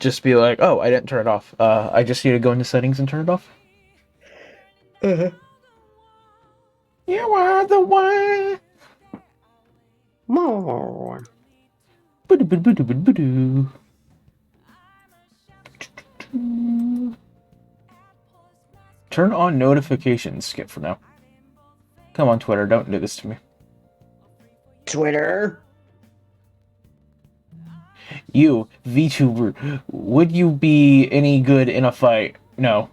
just be like, oh, I didn't turn it off. I just need to go into settings and turn it off. Uh-huh. You are the one. More. Boo-doo-boo-doo-boo-doo. Turn on notifications. Skip for now. Come on, Twitter, don't do this to me. Twitter. You, VTuber, would you be any good in a fight? No.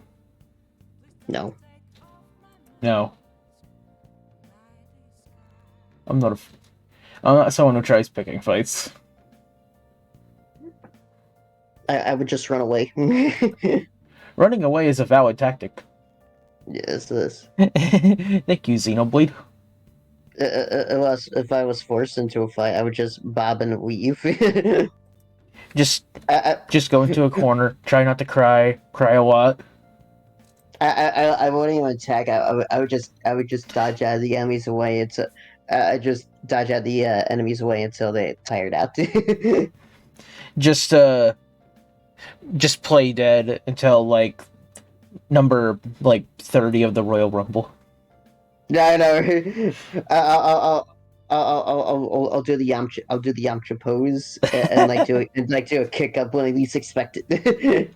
No. No. I'm not someone who tries picking fights. I would just run away. Running away is a valid tactic. Yes, this. Thank you, Xenoblade. If I was forced into a fight, I would just bob and weave. Just go into a corner, try not to cry a lot. I wouldn't even attack. I would just dodge out of the enemies away until I just dodge out the enemies away until they tired out. Just play dead until like number 30 of the Royal Rumble. No, I know. I'll do the Yamcha pose and do a kick up when I least expect it.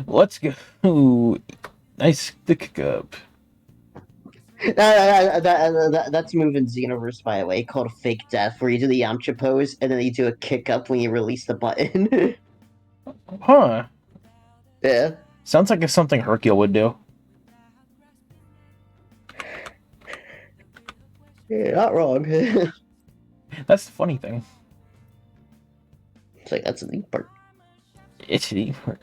Let's go. Ooh, nice the kick up. That's a move in Xenoverse, by the way, called a fake death, where you do the Yamcha pose and then you do a kick up when you release the button. Huh. Yeah. Sounds like it's something Hercule would do. Yeah, not wrong. That's the funny thing. It's like, that's the neat part. It's the part.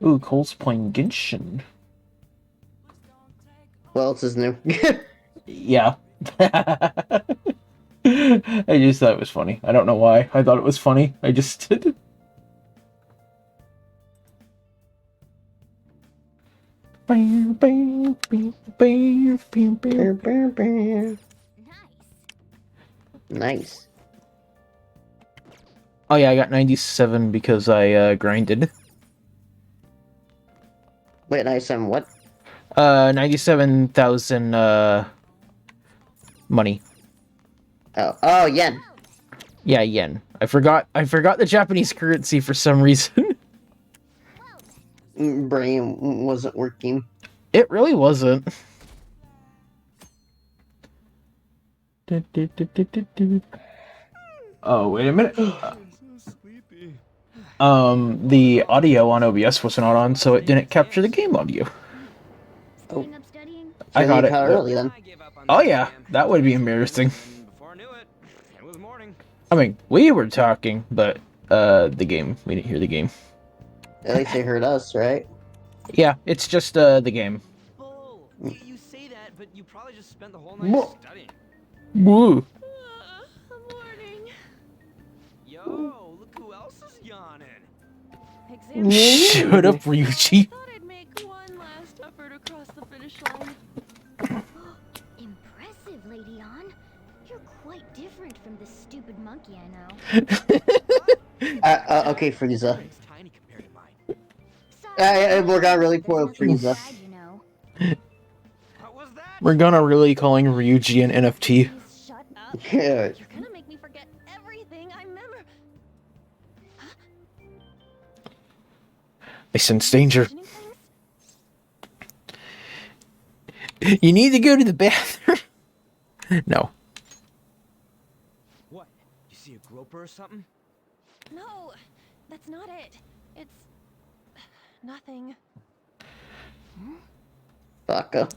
Ooh, Cole's playing Genshin. What else is new? Yeah. I just thought it was funny. I don't know why. I thought it was funny. I just did. Nice. Oh yeah, I got 97 because I grinded. Wait, 97 what? 97,000 money. Oh, yen. Yeah, yen. I forgot the Japanese currency for some reason. Brain wasn't working. It really wasn't. Oh, wait a minute. The audio on OBS was not on, so it didn't capture the game audio. Oh. I got it. Early then. Oh yeah, that would be embarrassing. I mean, we were talking, but the game, we didn't hear the game. At least they heard us, right? Yeah, it's just the game. Bull. You say that, but you probably just spent the whole night Whoa. studying. Woo. Morning. Yo, look who else is yawning. Exam. Shut up, Ryuichi. Thought I'd make one last effort across the finish line. Impressive, Lady Ann. You're quite different from the stupid monkey I know. Okay, Frieza. It's tiny compared to mine. I worked out really poor with Frieza. You know. What was that? We're gonna really calling Ryuji an NFT. Please shut up. Yeah. You're gonna make me forget everything I remember. I sense danger. Mentioning things? You need to go to the bathroom. No. What? You see a groper or something? No, that's not it. It's nothing. Baka.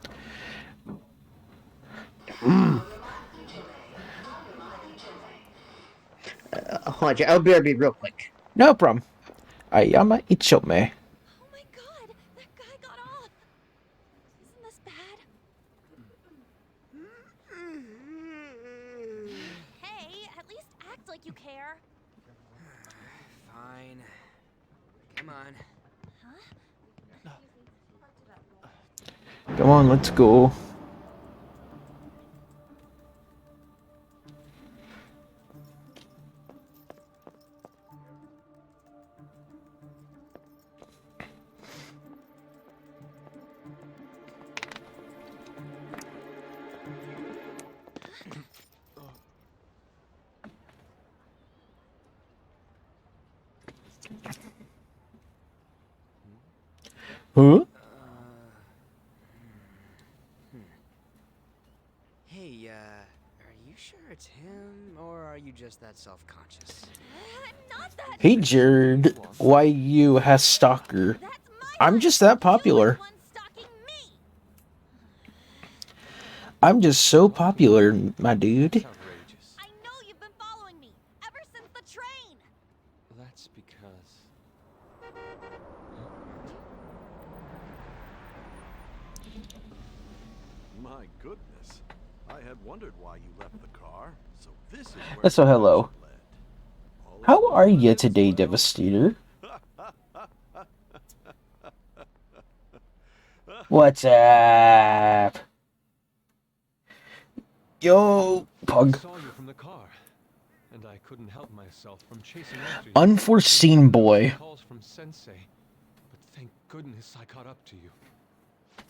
Hold on, I'll be real quick. No problem. Ayama Ichome. Oh my god, that guy got off. Isn't this bad? Hey, at least act like you care. Fine. Come on. Huh? Come on, let's go. Huh? Hey, are you sure it's him, or are you just that self-conscious? I'm not that. Hey, Jared. Why you has stalker? That's my I'm life. just that You're the popular. one stalking me. I'm just so popular, my dude. Outrageous. I know you've been following me ever since the train. That's because... My goodness. I had wondered why you left the car. So this is where That's so the hello. action led. All of How those are you letters today, led Devastator? What's up? Yo, Pug. saw you from the car, and I couldn't help myself from chasing after you. Unforeseen boy. Calls from Sensei, but thank goodness I caught up to you.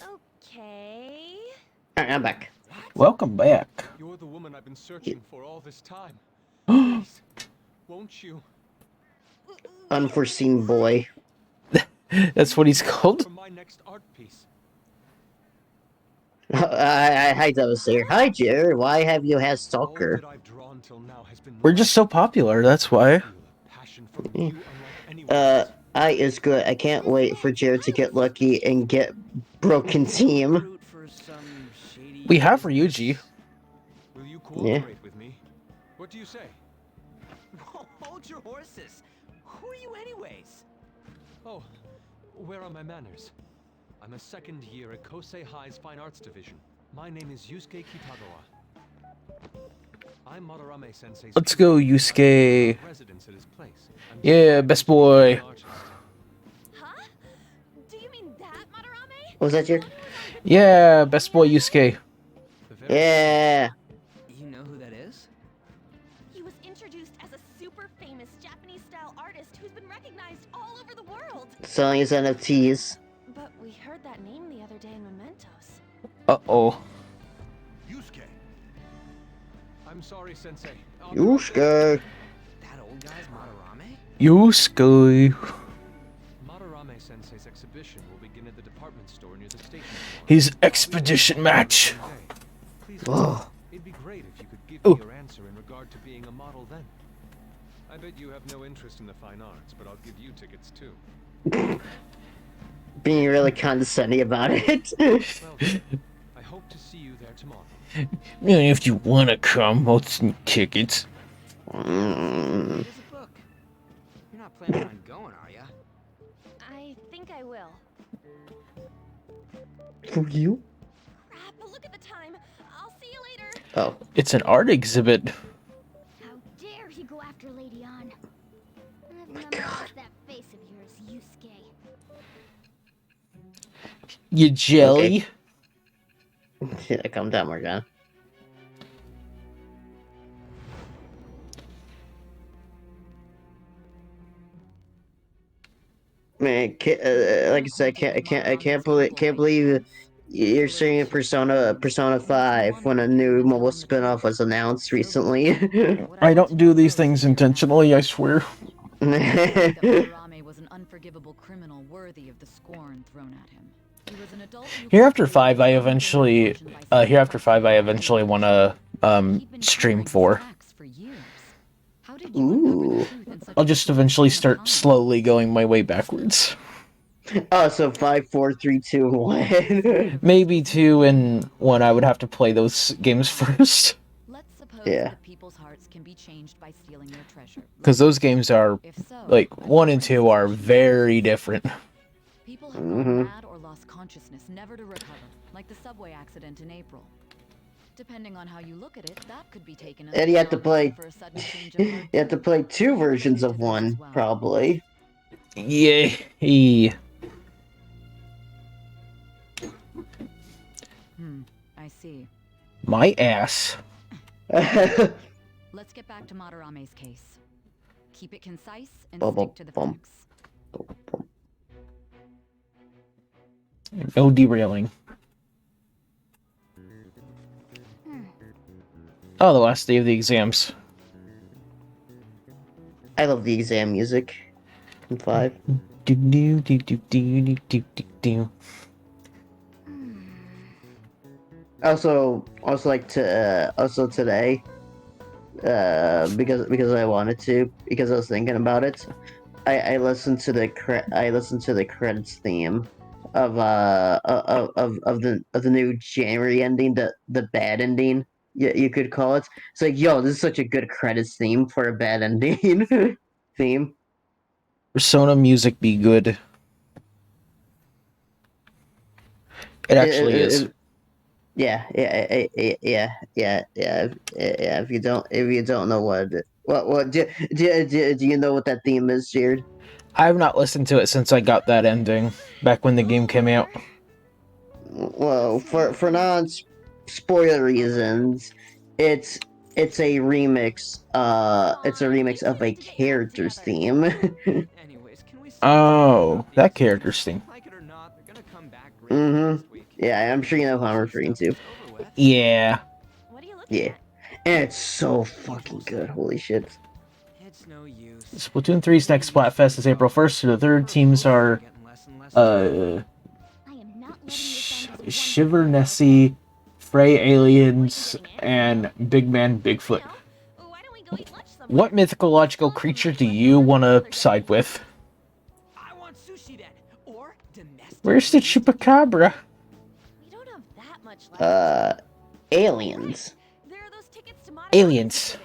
Okay. Alright, I'm back. Welcome back. You're the woman I've been searching for all this time. Please, won't you? Unforeseen boy. That's what he's called? For my next art piece. Hi, Devastator. Hi, Jared. Why have you had All Stalker? that I've drawn till now has been We're just so popular, that's why. I feel a passion for you unlike anyone else. I is good. I can't wait for Jared to get lucky and get Broken Team. Root for some shady We have business? Ryuji. Will you cooperate with me? What do you say? Hold your horses. Who are you anyways? Oh, where are my manners? I'm a second year at Kosei High's Fine Arts Division. My name is Yusuke Kitagawa. I'm Madarame Sensei's Let's go, pupil. Yusuke. I'm residence at his place. I'm Yeah, just best trying to boy. be an artist. Huh? Do you mean that, Madarame? Was that your? Yeah, best boy Yusuke. The very Yeah. You know who that is? He was introduced as a super famous Japanese-style artist who's been recognized all over the world. Selling his NFTs. But we heard that name the other day in Mementos. Uh-oh. Yusuke. I'm sorry, Sensei. I'll be right Yusuke. there. That old guy's Madarame? Yusuke. Madarame Sensei's exhibition will begin at the department store near the station. tomorrow. His expedition match. Okay. Please, Oh. it'd be great if you could give Ooh. me your answer in regard to being a model then. I bet you have no interest in the fine arts, but I'll give you tickets too. Being really condescending about it. Well, then, I hope to see you there tomorrow. If you wanna come, I'll send tickets. Mm. Here's a book. You're not planning on going, are ya? I think I will. For you? Crap, but look at the time. I'll see you later. Oh. It's an art exhibit. How dare he go after Lady Ann? I've My memorized God. that face of yours, Yusuke. You jelly. Yeah, calm down, Morgana. Man, like I said, I can't believe you're seeing Persona 5 when a new mobile spin-off was announced recently. I don't do these things intentionally, I swear. That Madarame was an unforgivable criminal worthy of the scorn thrown at him. He was an adult who Hereafter cultivated 5, I his own eventually, emotion by Hereafter 5, I eventually wanna, He'd been stream covering his for. tracks for years. How did you uncover the Ooh. truth in such I'll a just short eventually amount of start time? slowly going my way backwards. Oh, so 5, 4, 3, 2, 1. Maybe 2 and 1, I would have to play those games first. Let's suppose Yeah. that people's hearts can be changed by stealing their treasure. Because those games are, If so, like, a 1 and 2 are different very different. People have Mhm. gone mad or lost consciousness, never to recover, like the subway accident in April. Depending on how you look at it, that could be taken as And a you have to sign play- for a sudden change of You heart. have to play 2 versions of one, probably. Yay. see. My ass. Let's get back to Madarame's case. Keep it concise and Bum, stick to the bum, facts. No derailing. Oh, the last day of the exams. I love the exam music in 5. Do do do do do do do do do. Also like to also today, because I wanted to, because I was thinking about it. I listened to the credits theme of the new January ending, the bad ending. You could call it. It's like, yo, this is such a good credits theme for a bad ending theme. Persona music be good. It actually is. Yeah. If you don't know what do you know what that theme is, Jared? I've not listened to it since I got that ending back when the game came out. Well, for non-spoiler reasons, it's a remix. It's a remix of a character's theme. Anyways, can we Oh, that character's thing. like it or not, they're gonna come back Mhm. next week. Yeah, I'm sure you know who I'm referring to. Over with. Yeah. What are you looking Yeah, at? and it's so fucking good. Holy shit! It's no use. Splatoon 3's next Splatfest is April 1st to the 3rd. Teams are Getting less and less I am not letting this end as a Shiver one-man Nessie, Frey Aliens, and Big Man Bigfoot. show. Why don't we go eat lunch somewhere? What mythological creature do you want to side with? I want sushi then, or domestic. Where's the Chupacabra? We don't have that much left. Aliens. There are those tickets to Modern Aliens.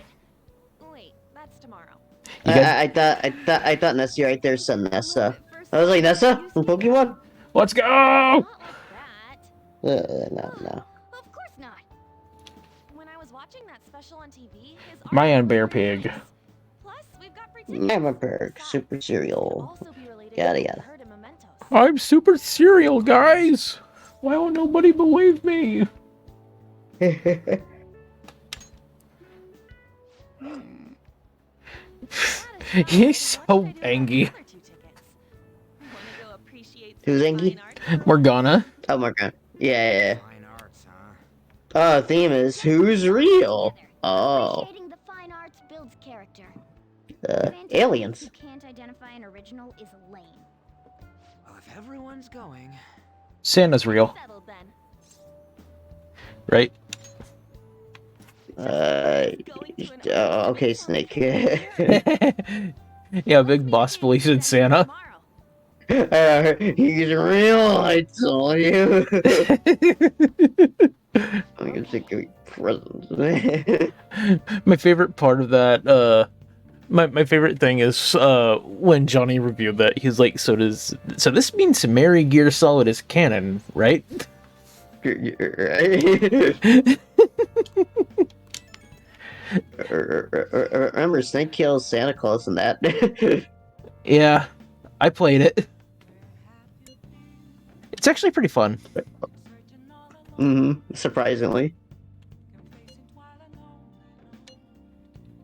Wait, that's tomorrow. You guys, I thought Nessie right there said Nessa. I was like, Nessa from Pokemon? let's go! Not like that. No. Of course not. When I was watching that special on TV, his My art own bear was very pig. nice. Plus, we've got free tickets. Mama Berg, Super Cereal. Could also be related Yada, to what we yada. heard in Mementos. I'm super serial, guys! Why won't nobody believe me? He's so angry. Who's angry? Morgana. Oh my god. Yeah. Fine arts, huh? Oh, theme is who's real? Oh, Appreciating the fine arts builds character. aliens. Who can't identify an original is lame. Well, if everyone's going, Santa's real, Settled then. right? Okay, Snake. Yeah, Big Boss believes in Santa. He's real, I told you. I'm gonna take your presents. My favorite part of that, my favorite thing is when Johnny reviewed that. He's like, so this means Mary Gear Solid is canon, right? Remember, Snake kills Santa Claus in that. Yeah, I played it. It's actually pretty fun. Surprisingly.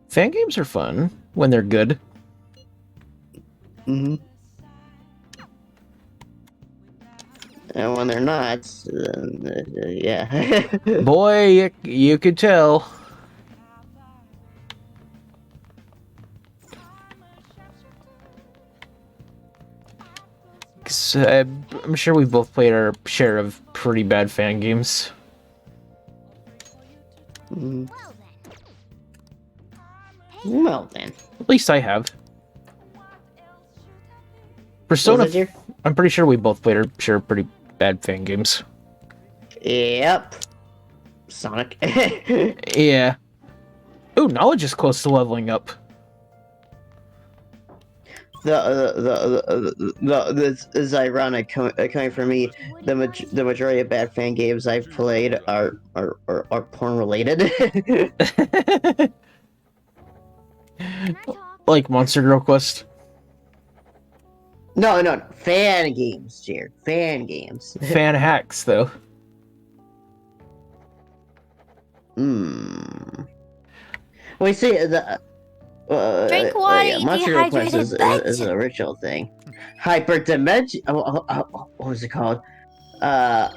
Fan games are fun when they're good. And when they're not, yeah. Boy, you could tell. 'Cause, I'm sure we've both played our share of pretty bad fan games. Well then. Well then. At least I have. What Persona. was it, dear? I'm pretty sure we both played our share of pretty bad fan games. Yep. Sonic. Yeah. Ooh, knowledge is close to leveling up. This is ironic coming from me. The majority of bad fan games I've played are porn related. Can I talk? Like Monster Girl Quest. No, fan games, Jared. Fan games. Fan hacks, though. Wait, see the. Drink water, you Monster Quest dehydrated is an original thing. Hyperdimension. What was it called? I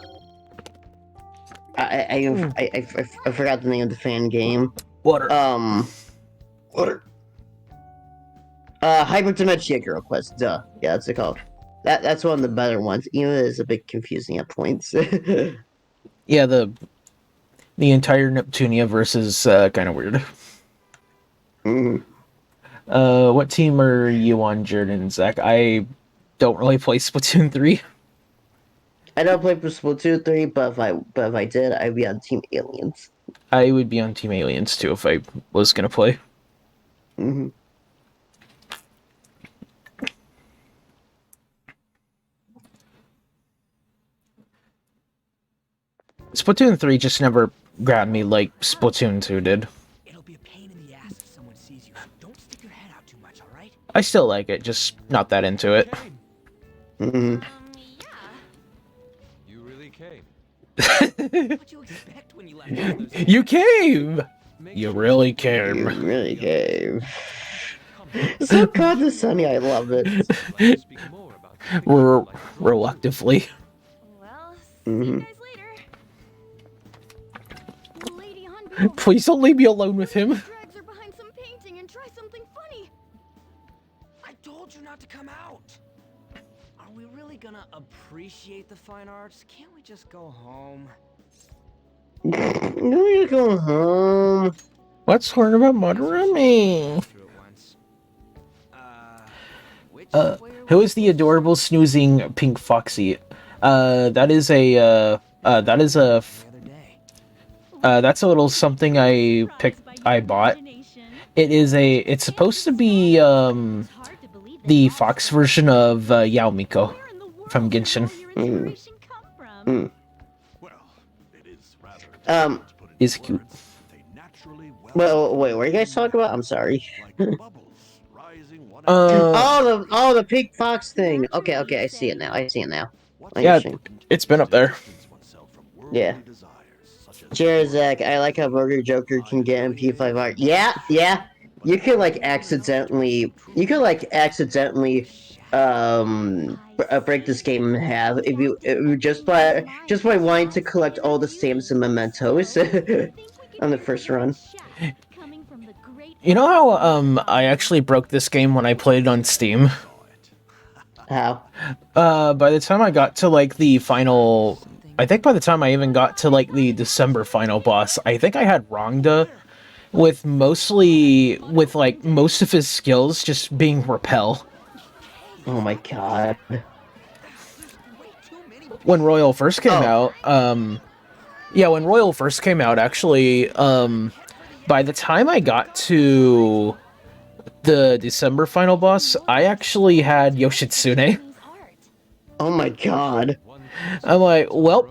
forgot the name of the fan game. Water. Water. Hyperdimension Hero Quest. Duh. Yeah, that's it called. That's one of the better ones. Even though it's a bit confusing at points. Yeah, the entire Neptunia versus kind of weird. What team are you on, Jordan and Zach? I don't really play Splatoon 3. I don't play for Splatoon 3, but if I did, I'd be on Team Aliens. I would be on Team Aliens too if I was gonna play. Splatoon 3 just never grabbed me like Splatoon 2 did. It'll be a pain in the ass if someone sees you. Don't stick your head out too much, all right? I still like it, just not that into it. You really came. What'd you expect when you left all those You came! Make You sure really You came. really came. So condescending, I love it. I'd like to speak more about something We're like reluctively. Well, see you guys later. Lady Hunbill, Please don't leave me alone with him. Drags are behind some painting and try something funny. I told you not to come out. Are we really gonna appreciate the fine arts? Can't we just go home? No, you go home. Let's learn about Madarame. Through it once. Which Who is the adorable snoozing pink foxy? That is a the other day? that's a little something I bought. It's supposed to be the fox version of Yao Miko from Genshin. Well, it is rather Um, to put it Is into cute. words. They naturally Well, wait, what are you guys talking about? I'm sorry. like bubbles rising one Oh, the pink fox thing. Okay, I see it now. I Yeah, understand. it's been up there. Yeah. Jarzak, I like how Burger Joker can get in P5 art. Yeah. You could accidentally break this game in half if you just by wanting to collect all the stamps and mementos on the first run. You know how I actually broke this game when I played it on Steam? How? By the time I got to the final, I think by the time I even got to the December final boss, I think I had Rongda with most of his skills just being repel. Oh my god. When Royal first came out, when Royal first came out, actually, by the time I got to the December final boss, I actually had Yoshitsune. Oh my god. I'm like, well,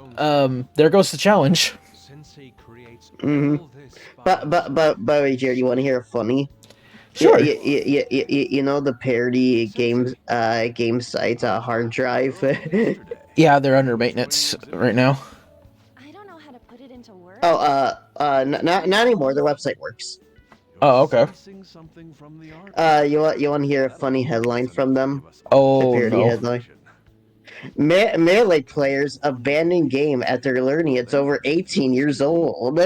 there goes the challenge. Sensei creates Mhm. all this But by the way, Jared, you want to hear a funny? Sure. You know the parody game site Hard Drive. Yeah, they're under maintenance right now. I don't know how to put it into words. Not anymore. Their website works. Oh, okay. You want to hear a funny headline from them? Oh, A parody no. headline. Melee players abandon game after learning it's over 18 years old.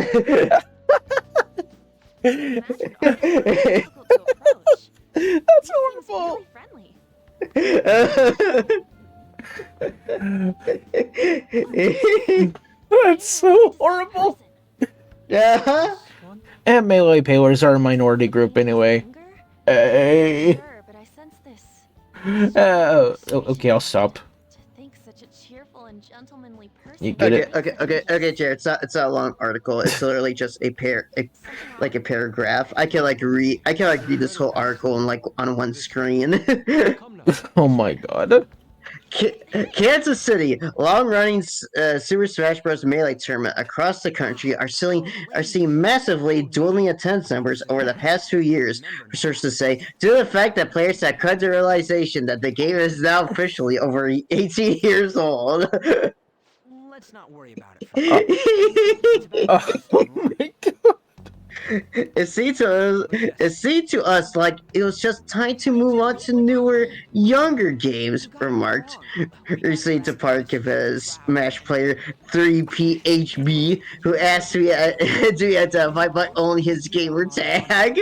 That's horrible. That's so horrible. Yeah. And melee players are a minority group anyway. Hey. Sure, but I sense this. Okay, I'll stop. To think such a cheerful and gentlemanly person. You get it? Okay, Jared. It's not a long article. It's literally just a paragraph. I can read this whole article on one screen. Come now. Oh my god. Kansas City, long-running Super Smash Bros. Melee tournament across the country are seeing massively dwindling attendance numbers over the past 2 years. Sources say, due to the fact that players have come to the realization that the game is now officially over 18 years old. let's not worry about it. For now. It's Oh about my god. It seemed to us like it was just time to move on to newer, younger games, remarked recently departed competitive Smash player 3PHB, who asked to be identified by only his gamer tag.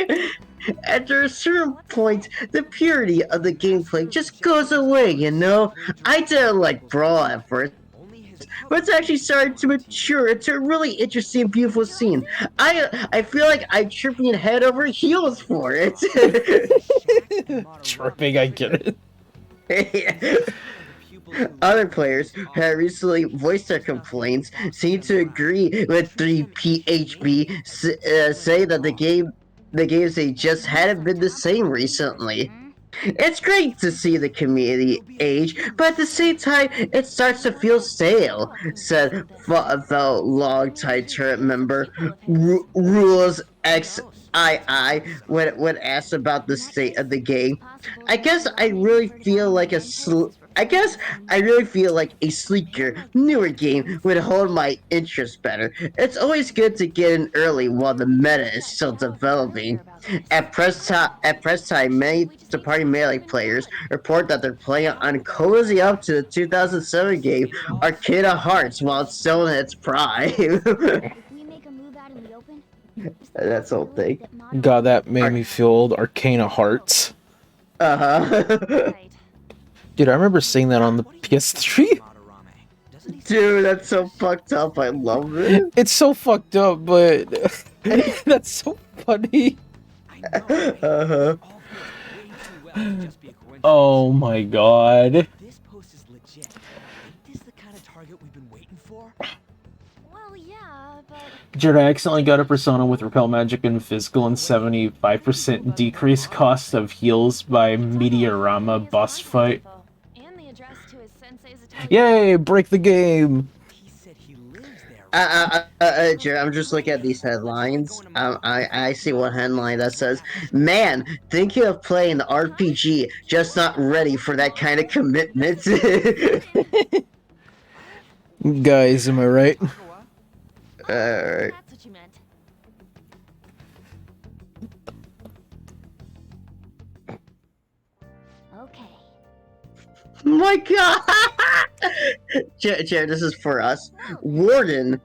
After a certain point, the purity of the gameplay just goes away, you know? I didn't like Brawl at first, but it's actually starting to mature into a really interesting and beautiful scene. I feel like I'm tripping head over heels for it. Tripping, I get it. Other players who have recently voiced their complaints seem to agree with 3PHB, say that the games they just hadn't been the same recently. It's great to see the community age, but at the same time, it starts to feel stale, said fellow longtime tournament member Rules XII when asked about the state of the game. I guess I really feel like a sleeker, newer game would hold my interest better. It's always good to get in early while the meta is still developing. At press time, many departing Melee players report that they're playing on cozy up to the 2007 game Arcana Hearts while it's still in its prime. If we make a move out in the open, That's the whole thing. God, that made me feel old. Arcana Hearts. Uh-huh. Dude, I remember seeing that on the PS3. Dude, that's so fucked up. I love it. It's so fucked up, but that's so funny. Uh-huh. Oh my god. This post is legit. Is this the kind of target we've been waiting for? Well, yeah, but Jared, I accidentally got a persona with Repel Magic and Physical and 75% decreased cost of heals by Meteorama boss fight. And the address to his sensei's Italian. Yay, break the game! He said he lives there. Jared, I'm just looking at these headlines. I see one headline that says, "Man, thinking of playing the RPG, just not ready for that kind of commitment." Guys, am I right? Alright. That's what you meant. okay. My God! Jared, this is for us. Warden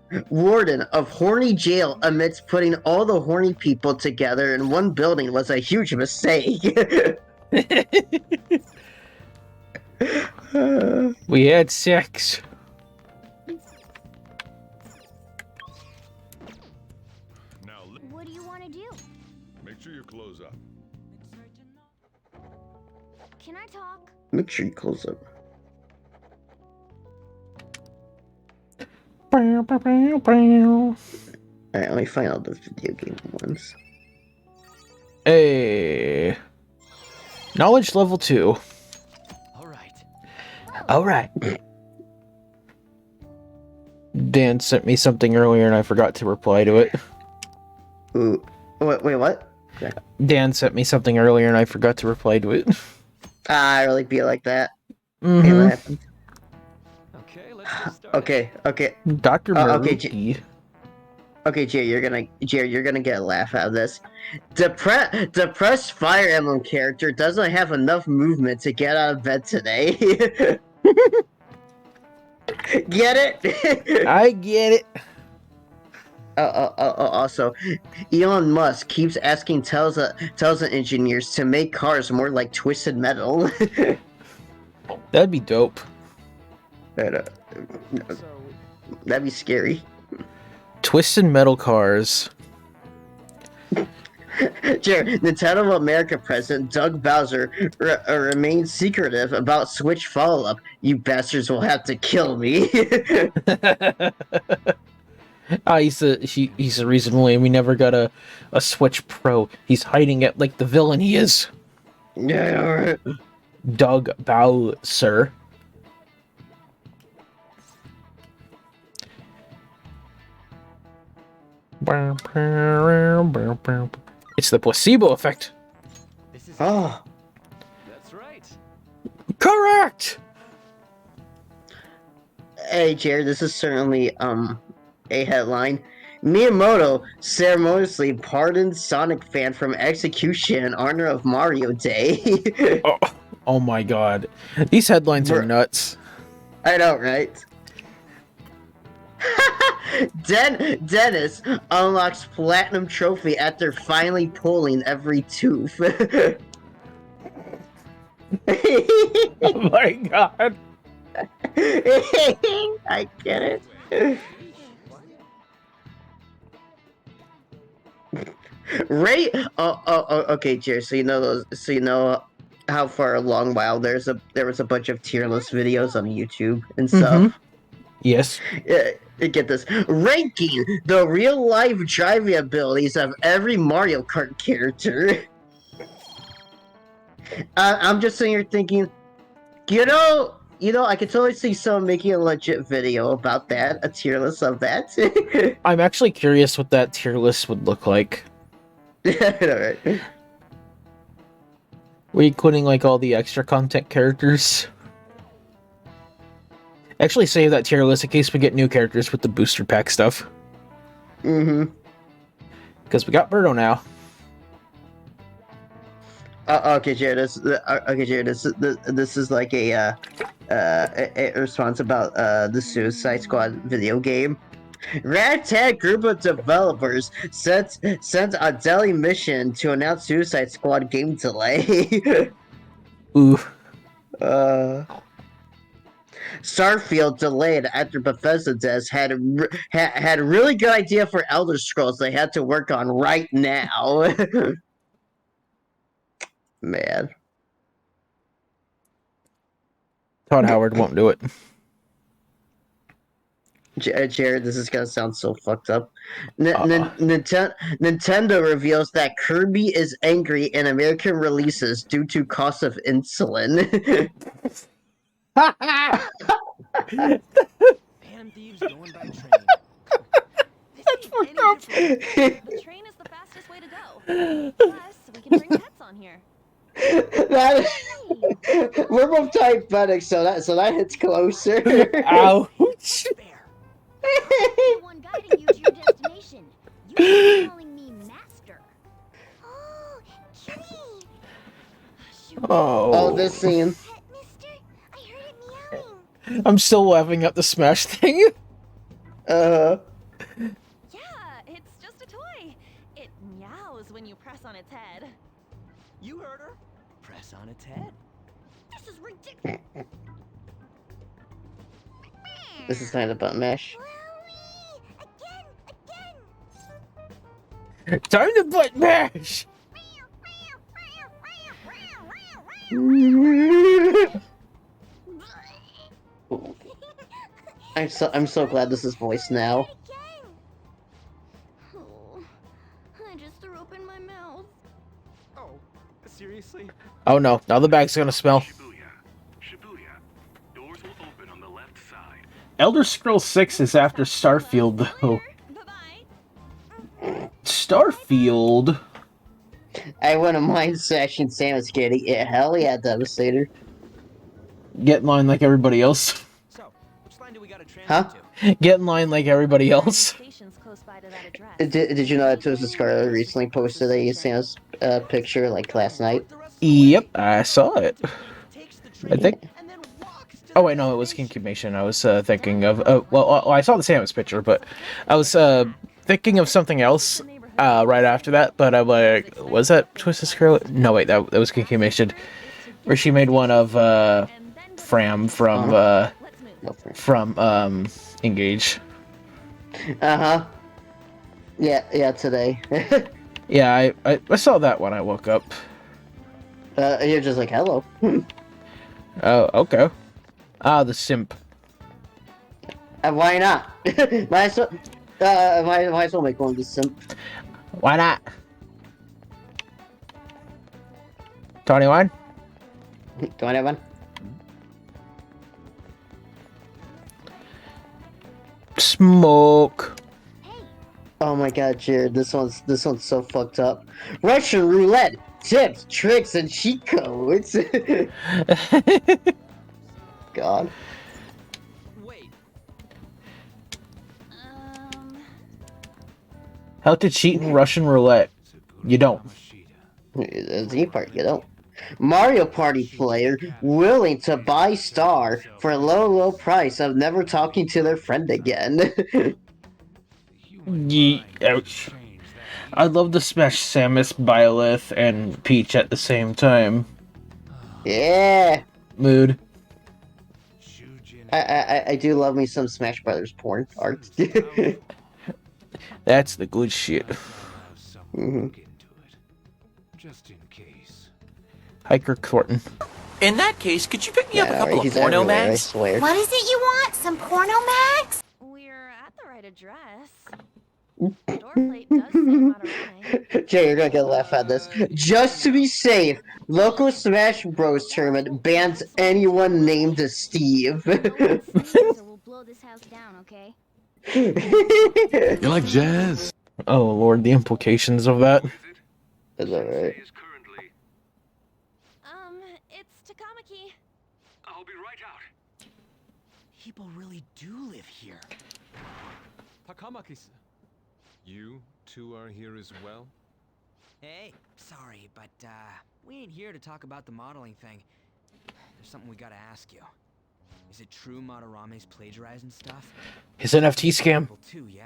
of Horny Jail admits putting all the horny people together in one building was a huge mistake. We had sex. Now, What do you want to do? make sure you close up. Can I talk? Make sure you close up. Alright, let me find out those video game ones. Hey. Knowledge level 2. Alright. Dan sent me something earlier and I forgot to reply to it. Ooh. Wait, what? Okay. Dan sent me something earlier and I forgot to reply to it. I really be like that. Mhm. Okay, what happened? Okay, let's get started. Okay. Dr. Okay, Maruki. Okay, Jared, you're gonna get a laugh out of this. Depressed Fire Emblem character doesn't have enough movement to get out of bed today. Get it? I get it. Also, Elon Musk keeps asking Tesla engineers to make cars more like Twisted Metal. That'd be dope. That'd be scary. Twisted Metal cars. Jared, Nintendo of America president Doug Bowser remains secretive about Switch follow-up. You bastards will have to kill me. He's the reason why we never got a Switch Pro. He's hiding it like the villain he is. Yeah, alright. Doug Bowser. It's the placebo effect. This is Oh, That's right. Correct. Hey, Jared, this is certainly a headline. Miyamoto ceremoniously pardoned Sonic fan from execution in honor of Mario Day. Oh my god. These headlines are nuts. I know, right? Dennis unlocks platinum trophy after finally pulling every tooth. Oh my god. I get it. Ray, okay, Jared. So you know those. So you know how for a long while there was a bunch of tier list videos on YouTube and stuff. Yes. Get this, ranking the real life driving abilities of every Mario Kart character. I'm just sitting here thinking, you know, I could totally see someone making a legit video about that, a tier list of that. I'm actually curious what that tier list would look like. Alright. Were you including like all the extra content characters? Actually save that tier list in case we get new characters with the booster pack stuff. Mm-hmm. Because we got Birdo now. Okay, Jared. This is like a response about the Suicide Squad video game. Ragtag group of developers sent a daily mission to announce Suicide Squad game delay. Ooh. Starfield delayed after Bethesda devs had a really good idea for Elder Scrolls they had to work on right now. Man. Todd Howard won't do it. Jared, this is gonna sound so fucked up. Nintendo reveals that Kirby is angry in American releases due to cost of insulin. Damn thieves going by train. This ain't any different. The train is the fastest way to go. Plus, we can bring pets on here. We're both diabetic, so that hits closer. Ouch! The one guiding you to your destination. You are calling me master. Oh, kitty. Oh, this scene. Mister, I heard it meowing. I'm still laughing at the Smash thing. Yeah, it's just a toy. It meows when you press on its head. You heard her. Press on its head. This is ridiculous. This is not about mesh. Again. Time to butt mash! I'm so glad this is voiced now. Oh, I just threw up in my mouth. Oh, seriously? Oh no, now the bag's gonna smell. Shibuya. Doors will open on the left side. Elder Scrolls 6 is after Starfield, though. Starfield? I wouldn't mind Session Samus getting it. Hell yeah, Devastator. Get in line like everybody else. So, which line do we gotta transfer Huh? to? Get in line like everybody else. Station's close by to that address. Did you know that Twisted Scarlet recently posted a Samus picture like last night? Yep, I saw it. Takes the I train think. and then walks to Oh the wait, no, it was destination. Incubation. I was thinking of. Well, I saw the Samus picture, but I was thinking of something else right after that. But I'm like, was that Twisted Scarlet? No, wait, that was Incubation, where she made one of Fram from Engage. Uh-huh. Yeah, today. Yeah, I saw that when I woke up. You're just like, hello. Oh, okay. Ah, the simp. Why not? might as well make one of the simp. Why not? 21? 21? Smoke. Oh my god, Jared, this one's so fucked up. Russian roulette, tips, tricks, and cheat codes. God. Wait, How to cheat in Russian roulette. You don't. The Z part, you don't. Mario Party player willing to buy star for a low price of never talking to their friend again. Ouch. I'd love to smash Samus, Byleth, and Peach at the same time. Yeah. Mood. I do love me some Smash Brothers porn art. That's the good shit. Just in case. Hiker Thornton. In that case, could you pick me up a couple of he's porno everywhere, I mags? swear. What is it you want? Some porno mags? We're at the right address. The door plate does say Madarame. Jay, you're gonna get a laugh at this. Just to be safe, local Smash Bros tournament bans anyone named Steve. No one sneezes or we'll blow this house down, okay? You like jazz? Oh lord, the implications of that. That's alright. It's Takamaki. I'll be right out. People really do live here. Takamaki, you two are here as well? Hey, sorry, but we ain't here to talk about the modeling thing. There's something we gotta ask you. Is it true Madarame's plagiarizing stuff? His NFT scam. People too, yeah?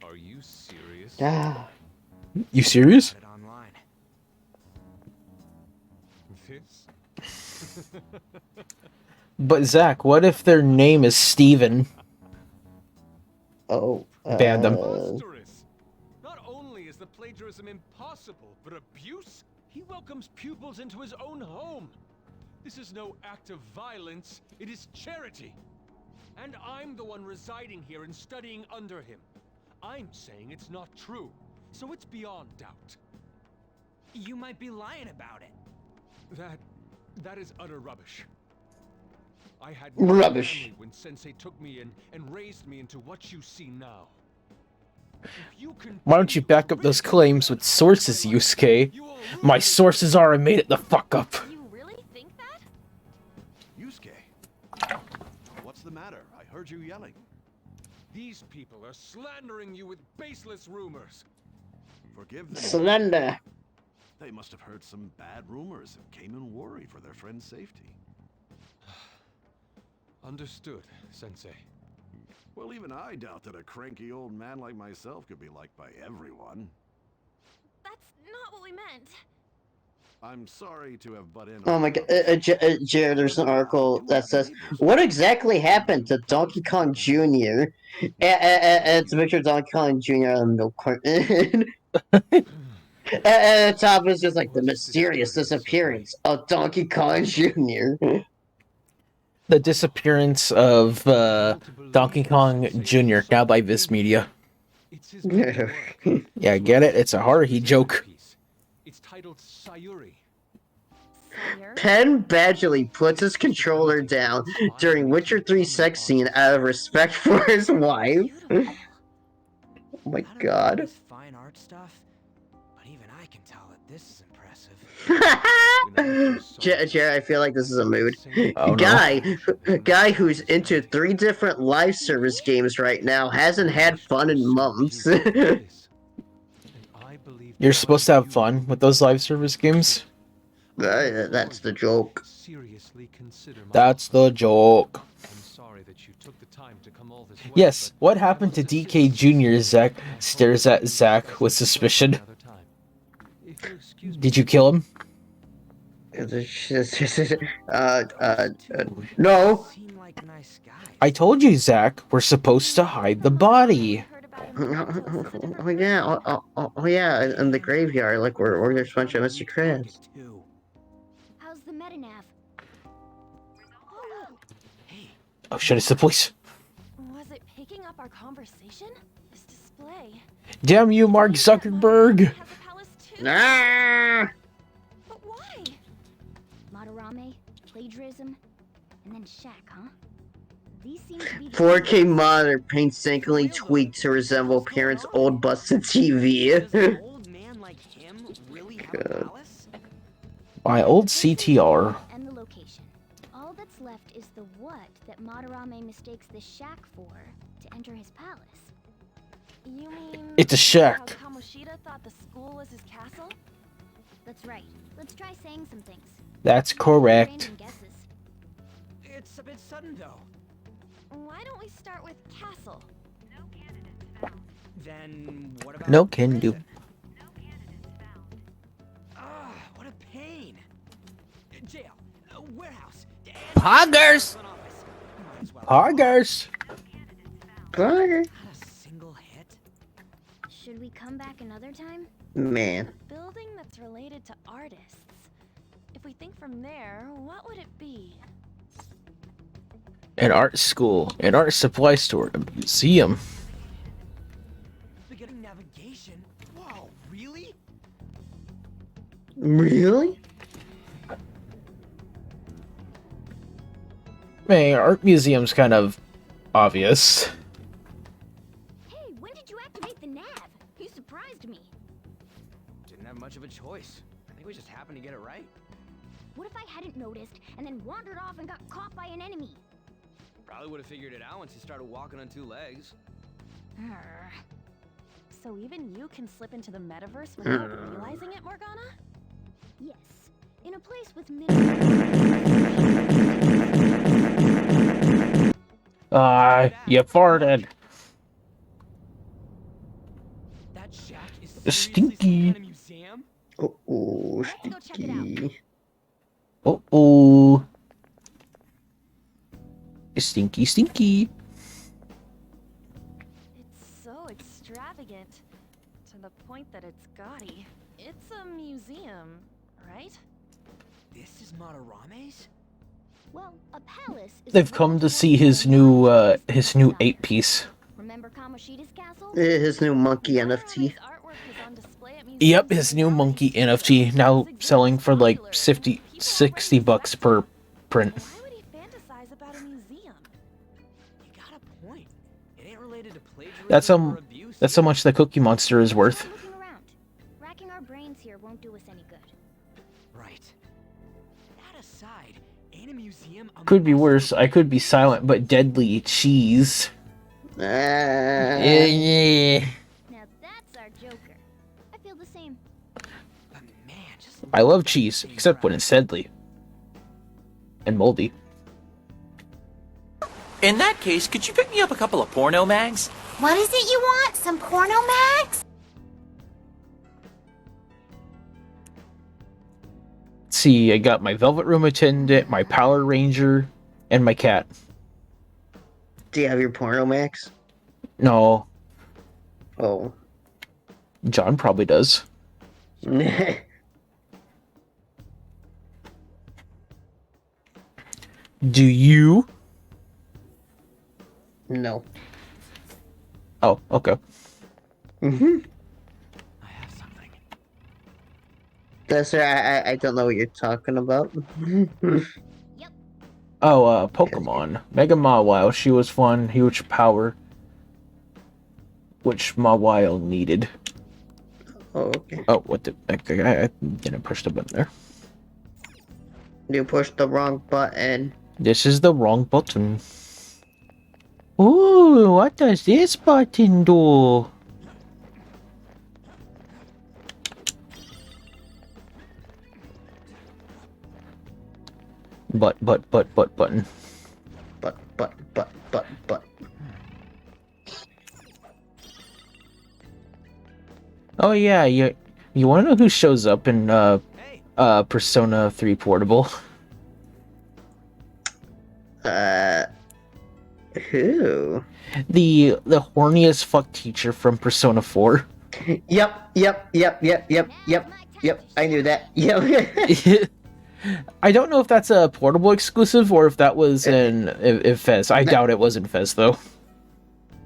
Are you serious? Ah. You serious? Got it online. This? But Zach, what if their name is Steven? Oh. Ban them. Preposterous! Not only is the plagiarism impossible, but abuse? He welcomes pupils into his own home. This is no act of violence, it is charity. And I'm the one residing here and studying under him. I'm saying it's not true, so it's beyond doubt. You might be lying about it. That is utter rubbish. I had Rubbish. family when Sensei took me in and raised me into what you see now. If you Why don't you back up those claims with sources, Yusuke? My sources are I made it the fuck up. You really think that? Yusuke, what's the matter? I heard you yelling. These people are slandering you with baseless rumors. Forgive them. Slender. They must have heard some bad rumors and came in worried for their friend's safety. Understood, Sensei. Well, even I doubt that a cranky old man like myself could be liked by everyone. That's not what we meant. I'm sorry to have butt in. Oh my god, Jared, there's an article that says, what exactly happened to Donkey Kong Jr.? It's a picture of Donkey Kong Jr. on a milk carton. And the top is just like the mysterious disappearance of Donkey Kong Jr. The disappearance of Donkey Kong Jr. now by Viz Media. It's his work. Yeah, get it? It's a Haruhi joke. It's titled Sayuri. Penn Badgley puts his controller down during Witcher 3 sex scene out of respect for his wife. Oh my I don't know god. this fine art stuff, but even I can tell that this is impressive. Jared, I feel like this is a mood. Oh, no. Guy who's into 3 different live service games right now hasn't had fun in months. You're supposed to have fun with those live service games? That's the joke. That's the joke. I'm sorry that you took the time to come all this way, Yes, but what happened to DK Jr.? Zach stares at Zach with suspicion. another time. If you'll excuse me, Did you kill him? No. Seem like nice guys. I told you, Zach, we're supposed to hide the body. Oh yeah, oh yeah, in the graveyard, like we're just a bunch of Mr. Krabs. How's the metanav? Oh, Oh shit, it's the police. Was it picking up our conversation? This display. Damn you, Mark Zuckerberg. Has a palace too. Ah! But why? Madarame, plagiarism, and then Shaq, huh? These seem to be the 4K monitor painstakingly tweaked to resemble parents' old busted Does TV. an old man like him really have a palace? My old CTR. and the location. All that's left is the what that Madarame mistakes the shack for to enter his palace. You mean It's a shack. how Kamoshida thought the school was his castle? That's right. Let's try saying some things. That's correct. Random guesses. It's a bit sudden, though. Why don't we start with castle? Then what about No can do. prison? Ah, what a pain. Jail, warehouse, Poggers! an office. Might as well. Poggers. Bugger. Not a single hit. Should we come back another time? Man. Building that's related to artists. If we think from there, what would it be? An art school, an art supply store, a museum. Beginning navigation. Whoa, really? Really? Man, art museum's kind of obvious. Hey, when did you activate the nav? You surprised me. Didn't have much of a choice. I think we just happened to get it right. What if I hadn't noticed and then wandered off and got caught by an enemy? Probably would have figured it out once you started walking on two legs. Arr. So even you can slip into the metaverse without realizing it, Morgana? Yes. In a place with minimal. You farted. That shack is seriously Stinky. Oh, some kind of museum? oh, Let's go check it out. stinky. Oh. Stinky, stinky. It's so extravagant. To the point that it's gaudy. It's a museum, right? This is Madarame's? Well, a palace is They've come to see his new 8-piece. Remember Kamoshida's castle? His new monkey NFT. Madarame's artwork is on display at museums Yep, his new monkey NFT now selling for like 60 bucks per print. Why would he fantasize about a museum? You got a point. It ain't related to plagiarism That's or abuse. how much the Cookie Monster is worth. Stop looking around. Racking our brains here won't do us any good. Right. That aside, ain't a museum a Could be massive worse. I could be silent but deadly cheese. Yeah. Now that's our Joker. I feel the same. But man, just I love cheese, except when it's deadly. And moldy. In that case, could you pick me up a couple of porno mags? What is it you want? Some porno mags? Let's see, I got my Velvet Room Attendant, my Power Ranger, and my cat. Do you have your porno max? No, Oh. John probably does. Do you? No. Oh, okay. Mm-hmm. I have something. That's right. I don't know what you're talking about. Oh, Pokemon. Mega Mawile, she was fun. Huge power. Which Mawile needed. Oh, okay. Oh, what the heck? I didn't push the button there. You pushed the wrong button. This is the wrong button. Ooh, what does this button do? Button. But. Oh yeah, you want to know who shows up in Persona 3 Portable? Who? The horniest fuck teacher from Persona 4. Yep. I knew that. Yep. I don't know if that's a Portable exclusive or if that was in Fez. I doubt it was in Fez though.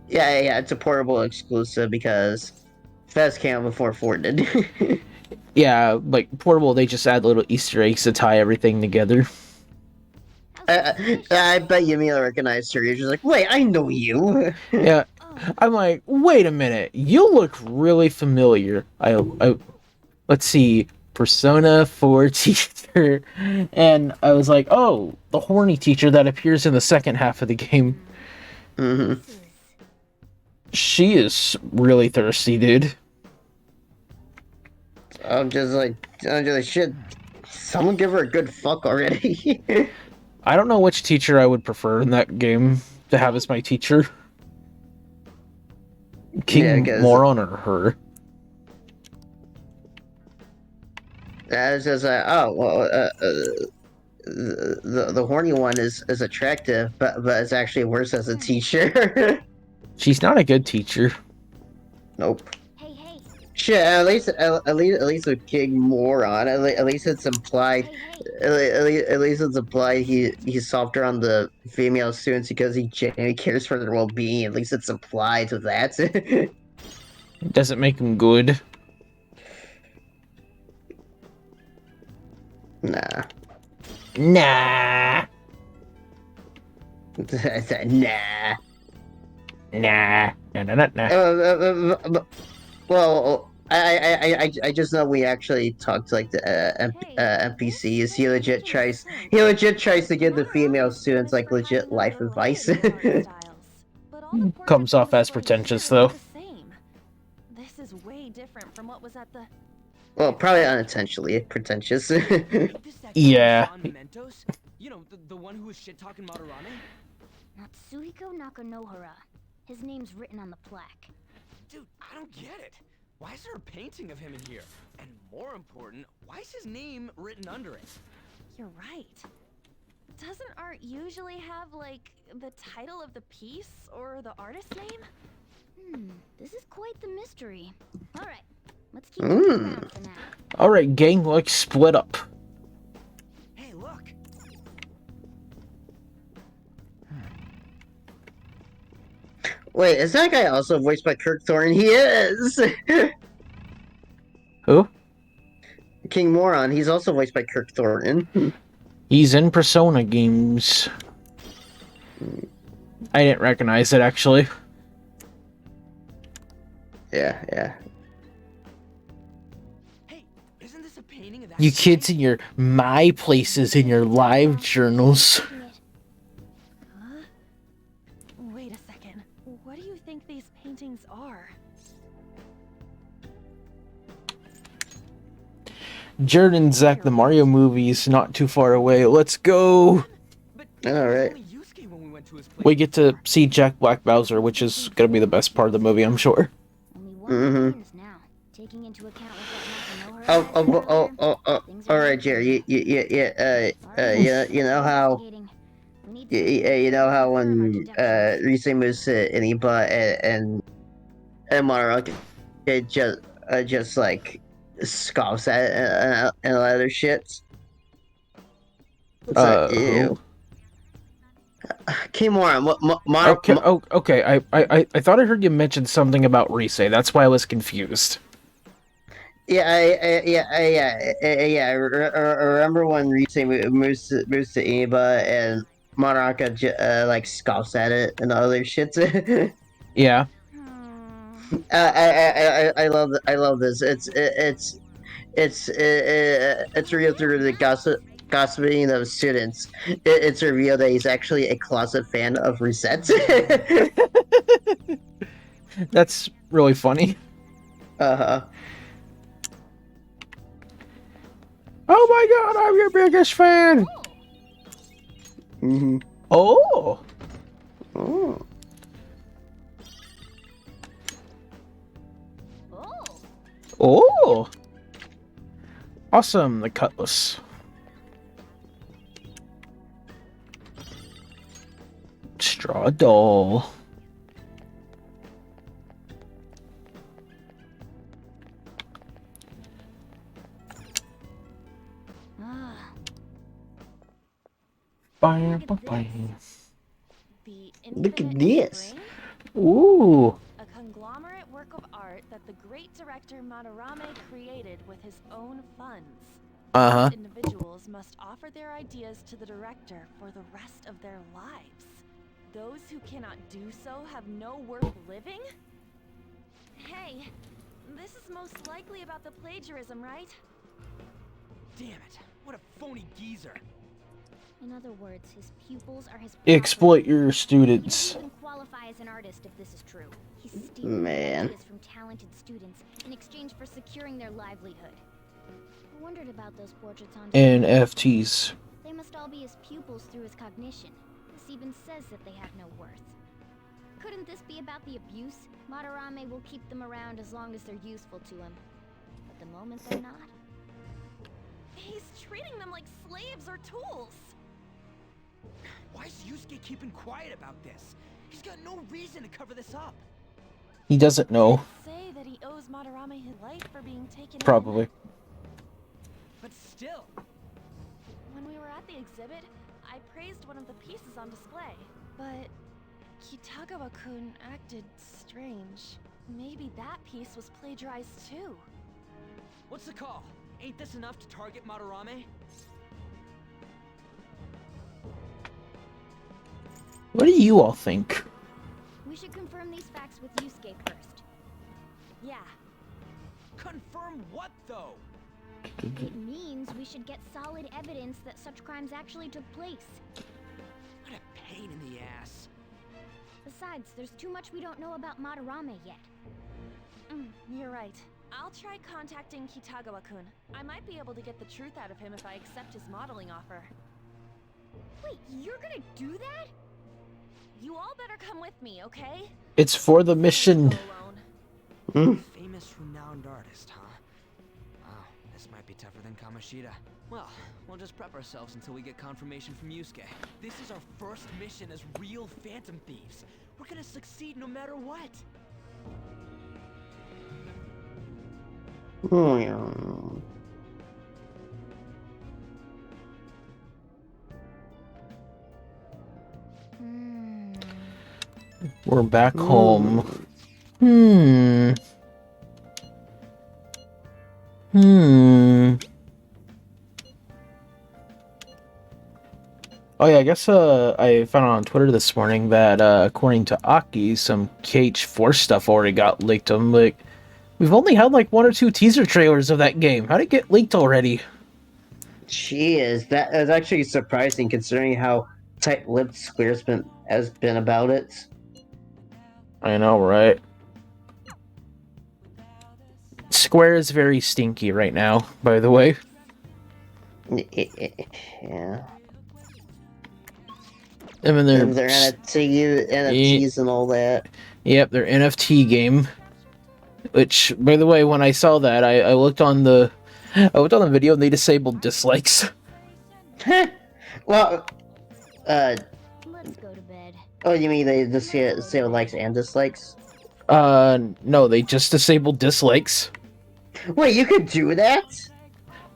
Yeah, it's a portable exclusive because Fez came out before 4 did. Yeah, like Portable, they just add little Easter eggs to tie everything together. I bet Yamila recognized her. You're just like, wait, I know you. Yeah, I'm like, wait a minute, you look really familiar. Let's see, Persona 4 teacher, and I was like, oh, the horny teacher that appears in the second half of the game. Mm-hmm. She is really thirsty, dude. I'm just like, shit. Someone give her a good fuck already. I don't know which teacher I would prefer in that game to have as my teacher. King Moron or her. I was just like, oh well, the horny one is attractive, but it's actually worse as a teacher. She's not a good teacher. Nope. Shit, at least with King Moron, at least it's implied. At least it's implied he's softer on the female students because he genuinely cares for their well-being. At least it's implied with that. Doesn't make him good. Nah. Nah. Nah. Nah. Nah. Well, I just know we actually talked to like the NPCs. He legit tries to give the female students like legit life advice. Comes off as pretentious though. This is way different from what was at the. Well, probably unintentionally pretentious. Yeah. You know, the one who was shit talking Madarame? Natsuhiko Nakanohara. His name's written on the plaque. Dude, I don't get it. Why is there a painting of him in here? And more important, why is his name written under it? You're right. Doesn't art usually have, like, the title of the piece or the artist's name? This is quite the mystery. Alright, let's keep looking around for now. Alright, gang, like split up. Hey, look! Wait, is that guy also voiced by Kirk Thorne? He is! Who? King Moron, he's also voiced by Kirk Thornton. He's in Persona games. I didn't recognize it, actually. Yeah. Hey, isn't this a painting of that? You kids in your my places in your live journals. Wait a second. What do you think these paintings are? Jared and Zach, the Mario movie's not too far away. Let's go! Alright. We get to see Jack Black Bowser, which is gonna be the best part of the movie, I'm sure. Alright, Jared. You know how when Rise moves to Iniba and Monarch it just like scoffs at it and other shit. Ew. Kimura, Okay, I thought I heard you mention something about Rise. That's why I was confused. I remember when Rise moves to Iniba and Monarca like scoffs at it and other shit. Yeah. I love this. It's real through the gossiping of students. It's revealed that he's actually a closet fan of Reset. That's really funny. Uh-huh. Oh my god, I'm your biggest fan! Mm-hmm. Oh! Oh. Oh! Awesome, the cutlass. Straw doll. Look at this. Ooh. A conglomerate work of art that the great director Madarame created with his own funds. Uh-huh. Individuals must offer their ideas to the director for the rest of their lives. Those who cannot do so have no worth living? Hey, this is most likely about the plagiarism, right? Damn it, what a phony geezer. In other words, his pupils are his Exploit property. your He won't students. even qualify as an artist if this is true. He's stealing ideas from talented students in exchange for securing their livelihood. I wondered about those portraits on display. NFTs. They must all be his pupils through his cognition. This even says that they have no worth. Couldn't this be about the abuse? Madarame will keep them around as long as they're useful to him. But the moment they're not... He's treating them like slaves or tools. Why is Yusuke keeping quiet about this? He's got no reason to cover this up. He doesn't know. Say that he owes Madarame his life for being taken Probably. in. But still, When we were at the exhibit, I praised one of the pieces on display. But Kitagawa-kun acted strange. Maybe that piece was plagiarized too. what's the call? Ain't this enough to target Madarame? What do you all think? We should confirm these facts with Yusuke first. Yeah. Confirm what, though? It means we should get solid evidence that such crimes actually took place. What a pain in the ass. Besides, there's too much we don't know about Madarame yet. You're right. I'll try contacting Kitagawa-kun. I might be able to get the truth out of him if I accept his modeling offer. Wait, you're gonna do that? You all better come with me, okay? It's for the mission. Famous, renowned artist, huh? Wow, this might be tougher than Kamoshida. Well, we'll just prep ourselves until we get confirmation from Yusuke. This is our first mission as real Phantom Thieves. We're gonna succeed no matter what. We're back home. Hmm. Oh yeah, I guess I found out on Twitter this morning that according to Aki, some KH4 stuff already got leaked. I'm like, we've only had like 1 or 2 teaser trailers of that game. How did it get leaked already? Jeez, that is actually surprising considering how tight-lipped Square's has been about it. I know, right? Square is very stinky right now, by the way. Yeah. I mean, They're NFTs and all that. Yep, their NFT game. Which, by the way, when I saw that, I looked on the video and they disabled dislikes. Well, Let's go to bed. oh, you mean they just say likes and dislikes? No, they just disabled dislikes. Wait, you could do that?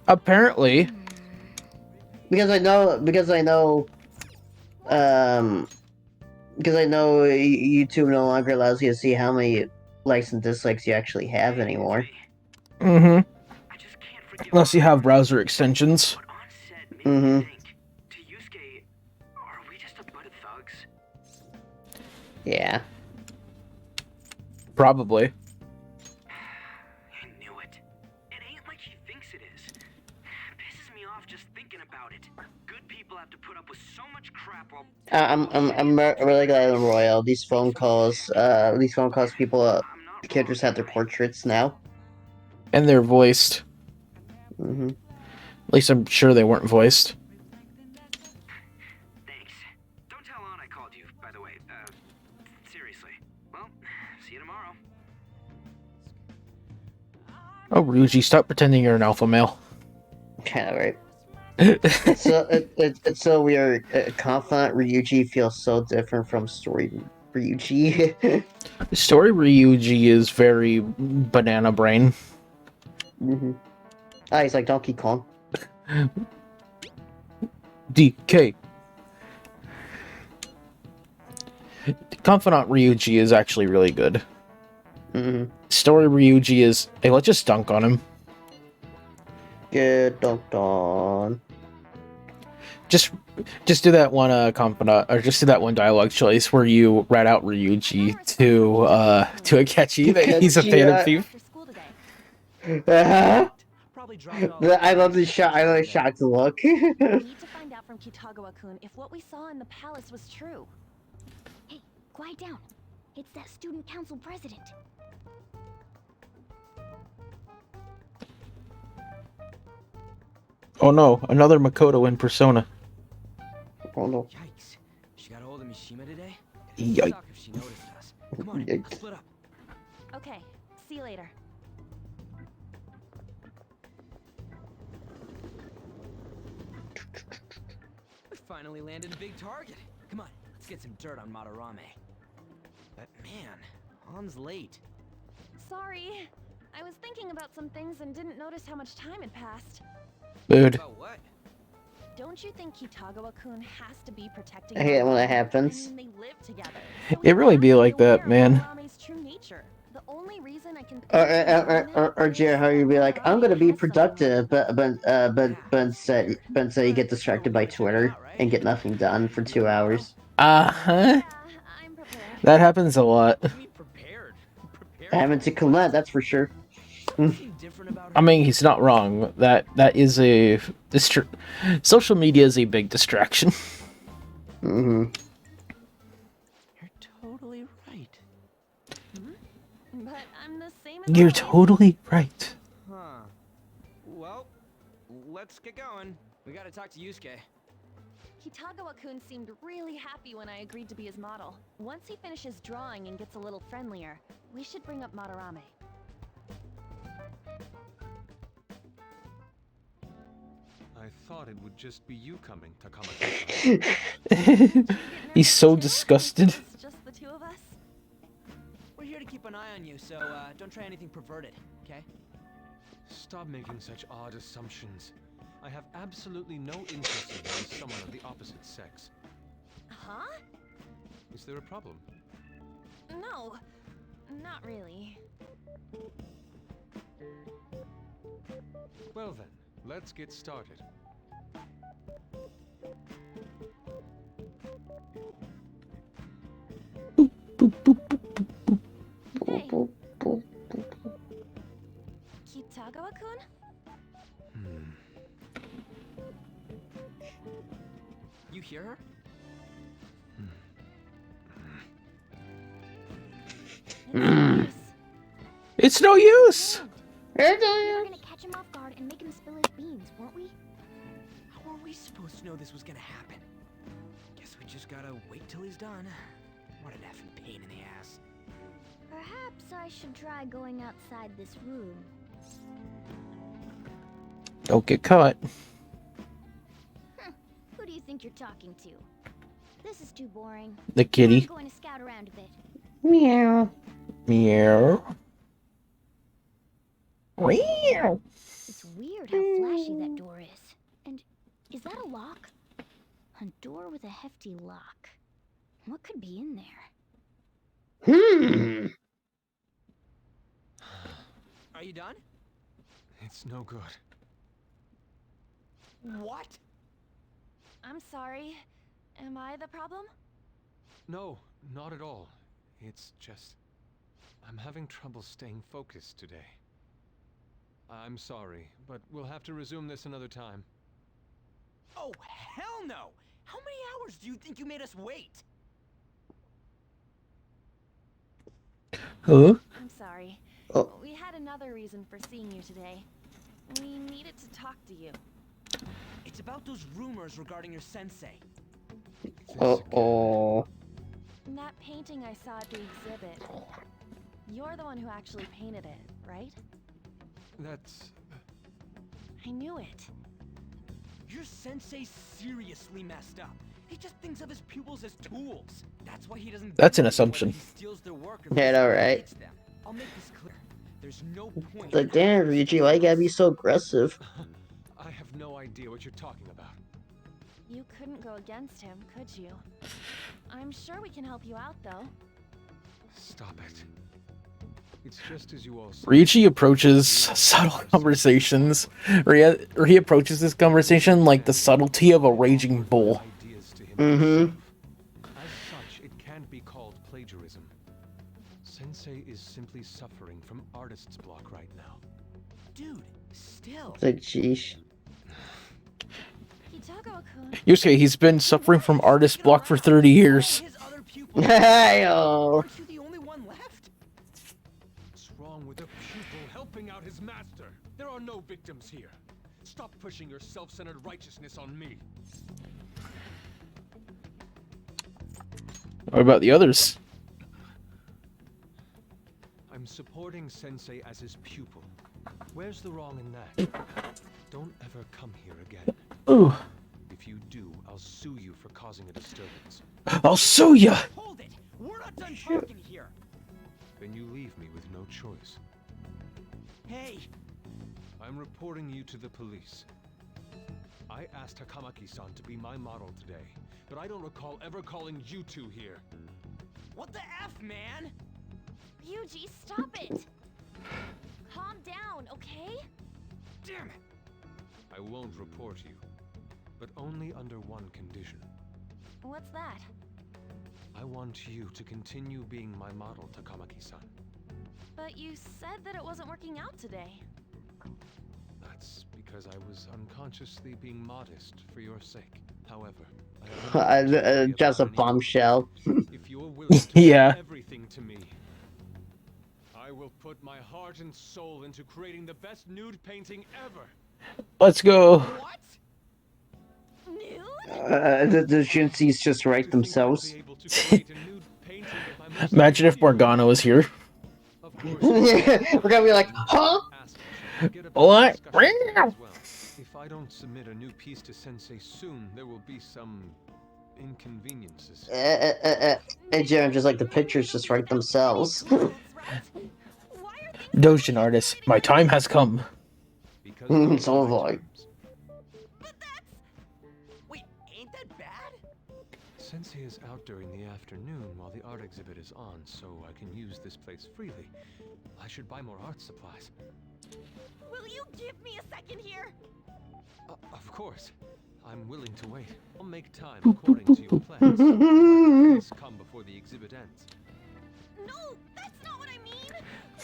Apparently. Because I know YouTube no longer allows you to see how many likes and dislikes you actually have anymore. Mm-hmm. Unless you have browser extensions. Mm-hmm. To Yusuke, are we just a bunch of thugs? Yeah. Probably. I knew it. It ain't like he thinks it is. Pisses me off just thinking about it. Good people have to put up with so much crap while I'm really glad in Royal. These phone calls, people, characters have their portraits now. And they're voiced. Mm-hmm. At least I'm sure they weren't voiced. Thanks. Don't tell Ann I called you, by the way. Seriously. Well, see you tomorrow. Oh, Ryuji, stop pretending you're an alpha male. Kinda right. It's so weird. Confidant Ryuji feels so different from Story Ryuji. Story Ryuji is very banana brain. Mm-hmm. Ah, he's like Donkey Kong. DK. Confidant Ryuji is actually really good. Mm-hmm. Story Ryuji is... Hey, let's just dunk on him. Get dunked on. Just do that one confidant, or just do that one dialogue choice where you rat out Ryuji to Akechi that he's a Phantom Thief. I love the shocked look. We need to find out from Kitagawa-kun if what we saw in the palace was true. Hey, quiet down. It's that student council president. Oh no, another Makoto in Persona. Oh no. Yikes. She got a hold of Mishima today? Yikes. Suck if she noticed us. Come on, Yikes. let's split up. Okay, see you later. We finally landed a big target. Come on, let's get some dirt on Madarame. But man, Han's late. Sorry. I was thinking about some things and didn't notice how much time had passed. Dude. About what? Don't you think Kitagawa-kun has to be protecting I hate it when that Madarame? happens. I mean, they live together. So It really he be must like that, aware of man. Madarame's true nature. The only reason I can Or Jared, how you be like, I'm gonna be productive, but say you get distracted by Twitter and get nothing done for 2 hours. Uh-huh. I'm prepared. That happens a lot. Be prepared. Prepared. Having to Colette, that's for sure. Something different about I mean, he's not wrong. That is a social media is a big distraction. Mm-hmm. You're totally right. But I'm the same as You're always. totally right. Huh. Well, let's get going. We gotta talk to Yusuke. Kitagawa-kun seemed really happy when I agreed to be his model. Once he finishes drawing and gets a little friendlier, we should bring up Madarame. I thought it would just be you coming, Takamaki. He's so disgusted. It's just the two of us. We're here to keep an eye on you, so don't try anything perverted, okay? Stop making such odd assumptions. I have absolutely no interest in being someone of the opposite sex. Huh? Is there a problem? No, not really. Well then, let's get started. Hey. Kitagawa-kun? You hear her? It's no use. We were gonna catch him off guard and make him spill his beans, weren't we? How were we supposed to know this was gonna happen? Guess we just gotta wait till he's done. What an effing pain in the ass. Perhaps I should try going outside this room. Don't get caught. Who do you think you're talking to? This is too boring. The I'm kitty. going to scout around a bit. Meow. Meow. Meow. It's weird how flashy that door is. And is that a lock? A door with a hefty lock. What could be in there? Are you done? It's no good. What? I'm sorry. Am I the problem? No, not at all. It's just... I'm having trouble staying focused today. I'm sorry, but we'll have to resume this another time. Oh, hell no! How many hours do you think you made us wait? Huh? I'm sorry. Oh. We had another reason for seeing you today. We needed to talk to you. It's about those rumors regarding your sensei. Uh-oh. That painting I saw at the exhibit. You're the one who actually painted it, right? That's... I knew it. Your sensei seriously messed up. He just thinks of his pupils as tools. That's why he doesn't. That's an whether assumption. he steals their work or Yeah, I know, physically right? hits them. I'll make this clear. There's no point. Like, damn, Ryuji, why you gotta be so aggressive? I have no idea what you're talking about. You couldn't go against him, could you? I'm sure we can help you out, though. Stop it. It's just as you all said. Ryuji approaches subtle conversations, or he approaches this conversation like the subtlety of a raging bull. Ideas to him Mm-hmm. himself. As such, it can't be called plagiarism. Sensei is simply suffering from artist's block right now. Dude, still. It's like, sheesh. Kitagawa-kun. Yusuke, he's been suffering from artist block for 30 years. His other pupils. Hey-oh. Aren't you the only one left? What's wrong with a pupil helping out his master? There are no victims here. Stop pushing your self-centered righteousness on me. What about the others? I'm supporting Sensei as his pupil. Where's the wrong in that? Don't ever come here again. Ooh. If you do, I'll sue you for causing a disturbance. I'll sue ya! Hold it! We're not done talking here! Then you leave me with no choice. Hey! I'm reporting you to the police. I asked Takamaki-san to be my model today, but I don't recall ever calling you two here. What the F, man? Ryuji, stop it! Calm down, okay? Damn it! I won't report you, but only under one condition. What's that? I want you to continue being my model, Takamaki-san. But you said that it wasn't working out today. That's because I was unconsciously being modest for your sake. However, Just a bombshell. if you're willing to Yeah. give everything to me, I will put my heart and soul into creating the best nude painting ever. Let's go. What? Nude? The Shinsees just write Do you think I'd themselves. be able to create a nude painting of my most Imagine if beautiful- Morgana was here. Of course, We're gonna be like, huh? ask you should get a What? discussion as well. If I don't submit a new piece to Sensei soon, there will be some inconveniences. Hey, Jaren, just like the pictures just write themselves. That's right. Why are things Dojin artist, my time has come. Because So have I. But that's... Wait, ain't that bad? Sensei is out during the afternoon while the art exhibit is on, so I can use this place freely. I should buy more art supplies. Will you give me a second here? Of course. I'm willing to wait. I'll make time according to your plans. Please come before the exhibit ends. No, that's not what I mean.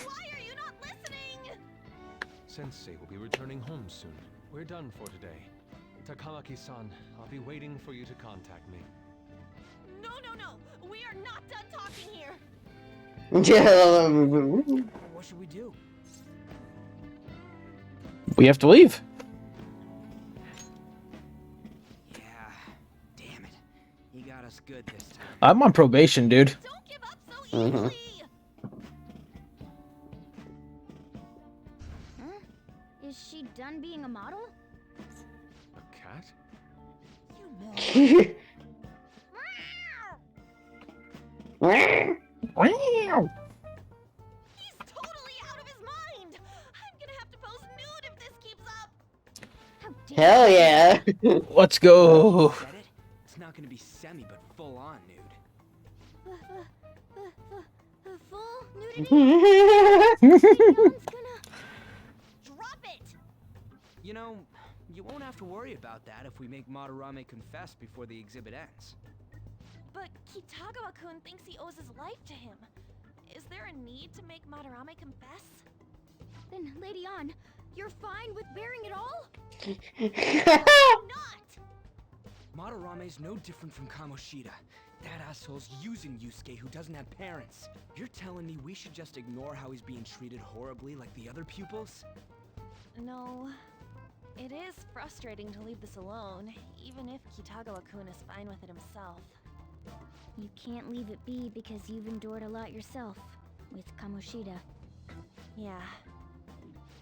Why are you not listening? Sensei will be returning home soon. We're done for today. Takamaki-san, I'll be waiting for you to contact me. No, no, no. We are not done talking here. Yeah. What should we do? We have to leave. Yeah, damn it. He got us good this time. I'm on probation, dude. Don't give up so easily. Huh? Is she done being a model? A cat? You know. He's totally out of his mind. I'm gonna have to pose nude if this keeps up. How dare Hell yeah. Let's go. Said it? It's not gonna be semi, but full on nude. Full nudity? No one's gonna... Drop it! You know, you won't have to worry about that if we make Madarame confess before the exhibit ends. But Kitagawa-kun thinks he owes his life to him. Is there a need to make Madarame confess? Then, Lady Ann, you're fine with bearing it all? Not! Madarame's no different from Kamoshida. That asshole's using Yusuke who doesn't have parents. You're telling me we should just ignore how he's being treated horribly like the other pupils? No. It is frustrating to leave this alone, even if Kitagawa-kun is fine with it himself. You can't leave it be because you've endured a lot yourself. With Kamoshida. Yeah.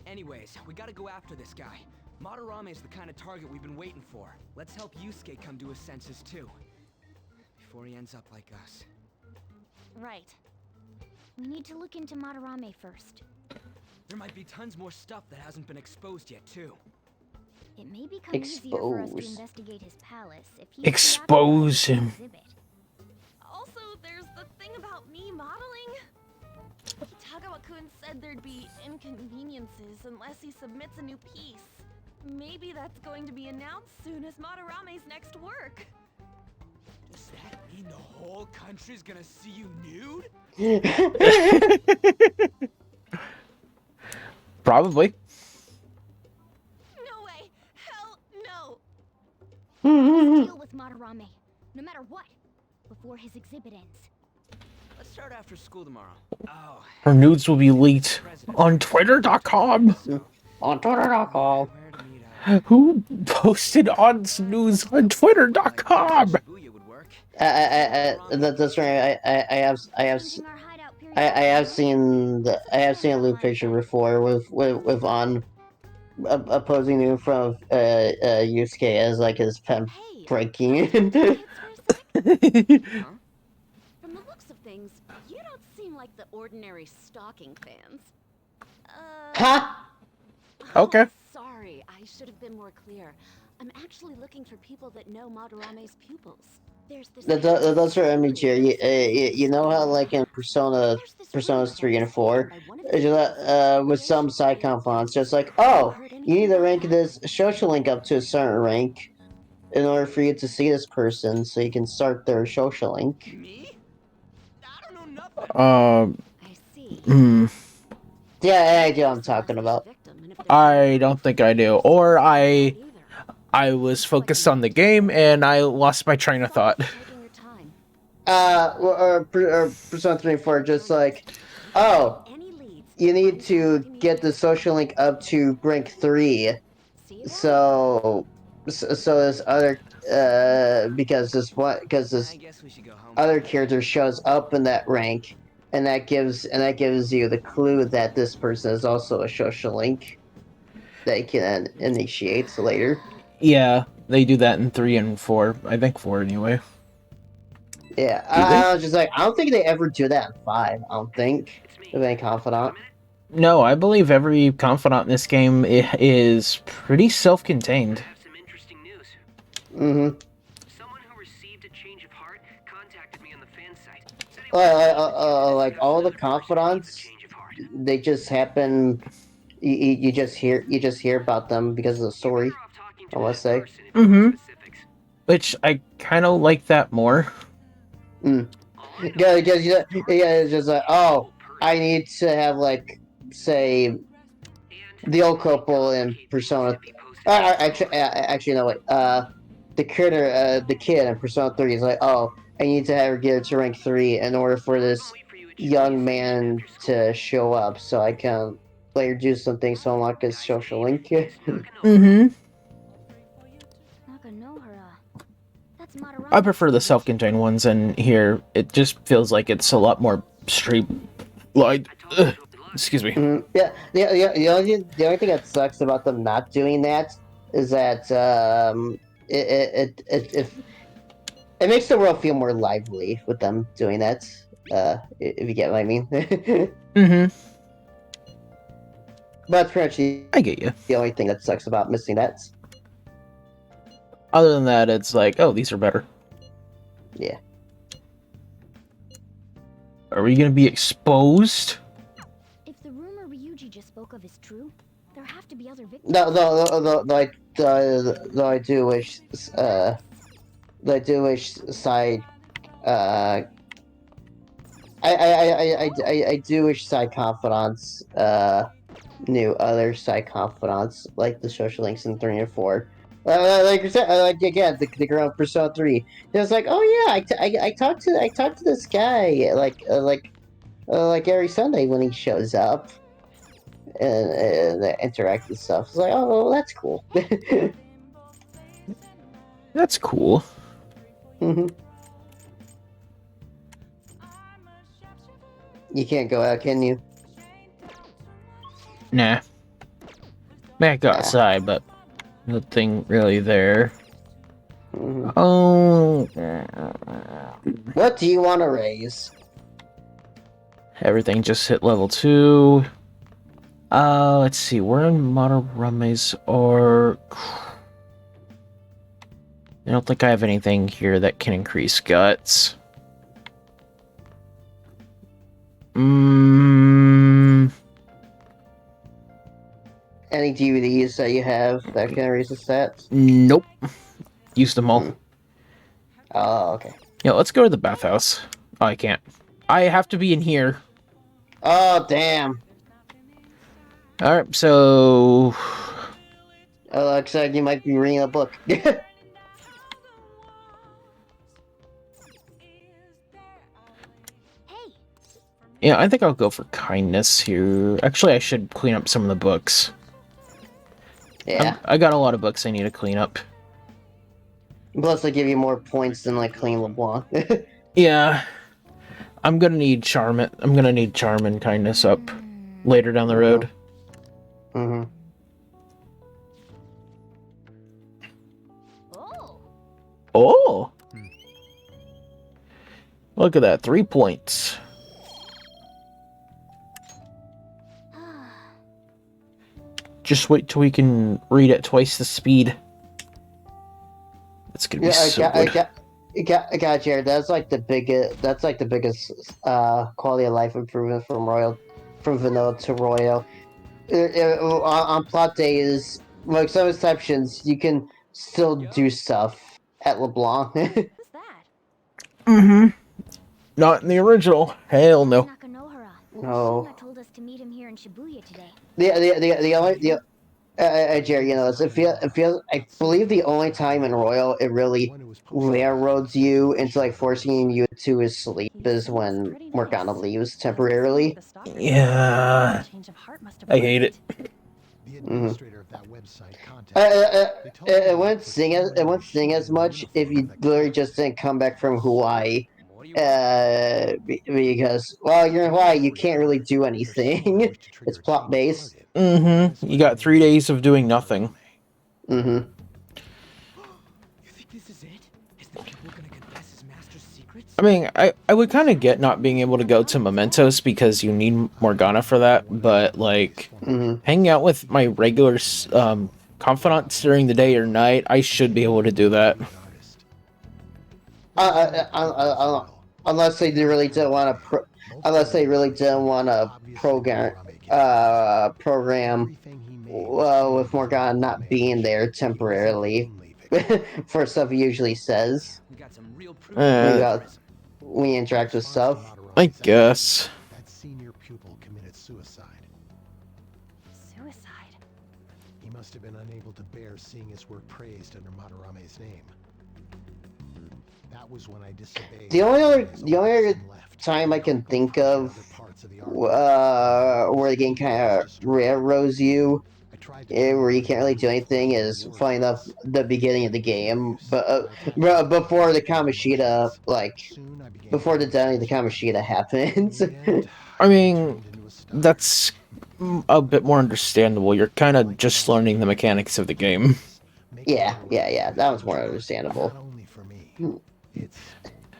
Anyways, we gotta go after this guy. Madarame is the kind of target we've been waiting for. Let's help Yusuke come to his senses too. Before he ends up like us. Right. We need to look into Madarame first. There might be tons more stuff that hasn't been exposed yet too. It may become easier for us to Expose. investigate his palace if you Expose him. Also, there's the thing about me modeling. Kitagawa-kun said there'd be inconveniences unless he submits a new piece. Maybe that's going to be announced soon as Madarame's next work. Does that mean the whole country's gonna see you nude? Probably. No way! Hell no! Deal with Madarame, no matter what, before his exhibit ends. Let's start after school tomorrow. Oh, Her nudes will be leaked on Twitter.com. On Twitter.com. Who posted odds news on Twitter.com? Shibuya would work. That's right. I have seen a loop picture before with on opposing him from Yusuke as like his pen breaking. From the looks of things, you don't seem like the ordinary stalking fans. Ha! Okay. Sorry, I should have been more clear. I'm actually looking for people that know Madarame's pupils. There's this. That's right, Michiru. You know how like in Personas 3 and 4, it's just, with some side compounds, just like, oh, you need to rank this social link up to a certain rank in order for you to see this person, so you can start their social link. Me? I don't know nothing. I see. Yeah, I know what I'm talking about. I don't think I do. Or I was focused on the game and I lost my train of thought. Or Persona 3 and 4, just like, oh, you need to get the social link up to rank 3, so this other, because this other character shows up in that rank, and that gives you the clue that this person is also a social link that you can initiate later. Yeah, they do that in 3 and 4. I think 4 anyway. Yeah, I was just like, I don't think they ever do that in 5. I don't think with any confidant. No, I believe every confidant in this game is pretty self-contained. Mm-hmm. Someone who received a change of heart contacted me on the fan site. Like all the confidants, they just happen. You just hear about them because of the story. I want to say. Mm-hmm. Which I kind of like that more. Yeah, it's just like, oh, I need to have like, say, the old couple in Persona. Actually, no, wait. The kid in Persona 3 is like, oh, I need to have her get to rank 3 in order for this young man to show up, so I can later do something so unlock his social link. Mm-hmm. I prefer the self-contained ones, and here it just feels like it's a lot more streamlined. Excuse me. Yeah. The only thing that sucks about them not doing that is that it makes the world feel more lively with them doing that. If you get what I mean. Mm-hmm. But pretty much I get you. The only thing that sucks about missing that. Other than that, it's like, oh, these are better. Yeah. Are we gonna be exposed? If the rumor Ryuji just spoke of is true, there have to be other victims. Though I do wish side I do wish side confidants knew other side confidants like the social links in 3 and 4. Like I said, like again, the girl in Persona 3. It was like, oh yeah, I talked to this guy like every Sunday when he shows up and interact and stuff. It's like, oh, well, that's cool. That's cool. Mm-hmm. You can't go out, can you? Nah. May I go outside, but nothing really there. Mm-hmm. Oh. What do you want to raise? Everything just hit level 2. Let's see. Where in Madarame's or... I don't think I have anything here that can increase guts. Any DVDs that you have that can raise the stats? Nope. Used them all. Oh, okay. Yeah, let's go to the bathhouse. Oh, I can't. I have to be in here. Oh, damn. Alright, so... Looks like you might be reading a book. Yeah, I think I'll go for kindness here. Actually, I should clean up some of the books. Yeah. I got a lot of books I need to clean up. Plus, they give you more points than like Clean LeBlanc. Yeah. I'm gonna need charm and kindness up later down the road. Mm-hmm. Oh! Look at that, 3 points. Just wait till we can read at twice the speed. That's gonna be so good. I got Jared. That's like the biggest. That's like the biggest quality of life improvement from vanilla to royal. On plot days, like some exceptions, you can still do stuff at LeBlanc. Mm-hmm. Not in the original. Hell no. No. Told us to meet him here in Shibuya today. The only Jerry, you know, I believe the only time in Royal it really railroads you into like forcing you to his sleep is when Morgana leaves temporarily. Yeah, I hate it. It wouldn't sing as much if you literally just didn't come back from Hawaii. Because you're in Hawaii, you can't really do anything. It's plot based. Mm-hmm. You got 3 days of doing nothing. Mm-hmm. You think this is it? Is the pupil gonna confess his master's secrets? I mean, I would kind of get not being able to go to Mementos because you need Morgana for that, but like hanging out with my regular confidants during the day or night, I should be able to do that. Unless they really didn't want to, program with Morgana not being there temporarily for stuff he usually says. We interact with stuff. I guess. That senior pupil committed suicide. Suicide? He must have been unable to bear seeing his work praised under Madarame's name. That was when I disobeyed. The only other time I can think of where the game kind of railroads you, where you can't really do anything, is funny enough the beginning of the game, but before the Kamoshida, before the death of the Kamoshida happens. I mean, that's a bit more understandable. You're kind of just learning the mechanics of the game. Yeah, that was more understandable.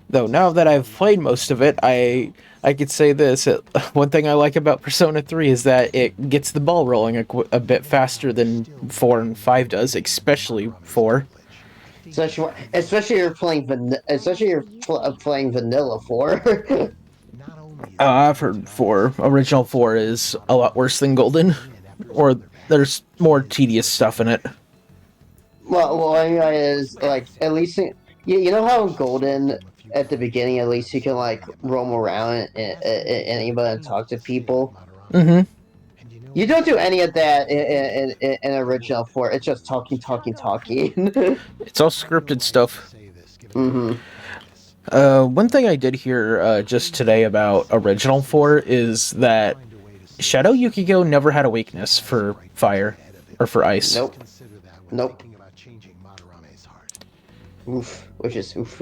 Though now that I've played most of it, I could say this. One thing I like about Persona 3 is that it gets the ball rolling a bit faster than 4 and 5 does, especially 4. Especially if you're playing playing vanilla 4. I've heard 4. Original 4 is a lot worse than Golden, or there's more tedious stuff in it. Well, anyway, is like at least you know how in Golden at the beginning at least you can like roam around and even talk to people. Mm-hmm. You don't do any of that in original 4. It's just talking. It's all scripted stuff. Mm-hmm. One thing I did hear just today about original 4 is that Shadow Yukiko never had a weakness for fire or for ice. Nope. Oof, which is oof.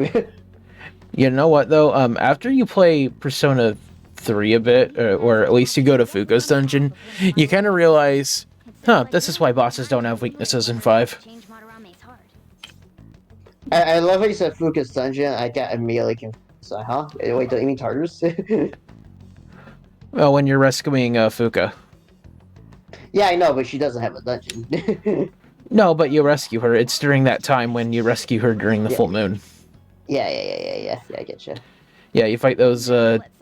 You know what though? After you play Persona 3 a bit, or at least you go to Fuko's dungeon, you kind of realize, this is why bosses don't have weaknesses in 5. I love how you said Fuko's dungeon. I got immediately confused. Huh? Wait, don't you mean Tartarus? Well, when you're rescuing Fuka. Yeah, I know, but she doesn't have a dungeon. No, but you rescue her. It's during that time when you rescue her during the full moon. Yeah, I get you. Yeah, you fight those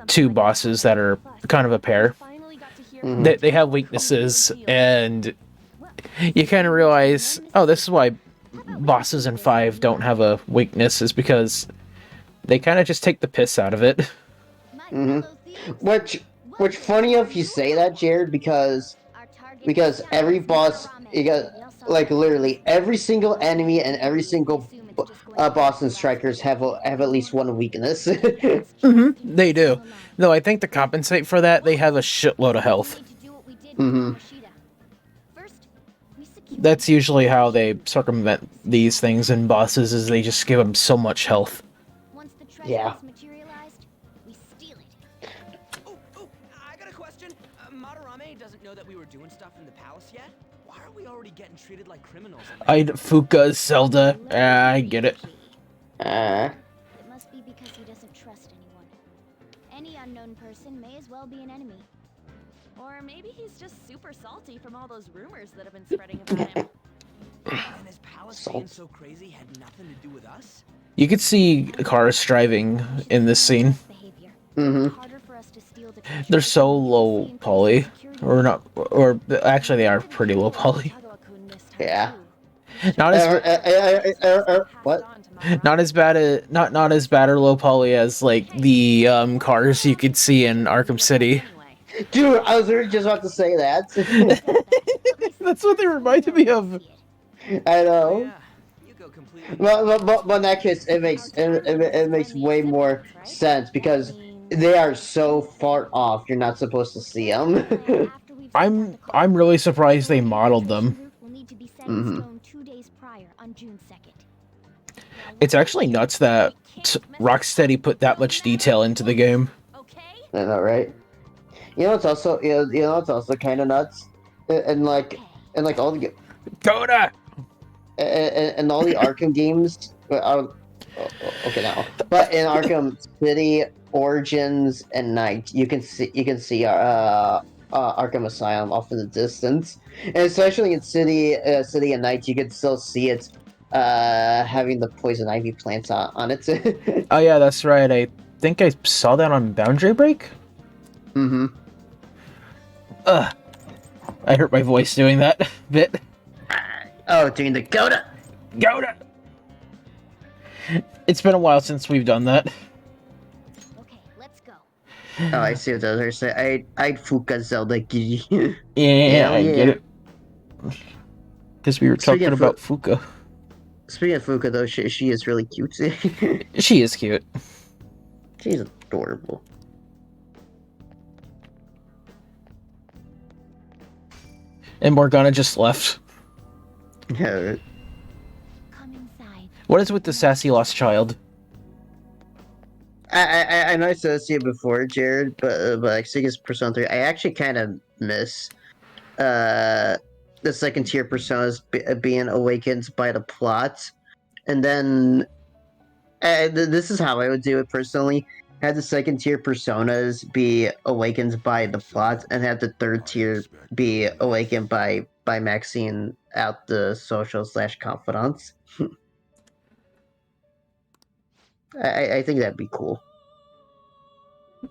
2 bosses that are kind of a pair. Mm-hmm. They have weaknesses, and you kind of realize, this is why bosses in 5 don't have a weakness, is because they kind of just take the piss out of it. Mm-hmm. Which funny if you say that, Jared, because every boss, you got like literally every single enemy and every single Boston Strikers have at least one weakness. They do. Though I think to compensate for that, they have a shitload of health. Mm-hmm. That's usually how they circumvent these things in bosses, is they just give them so much health. Yeah. Oh, I got a question. Madarame doesn't know that we were doing stuff in the palace yet? Why are we already getting treated like criminals? Fuka, Zelda. I get it. It must be because he doesn't trust anyone. Any unknown person may as well be an enemy. Or maybe he's just super salty from all those rumors that have been spreading about him. And his palace being so crazy had nothing to do with us? You could see cars driving in this scene. Mm-hmm. They're so low poly, or not, or actually they are pretty low poly. Yeah. Not as what? Not as bad as not as bad or low poly as like the cars you could see in Arkham City. Dude, I was literally just about to say that. That's what they reminded me of. I know. But in that case, it makes way more sense because they are so far off. You're not supposed to see them. I'm really surprised they modeled them. Mm-hmm. It's actually nuts that Rocksteady put that much detail into the game. I know, right? You know, it's also it's also kind of nuts, and like all the Coda and all the Arkham games. Okay, now, but in Arkham City, Origins, and Night, you can see Arkham Asylum off in the distance, and especially in City and Night, you can still see it having the poison ivy plants on it. Oh yeah, that's right. I think I saw that on Boundary Break. Mm-hmm. I hurt my voice doing that bit. Oh, doing the Goda! Goda! It's been a while since we've done that. Okay, let's go. Oh, I see what the others say. I'd Fuka Zelda Gigi. Yeah, I get it. Because we were talking about Fuka. Speaking of Fuka, though, she is really cute. She is cute. She's adorable. And Morgana just left. Yeah. What is with the sassy lost child? I know I said this to you before, Jared, but like Sega's Persona 3, I actually kind of miss the second tier personas being awakened by the plot, and then this is how I would do it personally: have the second tier personas be awakened by the plot, and have the third tier be awakened by maxing out the social / confidants. I think that'd be cool. I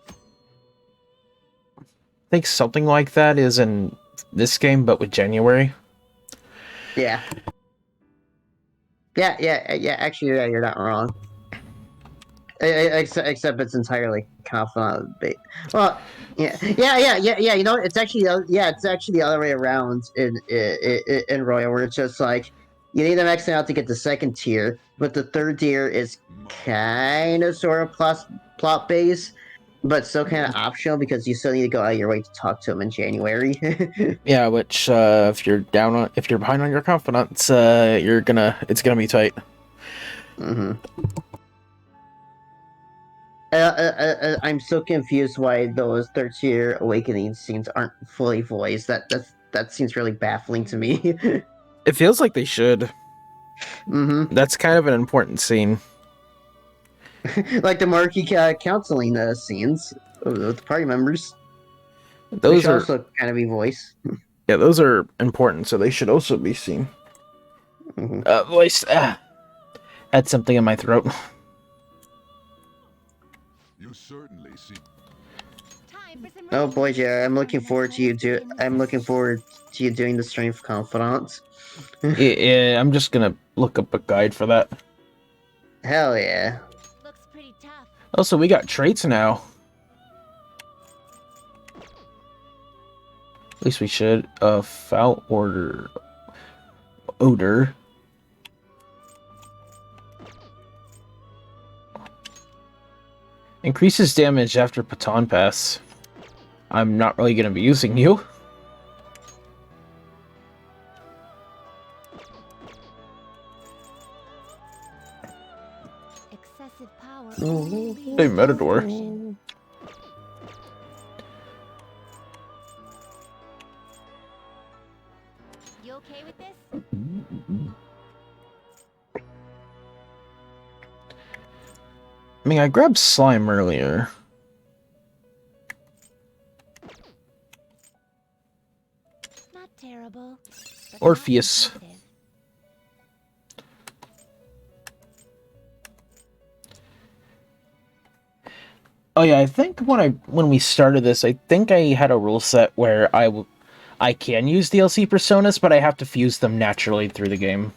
think something like that is in this game, but with January. Yeah. Actually, yeah, you're not wrong. Except it's entirely confidant based. Well, yeah. You know, it's actually the other way around in Royal, where it's just like you need to max it out to get the second tier, but the third tier is kind of sort of plot based, but still kind of optional because you still need to go out of your way to talk to him in January. Yeah, which if you're behind on your confidence, it's gonna be tight. Mm-hmm. I'm so confused why those third tier awakening scenes aren't fully voiced. That seems really baffling to me. It feels like they should. Mm-hmm. That's kind of an important scene. Like the marquee counseling scenes with the party members. Those are also kind of be voiced. Yeah, those are important, so they should also be seen. Mm-hmm. Voiced. Had something in my throat. You certainly see. Oh boy, Jared, I'm looking forward to you doing the strength confidants. Yeah, I'm just gonna look up a guide for that. Hell yeah. Looks pretty tough. Also, we got traits now. At least we should. Foul odor. Increases damage after Baton Pass. I'm not really going to be using you. Excessive power. Hey, Matador. You okay with this? I mean, I grabbed slime earlier. Not terrible. but Orpheus. not impressive. Oh yeah, I think when we started this, I think I had a rule set where I can use DLC personas, but I have to fuse them naturally through the game.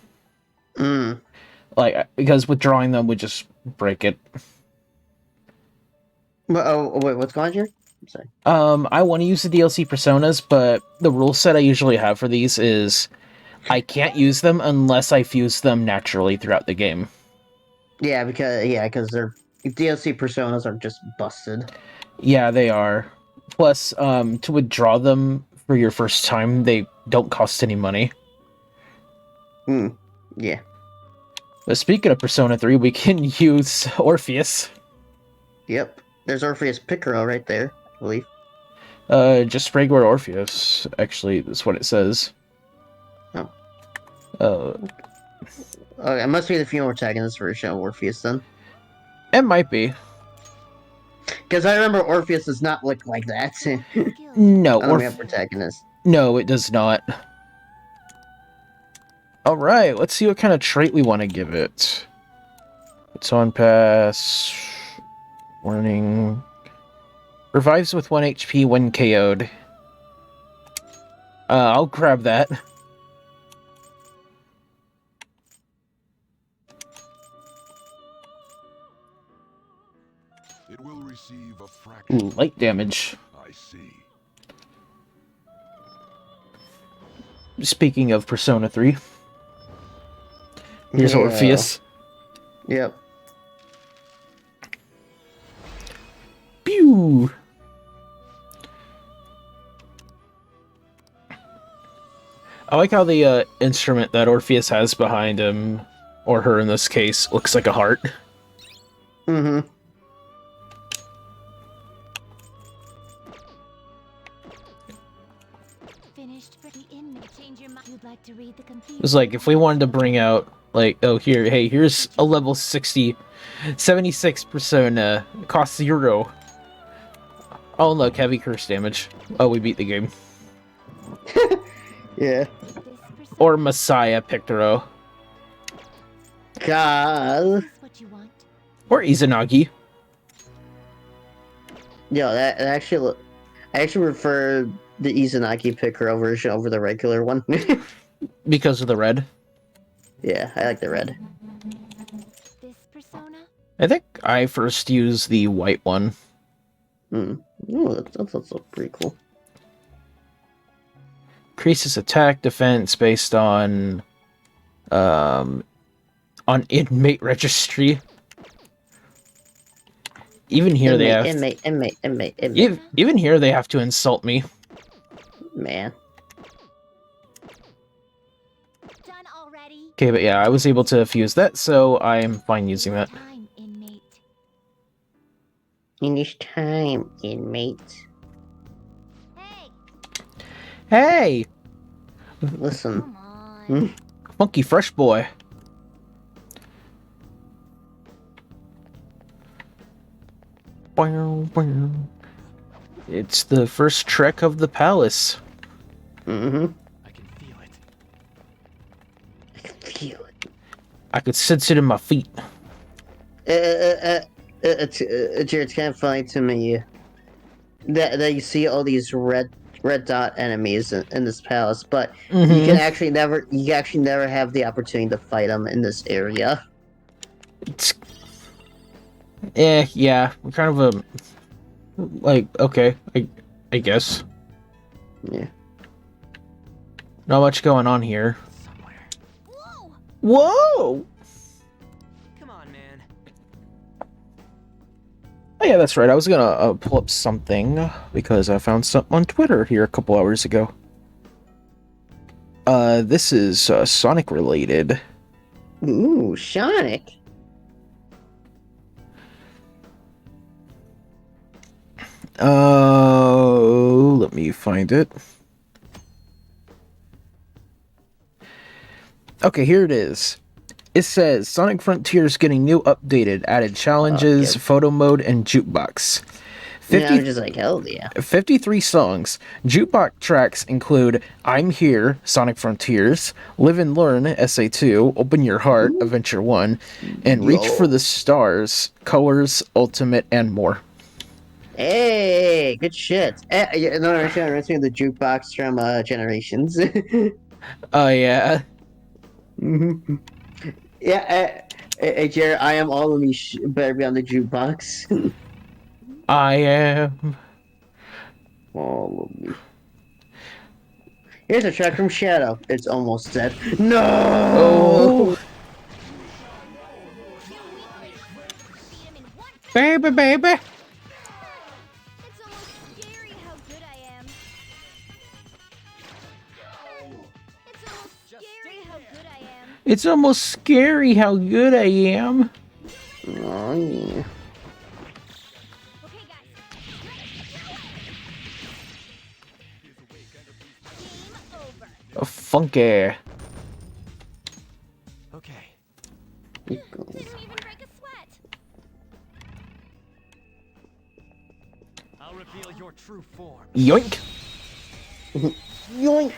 Like, because withdrawing them would just break it. Oh, wait, what's going on here? I'm sorry. I want to use the DLC personas, but the rule set I usually have for these is I can't use them unless I fuse them naturally throughout the game. Yeah, because their DLC personas are just busted. Yeah, they are. Plus, to withdraw them for your first time, they don't cost any money. Yeah. But speaking of Persona 3, we can use Orpheus. Yep. There's Orpheus Picaro right there, I believe. Just regular Orpheus, actually, that's what it says. Oh. Okay, it must be the female protagonist version of Orpheus then. It might be. Because I remember Orpheus does not look like that. No, on the male protagonist. No, it does not. Alright, let's see what kind of trait we want to give it. Baton Pass. Warning. Revives with 1 HP when KO'd. I'll grab that. It will receive a fraction. Ooh, light damage. I see. Speaking of Persona 3. Here's Orpheus. Yep. Pew! I like how the instrument that Orpheus has behind him, or her in this case, looks like a heart. Mm-hmm. Finished for the inmate. Change your mind. You'd like to read the complete. It's like, if we wanted to bring out, like, oh, here's a level 76 Persona, costs 0. Oh, look, heavy curse damage. Oh, we beat the game. Yeah. Or Messiah Pictoro. God. What you want. Or Izanagi. Yo, that actually, I actually prefer the Izanagi Picaro version over the regular one. Because of the red. Yeah, I like the red. This persona? I think I first used the white one. Ooh, that's also pretty cool. Increases attack defense based on inmate registry. Even here they have inmate. Even here they have to insult me. Man. Done already. Okay, but yeah, I was able to fuse that, so I'm fine using that. Time, inmate. Finish time, inmate. Hey, Hey! Listen. come on. Funky fresh boy. It's the first trek of the palace. Mm-hmm. I can feel it. I can feel it. I could sense it in my feet. It's kind of funny to me that you see all these red dot enemies in this palace, but you can actually never have the opportunity to fight them in this area. It's... yeah, we're kind of a... Like, okay, I guess. Yeah. Not much going on here. Somewhere. Whoa! Whoa! Come on, man. Oh yeah, that's right. I was gonna pull up something because I found something on Twitter here a couple hours ago. This is Sonic related. Ooh, Sonic. Let me find it. Okay, here it is. It says Sonic Frontiers getting new updated, added challenges, photo mode, and jukebox. Yeah, I'm just like, hell yeah. 53 songs. Jukebox tracks include I'm Here, Sonic Frontiers, Live and Learn, SA2, Open Your Heart, Adventure 1, and Reach for the Stars, Colors, Ultimate, and more. Hey, good shit. No, I'm missing the jukebox from Generations. Oh, yeah. Yeah, hey, Jared, I am all of me better be on the jukebox. I am all of me. Here's a track from Shadow. It's almost dead. No! Oh. Baby, baby. It's almost scary how good I am. Oh, yeah. Funky. Okay. Didn't even break a sweat. I'll reveal your true form. Yoink. Yoink.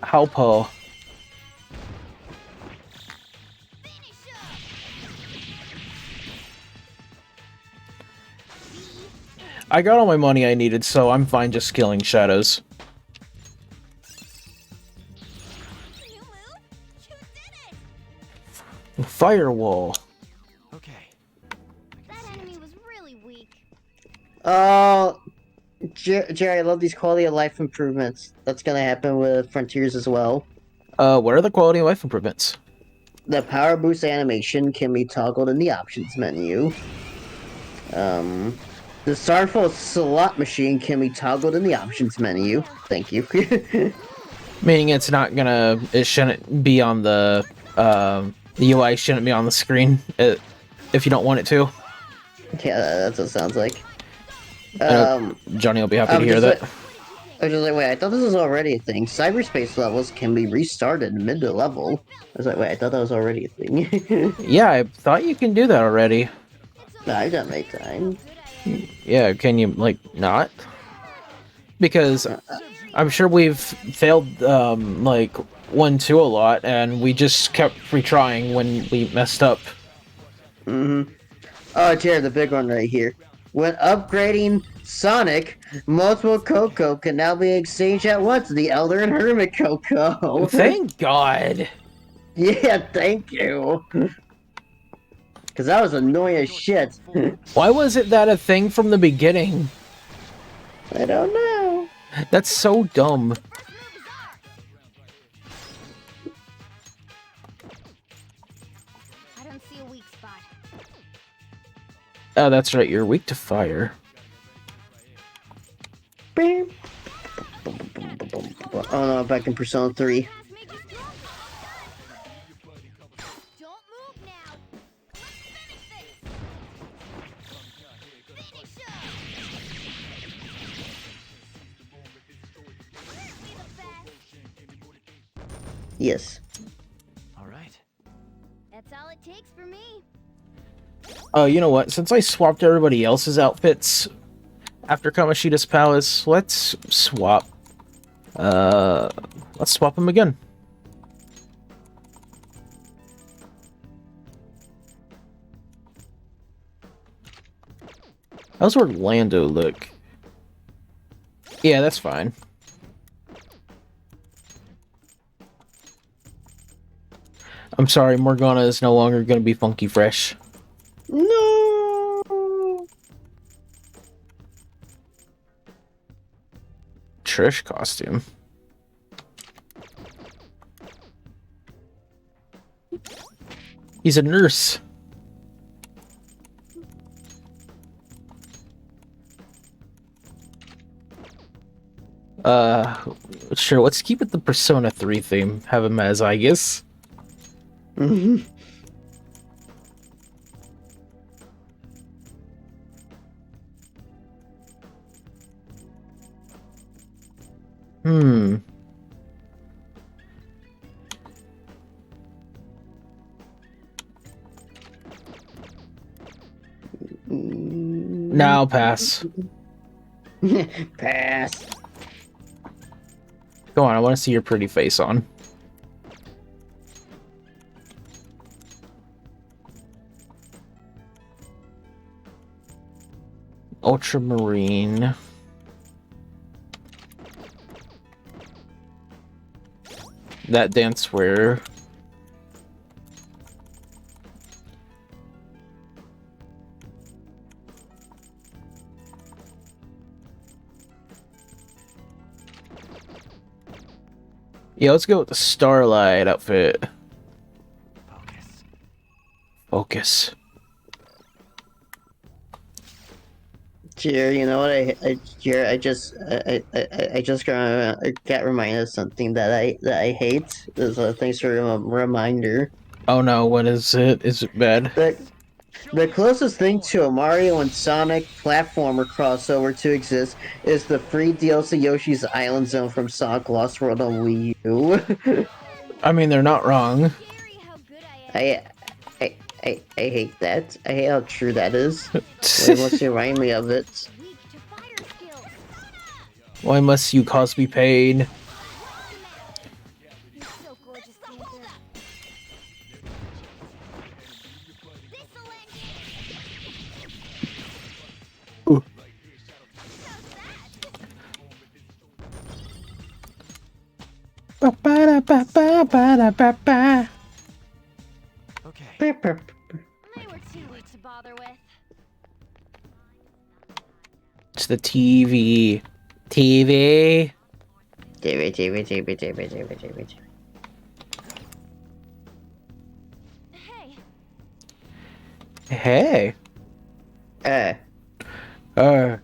How po? I got all my money I needed, so I'm fine just killing shadows. Firewall. Okay. That enemy was really weak. Jerry, I love these quality of life improvements. That's gonna happen with Frontiers as well. What are the quality of life improvements? The power boost animation can be toggled in the options menu. The Starfall slot machine can be toggled in the options menu. Thank you. Meaning it shouldn't be on the UI shouldn't be on the screen if you don't want it to. Yeah, that's what it sounds like. Johnny will be happy to hear that. I was just like, wait, I thought this was already a thing. Cyberspace levels can be restarted mid to level. I was like, wait, I thought that was already a thing. Yeah, I thought you can do that already. No, I've done my time. Yeah, can you, like, not? Because I'm sure we've failed, like, 1-2 a lot, and we just kept retrying when we messed up. Oh, Jared, the big one right here. When upgrading Sonic, multiple Coco can now be exchanged at once. The Elder and Hermit Coco. Thank God. Yeah, thank you. Because that was annoying as shit. Why was it that a thing from the beginning? I don't know. That's so dumb. I don't see a weak spot. Oh, that's right, you're weak to fire. Oh no, back in Persona 3. Yes. All right. That's all it takes for me. Oh, you know what? Since I swapped everybody else's outfits after Kamoshida's Palace, let's swap. Let's swap them again. How's Orlando look? Yeah, that's fine. I'm sorry, Morgana is no longer going to be funky fresh. No. Trish costume. He's a nurse. Sure, let's keep it the Persona 3 theme. Have him as Aegis. Mhm. Hmm. Now I'll pass. Pass. Go on, I want to see your pretty face on. Ultramarine. That dancewear. Yeah, let's go with the Starlight outfit. Focus. Jared, you know what? Jared, I just got reminded of something that I hate. Thanks for a reminder. Oh no, what is it? Is it bad? The closest thing to a Mario and Sonic platformer crossover to exist is the free DLC Yoshi's Island Zone from Sonic Lost World on Wii U. I mean, they're not wrong. I hate that. I hate how true that is. Why must you remind me of it? Why must you cause me pain? Ooh. Okay. They were too weak to bother with. It's the TV. TV. TV. Hey. Hey. Hey.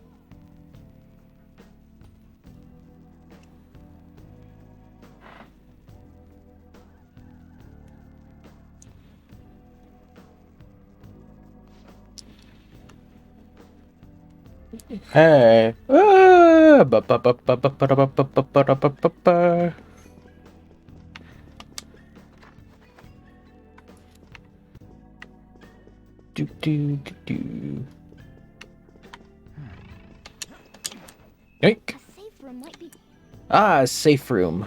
Do do do do. Yoink. Safe room might be. Ah, safe room.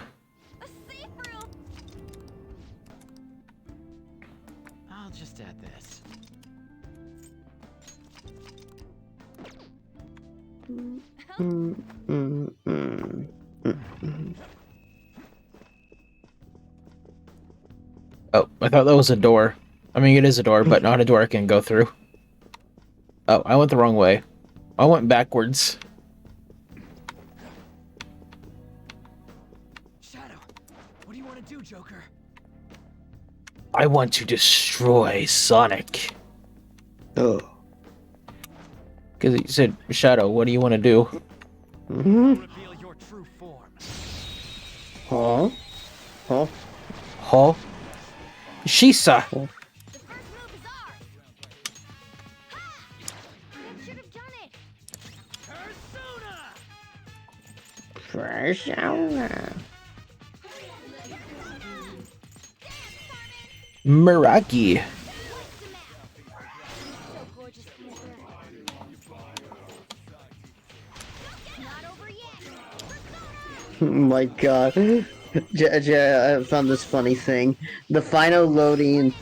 I'll just add this. Oh, I thought that was a door. I mean, it is a door, but not a door I can go through. Oh, I went the wrong way. I went backwards. Shadow, what do you want to do, Joker? I want to destroy Sonic. Oh. Because he said, Shadow, what do you want to do? Reveal your true form. Huh? Huh? Shisa! The first move is ours. Ha! Should have done it. Persona. Meraki. So gorgeous, Panther. Not over yet. Oh my god. I found this funny thing. The final loading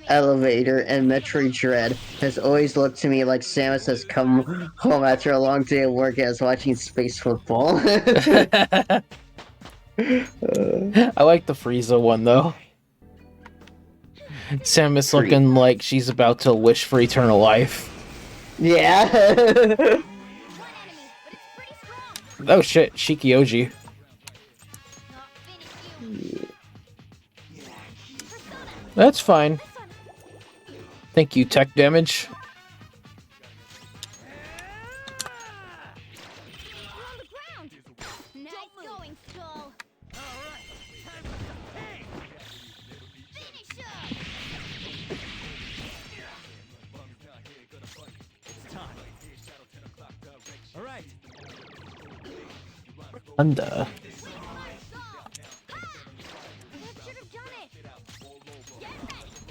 elevator in Metroid Dread has always looked to me like Samus has come home after a long day of work and is watching space football. I like the Frieza one, though. Samus looking like she's about to wish for eternal life. Yeah. Oh shit, Shikioji. That's fine. Thank you, tech damage. Nice going, Skull. All right. Under.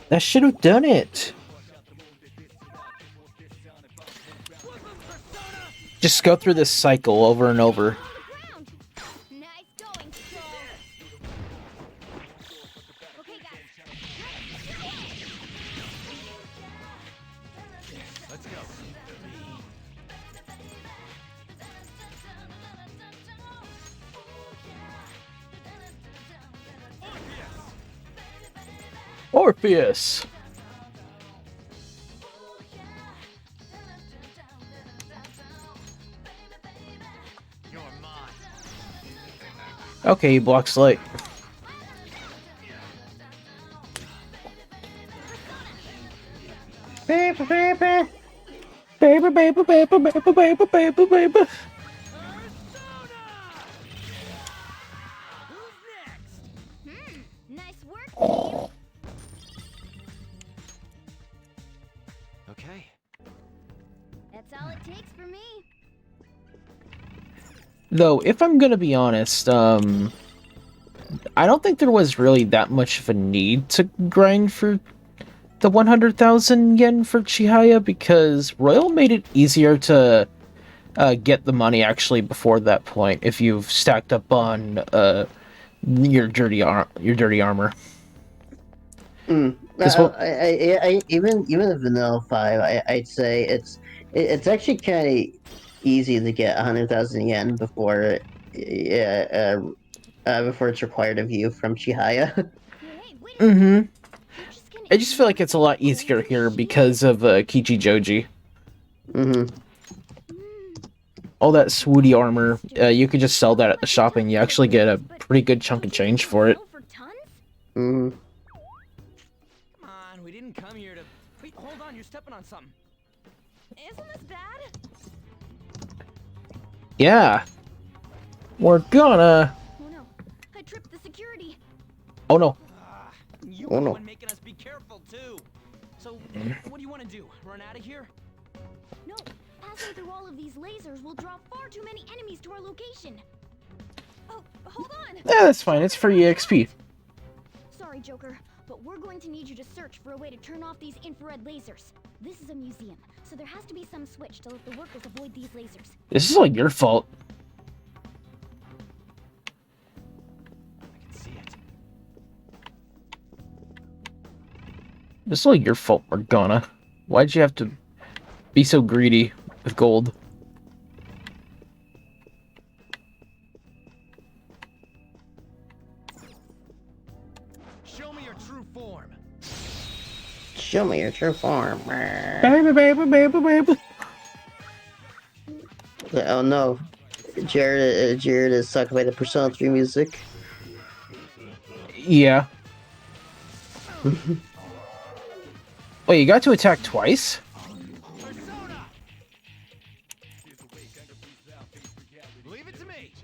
That should have done it. Just go through this cycle over and over. Nice going, Skull. Okay, guys. Let's go. Orpheus. You're mine. Okay, he blocks light. Baby, baby. Baby, baby, baby, baby, baby, baby, baby. Nice work, team. Okay. That's all it takes for me. Though, if I'm gonna be honest, I don't think there was really that much of a need to grind for the 100,000 yen for Chihaya, because Royal made it easier to get the money actually before that point if you've stacked up on your dirty armor. Even in Vanilla 5, I'd say it's actually kind of easy to get 100,000 yen before it's required of you from Chihaya. Mm-hmm. I just feel like it's a lot easier here because of Kichi Joji. Mm-hmm. All that Swoody armor, you could just sell that at the shop and you actually get a pretty good chunk of change for it. Mm-hmm. Come on, we didn't come here to. Wait, hold on, you're stepping on something. Isn't this bad? Yeah. We're gonna... Oh no, I tripped the security. Oh no. You Oh, were the no. one making us be careful too. So, what do you want to do? Run out of here? No, passing through all of these lasers will draw far too many enemies to our location. Oh, hold on. Yeah, that's fine. It's free EXP. Sorry, Joker, but we're going to need you to search for a way to turn off these infrared lasers. This is a museum, so there has to be some switch to let the workers avoid these lasers. This is like your fault. I can see it. This is like your fault, Morgana. Why'd you have to be so greedy with gold? Show me your true form. Show me your true form. Baby, baby, baby, baby. Oh no, Jared is sucked by the Persona 3 music. Yeah. Wait, you got to attack twice? Leave it to me.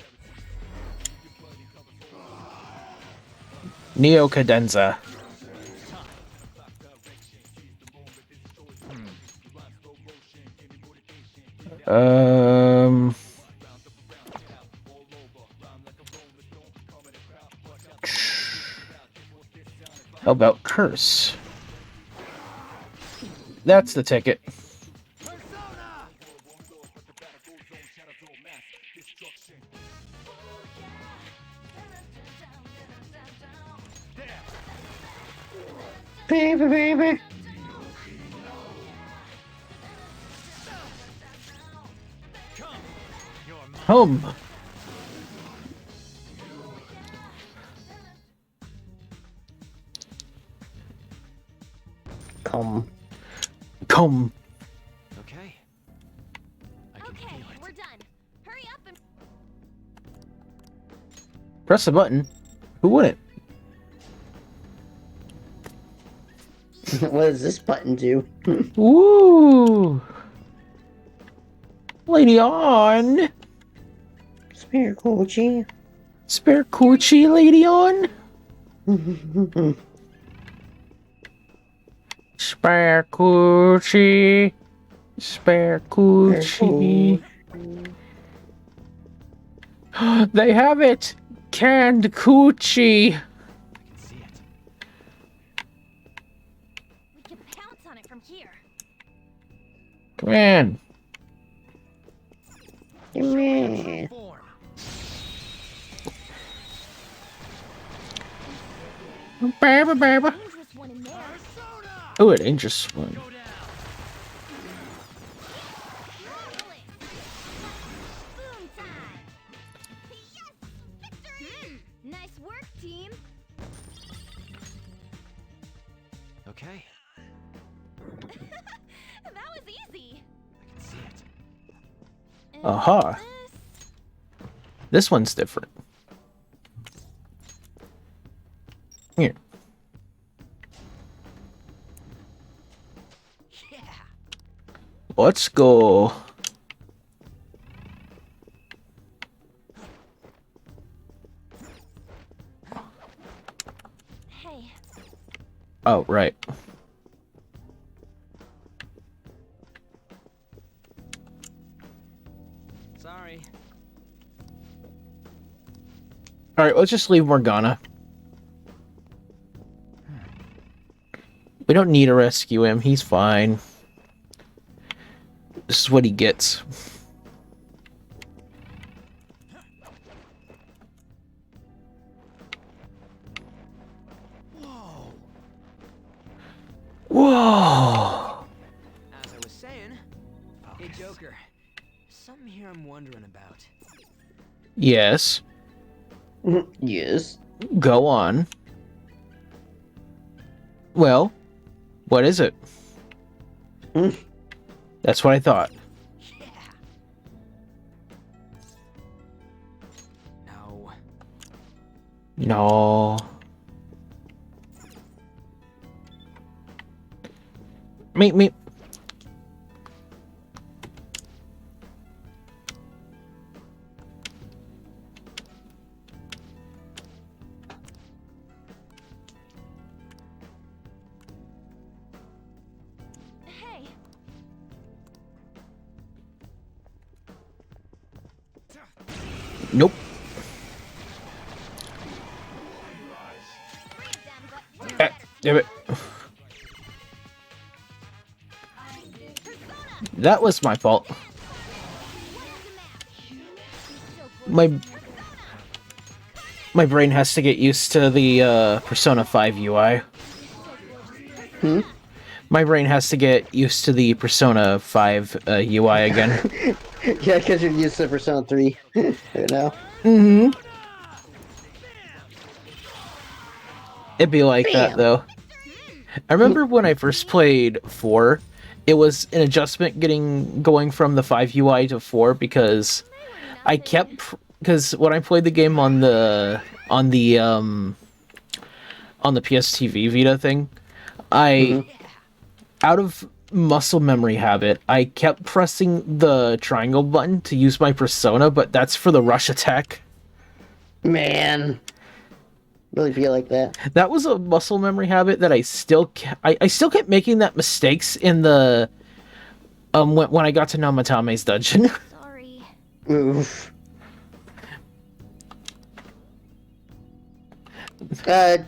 Neo Cadenza. How about Curse? That's the ticket. Baby, baby. Home. Come. Okay. Okay, we're done. Hurry up and Press the button. Who wouldn't? What does this button do? Ooh. Lady on. Spare coochie. Spare coochie, lady on. Spare coochie. Spare coochie. They have it! Canned coochie! We can pounce on it from here. Come in. Come here. Baby, baby. Dangerous one in there. Oh, a dangerous one. Boom time! Yes! Victory! Nice work, team! Okay, That was easy. I can see it. And Aha. This one's different. Here. Yeah. Let's go. Hey, Oh, right. Sorry. Alright, let's just leave Morgana. We don't need to rescue him. He's fine. This is what he gets. Whoa! As I was saying, hey Joker, something here I'm wondering about. Yes. Yes. Go on. Well, what is it? That's what I thought. Yeah. No. No. Me. hey. Nope. Damn it. That was my fault. My brain has to get used to the Persona 5 UI. My brain has to get used to the Persona 5 UI again. Yeah, because you're used to Persona 3 right now. Mm-hmm. It'd be like that, though. I remember when I first played 4, it was an adjustment going from the 5 UI to 4 because I kept... Because when I played the game on the PS TV Vita thing, out of muscle memory habit, I kept pressing the triangle button to use my persona, but that's for the rush attack. Man. Really feel like that. That was a muscle memory habit that I still kept making that mistakes in the when I got to Namatame's dungeon. Sorry. Oof.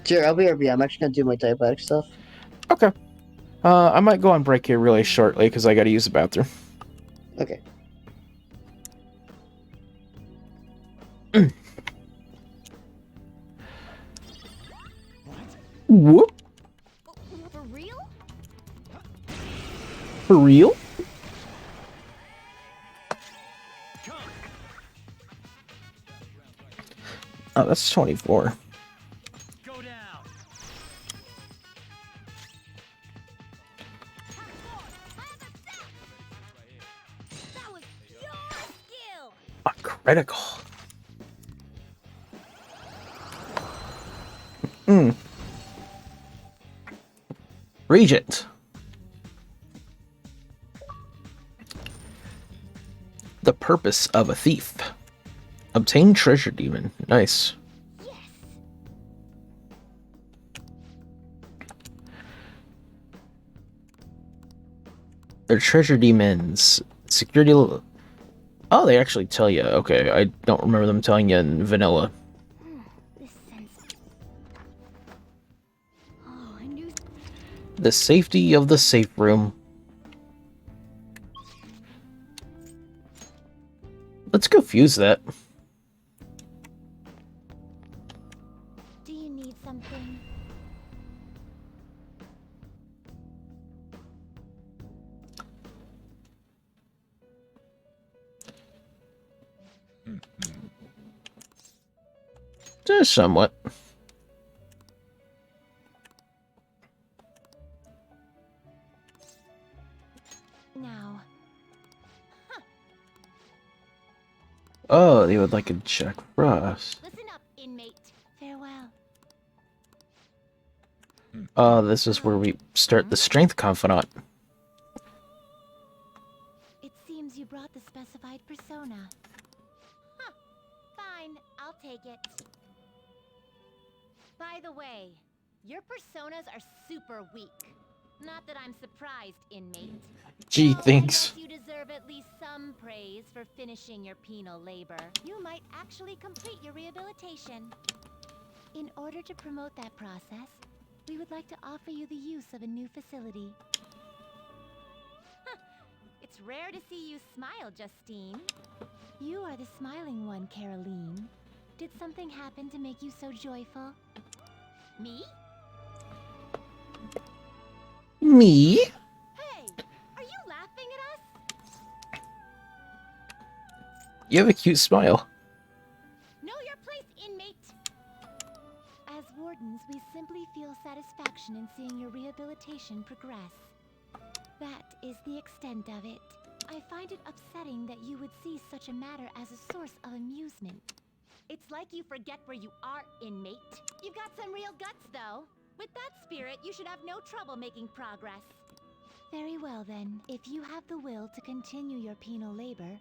Sure, I'll be right. I'm actually gonna do my diabetic stuff. Okay. I might go on break here really shortly because I gotta use the bathroom. Okay. Whoop. For real? For real? Oh, that's 24. Go down. That was pure skill. A critical. Regent. The purpose of a thief. Obtain treasure demon. Nice. They're treasure demons. Security. Oh, they actually tell you. Okay, I don't remember them telling you in vanilla. The safety of the safe room. Let's go fuse that. Do you need something? Just somewhat. Now. Oh, they would like a check for us. Listen up, inmate. Farewell. Oh, this is where we start the strength confidant. It seems you brought the specified persona. Huh. Fine, I'll take it. By the way, your personas are super weak. Not that I'm surprised, inmate. Gee, Though I thanks. guess you deserve at least some praise for finishing your penal labor. You might actually complete your rehabilitation. In order to promote that process, we would like to offer you the use of a new facility. Huh. It's rare to see you smile, Justine. You are the smiling one, Caroline. Did something happen to make you so joyful? Me? Me? Hey, are you laughing at us? You have a cute smile. Know your place, inmate! As wardens, we simply feel satisfaction in seeing your rehabilitation progress. That is the extent of it. I find it upsetting that you would see such a matter as a source of amusement. It's like you forget where you are, inmate. You've got some real guts, though. With that spirit, you should have no trouble making progress. Very well, then. If you have the will to continue your penal labor,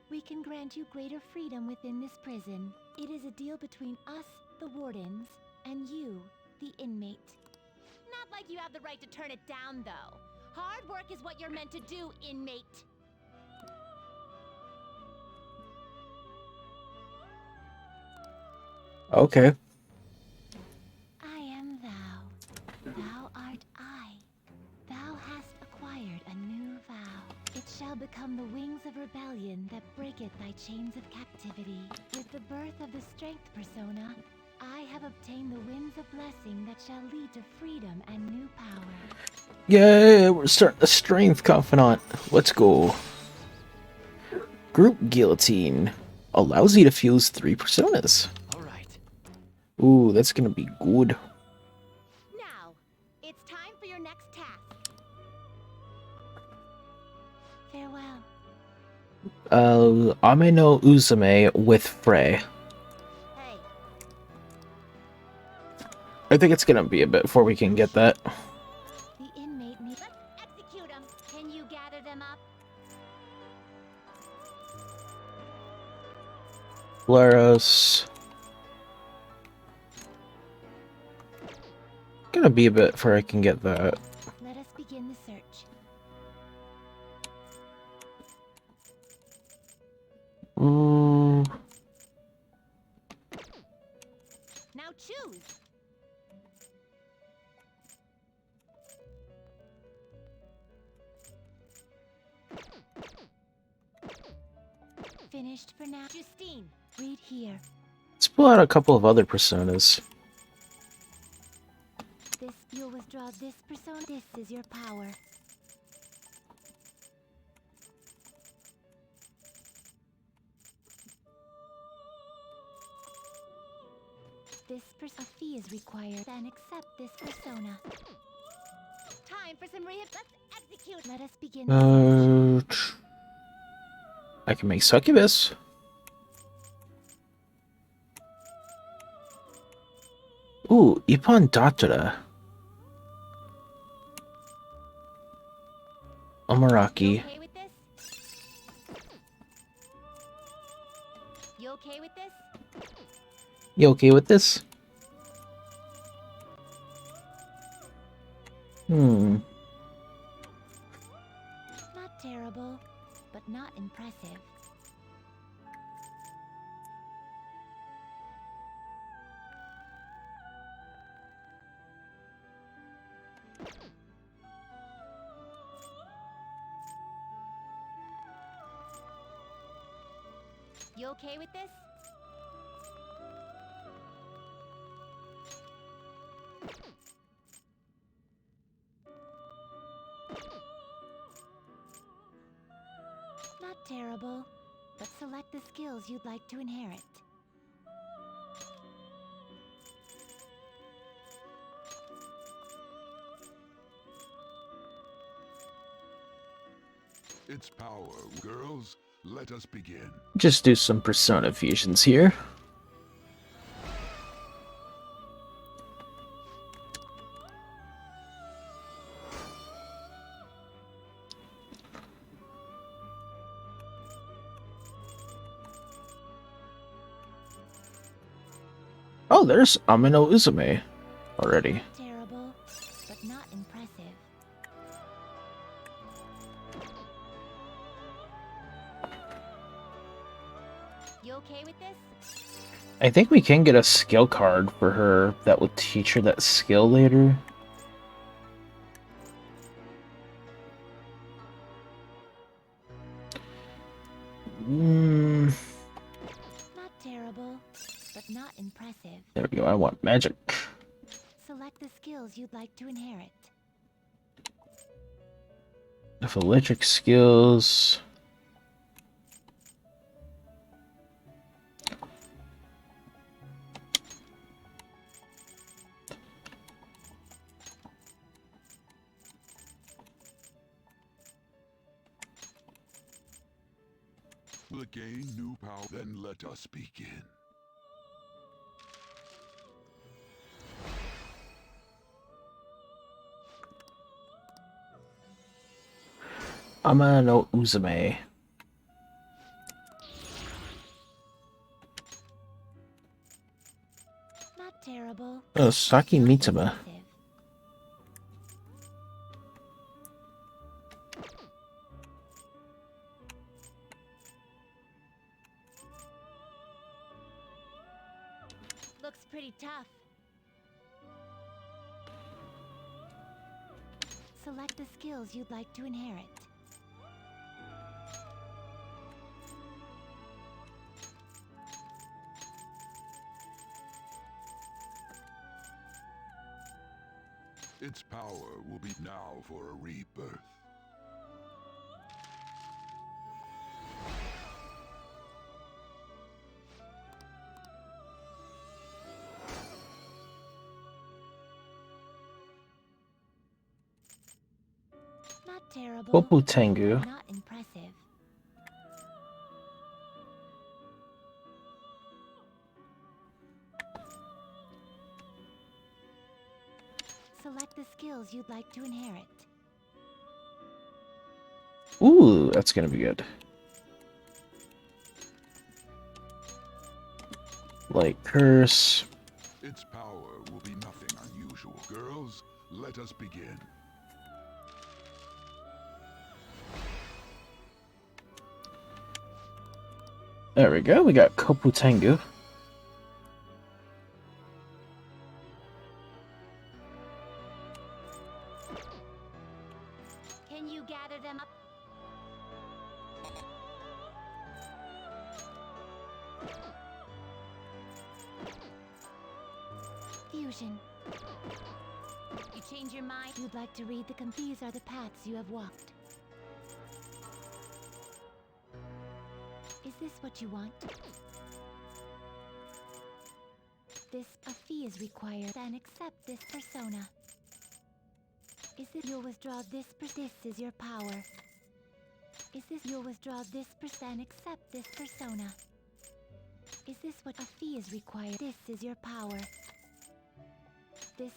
we can grant you greater freedom within this prison. It is a deal between us, the wardens, and you, the inmate. Not like you have the right to turn it down, though. Hard work is what you're meant to do, inmate. Okay. I am thou. Thou art I. Thou hast acquired a new vow. It shall become the wings of rebellion that breaketh thy chains of captivity. With the birth of the strength persona, I have obtained the winds of blessing that shall lead to freedom and new power. Yeah, we're starting the strength confidant. Let's go. Group guillotine allows you to fuse 3 personas. Ooh, that's gonna be good. Now, it's time for your next task. Farewell. Ame no Uzume with Frey. Hey. I think it's gonna be a bit before we can get that. The inmate needs... Let's execute him. Can you gather them up? Laros. Gonna be a bit before I can get that. Let us begin the search. Now choose. Finished for now. Justine, read here. Let's pull out a couple of other personas. You'll withdraw this persona. This is your power. A fee is required. Then accept this persona. Time for some rehab. Let's execute. Let us begin. I can make succubus. Ooh, Ippon Datura. Amaraki. Okay with this? You okay with this? You okay with this? Not terrible, but not impressive. You okay with this? Not terrible, but select the skills you'd like to inherit. Its power, girls. Let us begin. Just do some persona fusions here. Oh, there's Amino Uzume already. Terrible, but not impressive. You okay with this? I think we can get a skill card for her that will teach her that skill later. Not terrible, but not impressive. There we go, I want magic. Select the skills you'd like to inherit. If electric skills... The gain new power, then let us begin. Amino Uzume. Not terrible. Oh, Saki Mitama. Looks pretty tough. Select the skills you'd like to inherit. Its power will be now for a rebirth. Not terrible. Popu Tengu. Not impressive. Select the skills you'd like to inherit. Ooh, that's gonna be good. Like curse. Its power will be nothing unusual. Girls, let us begin. There we go, we got Kopu Tengu. Can you gather them up? Fusion. You change your mind? You'd like to read these are the paths you have walked. Is this what you want? A fee is required, then accept this persona. Is this you'll withdraw this is your power. Is this you'll withdraw this then accept this persona. Is this what a fee is required? This is your power.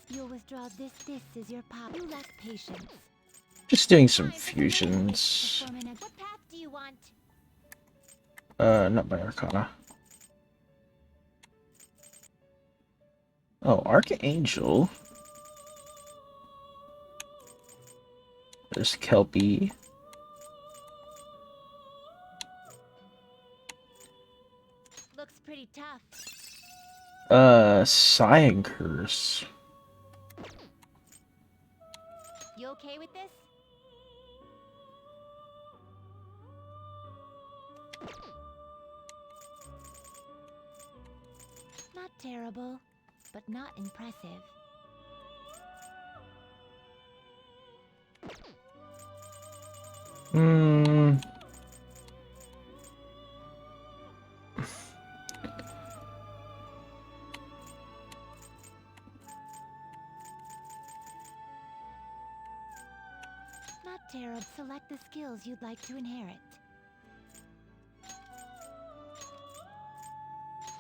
You'll withdraw this is your power. You lack patience. Just doing some fusions. What path do you want? Not by Arcana. Oh, Archangel. There's Kelpie. Looks pretty tough. Cyan Curse. You okay with this? Not terrible, but not impressive. Hmm. Not terrible. Select the skills you'd like to inherit.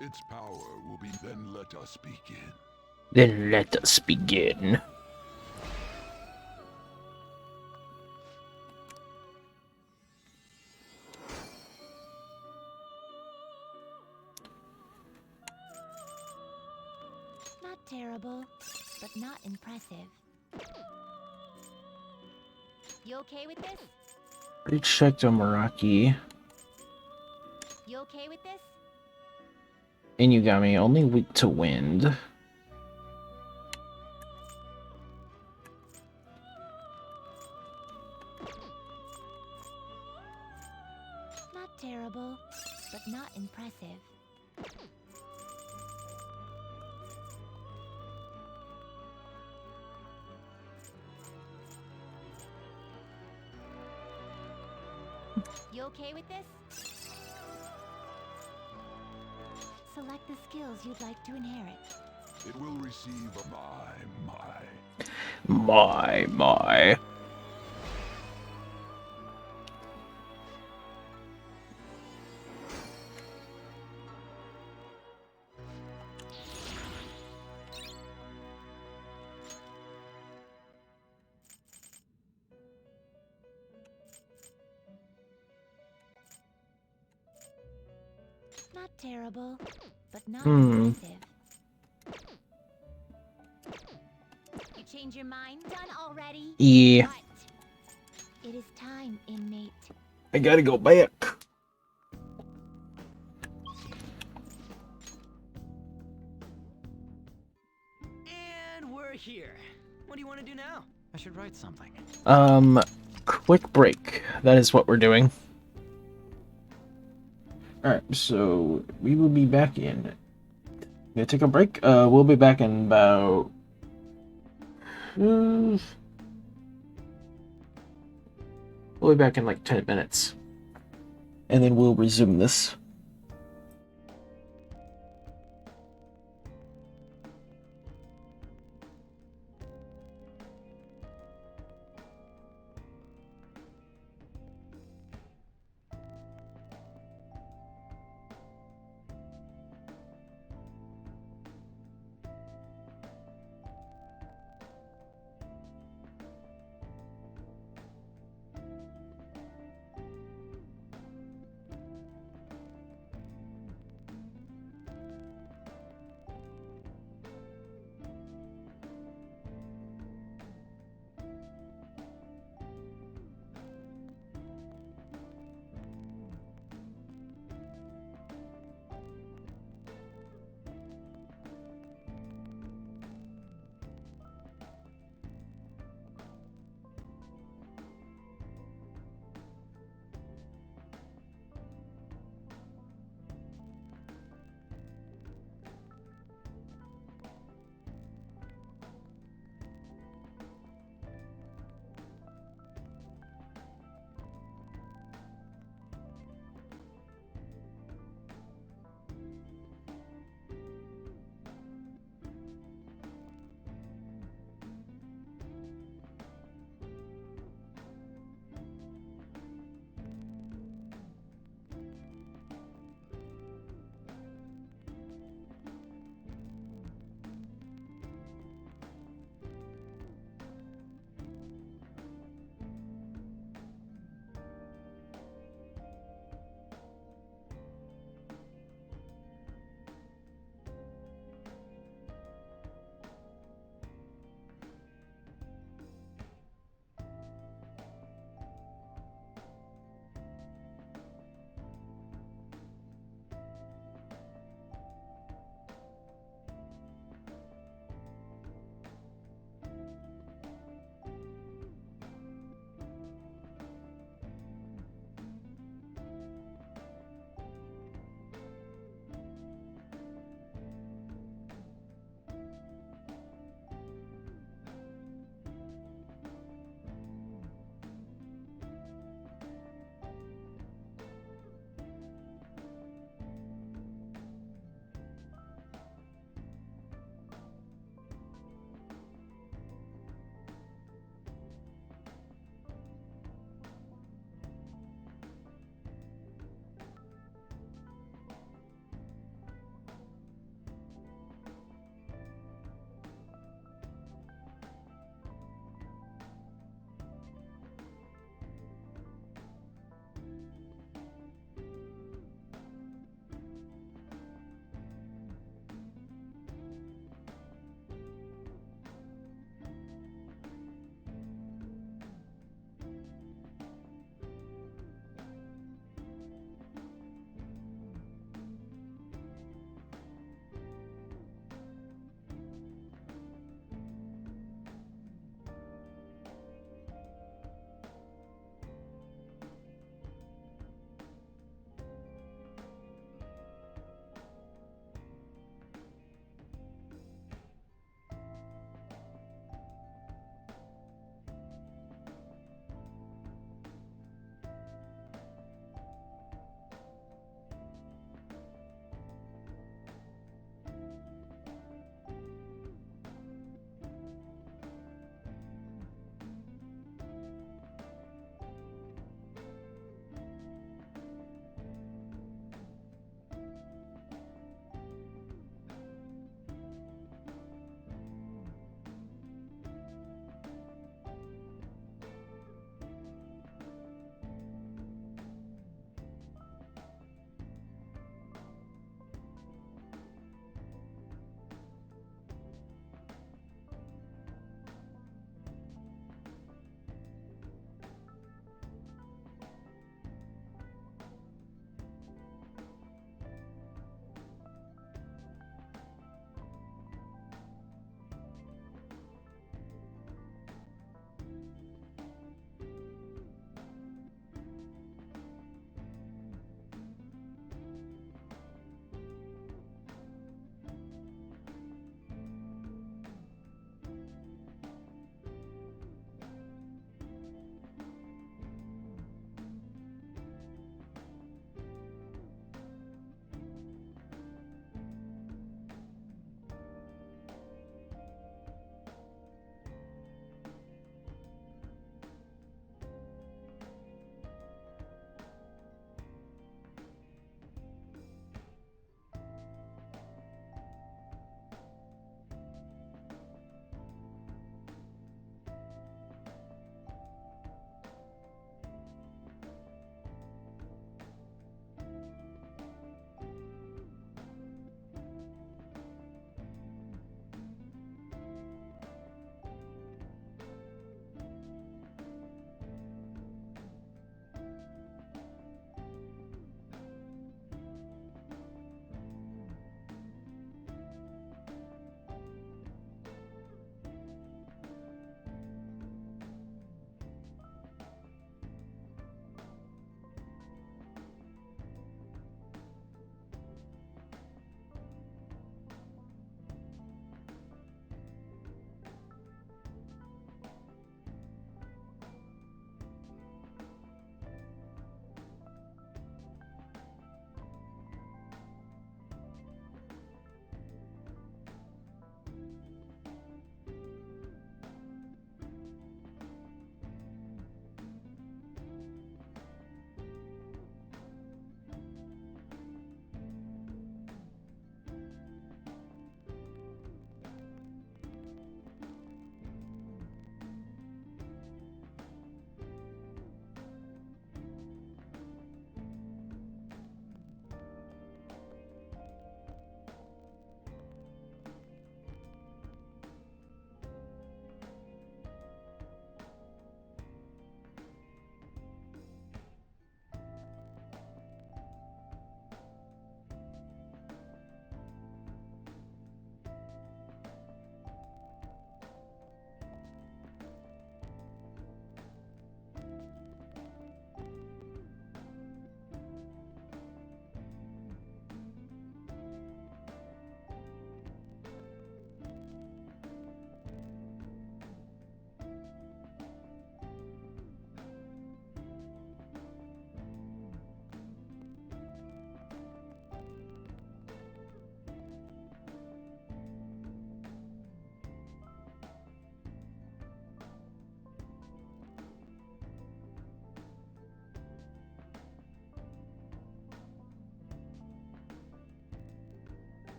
Its power will be then let us begin. Then let us begin. Not terrible, but not impressive. You okay with this? Already checked on Meraki. You okay with this? Inugami, only weak to wind. Not terrible, but not impressive. You okay with this? Select the skills you'd like to inherit. It will receive a My. Not terrible, but not Hmm. impressive. You change your mind? Done already? Yeah. What? It is time, inmate. I gotta go back. And we're here. What do you want to do now? I should write something. Quick break. That is what we're doing. Alright, so we will be back in. Gonna take a break. We'll be back in about. We'll be back in like 10 minutes. And then we'll resume this.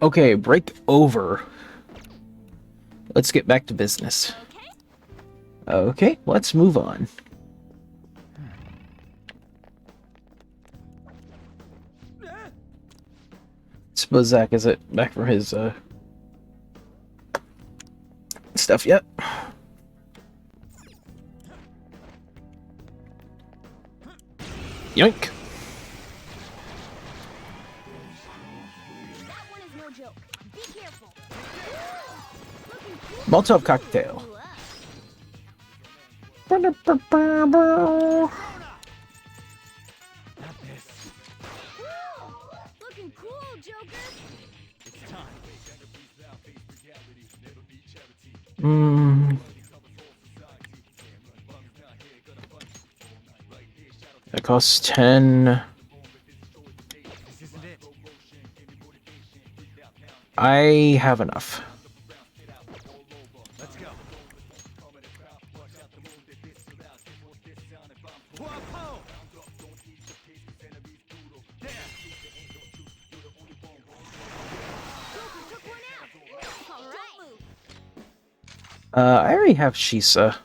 Okay, break over. Let's get back to business. Okay, let's move on. Suppose Zach is it back from his stuff yet? Yoink! That one is no joke. Be careful. Molotov cocktail. Looking cool, Joker. That costs 10. I have enough. Let's go. I already have Shisa.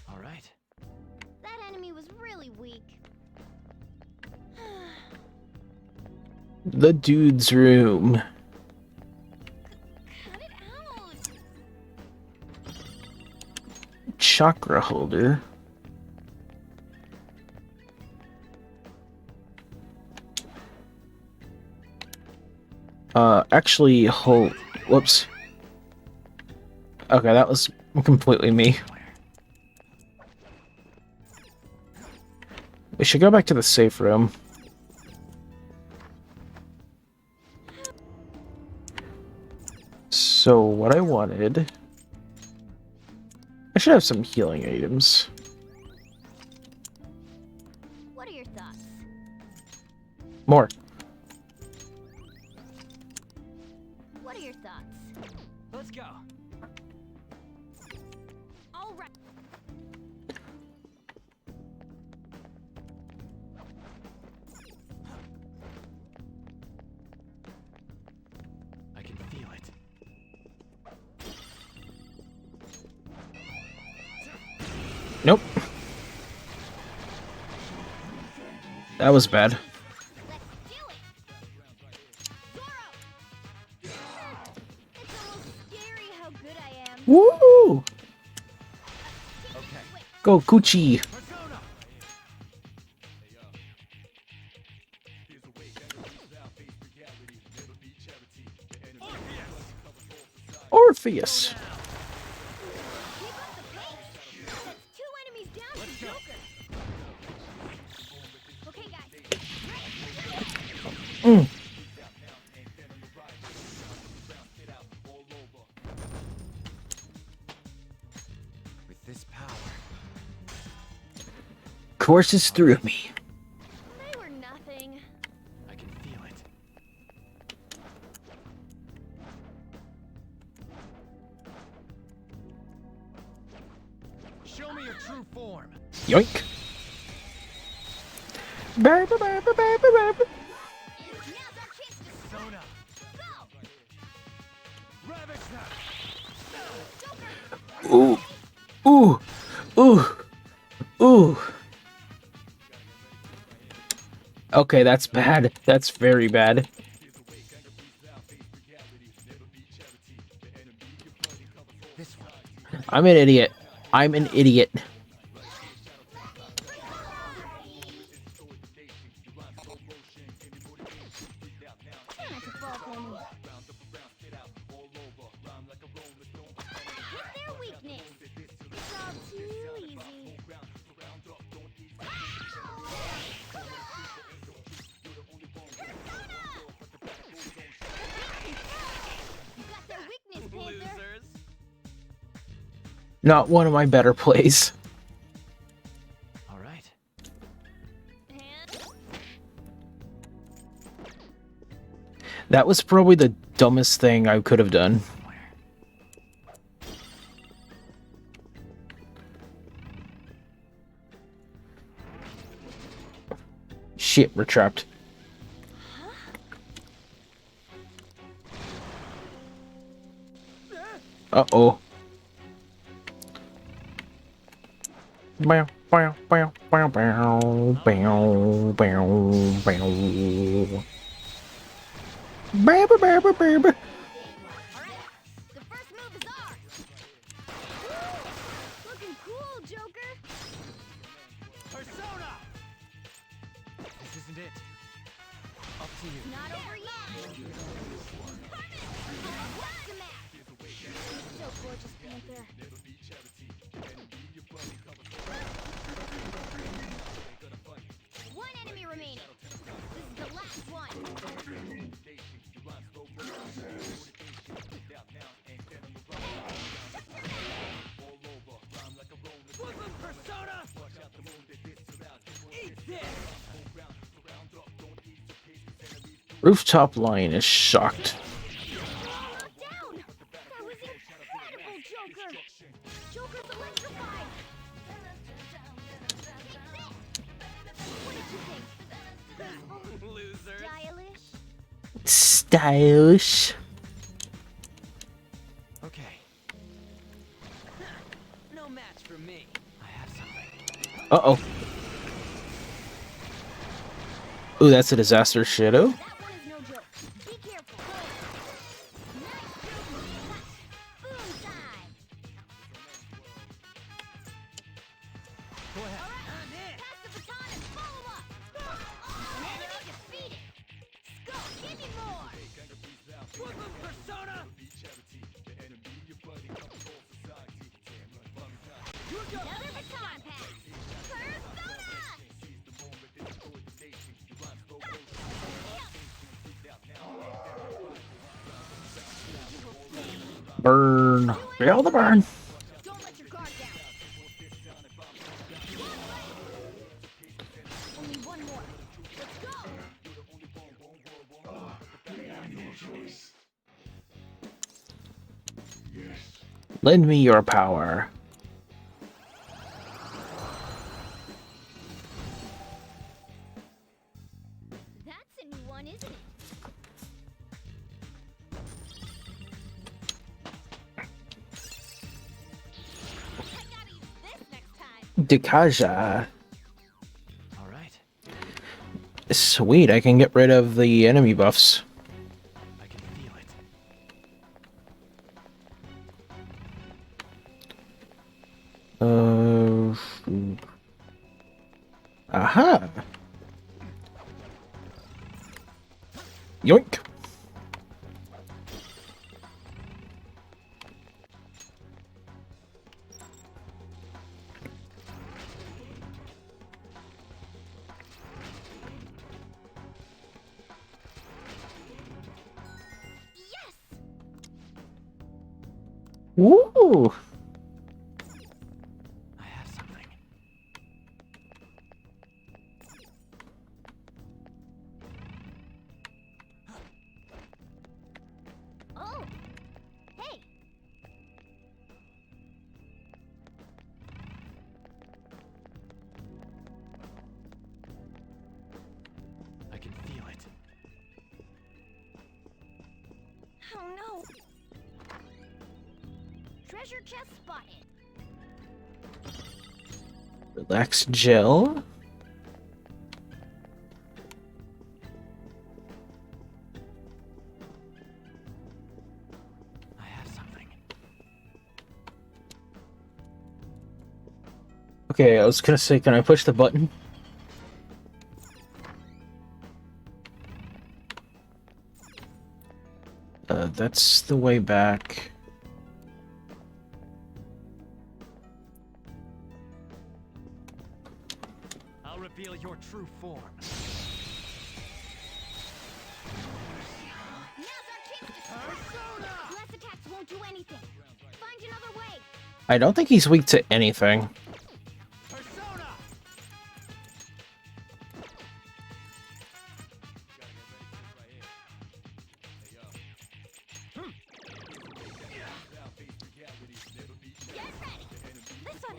All right. That enemy was really weak. The dude's room. Cut it out. Chakra holder. Actually, whoops. Okay, that was completely me. We should go back to the safe room. So, what I wanted... I should have some healing items. What are your thoughts? More. What are your thoughts? Let's go. All right. I can feel it. Nope. That was bad. Woo! Go Coochie! Orpheus! Two enemies down to Joker. Okay, guys. With this power. Courses through me. They were nothing. I can feel it. Show me your true form. Yoink! Now's our chance to Sona. Ravage that. Ooh! Ooh! Ooh! Ooh! Okay, that's bad. That's very bad. This one. I'm an idiot. I'm an idiot. Try not to fall for me. Hit their weakness. It's all too easy. You got their weakness, Panther. Not one of my better plays. All right. That was probably the dumbest thing I could have done. Shit, we're trapped. Uh-oh. Bow, bow, bow, bow, bow, bow, bow, bow. Baby, baby, baby. The first move is ours. Woo! Looking cool, Joker. Persona! This isn't it. Up to you. Not over yet. What's the map? So gorgeous, Panther. One enemy remaining. This is the last one. Woodland Persona! Eat this! Rooftop line is shocked. Down! That was incredible, Joker! Joker's electrified! What did you think? Losers. Stylish? Stylish. Okay. No match for me. I have something. Uh-oh. Ooh, that's a disaster shadow. That one is no joke. Be careful. Nice shooting. Boom time. Go ahead. All right, pass the baton and follow up. Enemy defeated. Skull, give me more. Woodland Persona! Another baton pass. Persona! Burn. Feel the burn. Don't let your guard down. Only one more. Let's go. Lend me your power. That's a new one, isn't it? I gotta use this next time. Dekaja. All right. Sweet, I can get rid of the enemy buffs. I can feel it. Aha. Yoink. Yes! Woo. I have something. Oh! Hey! I can feel it. Oh no! Treasure chest spotted. Relax gel. I have something. Okay, I was gonna say, can I push the button? That's the way back. I'll reveal your true form. Now's our chance to Persona! Blast attacks won't do anything. Find another way. I don't think he's weak to anything. Persona! Get ready. This one.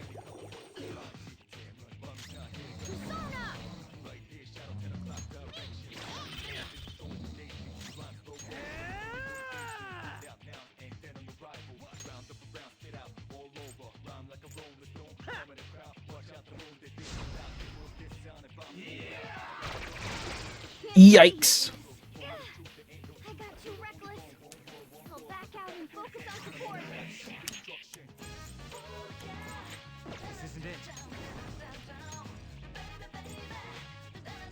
Persona! Yikes. I got too reckless. I'll back out and focus on support. This isn't it.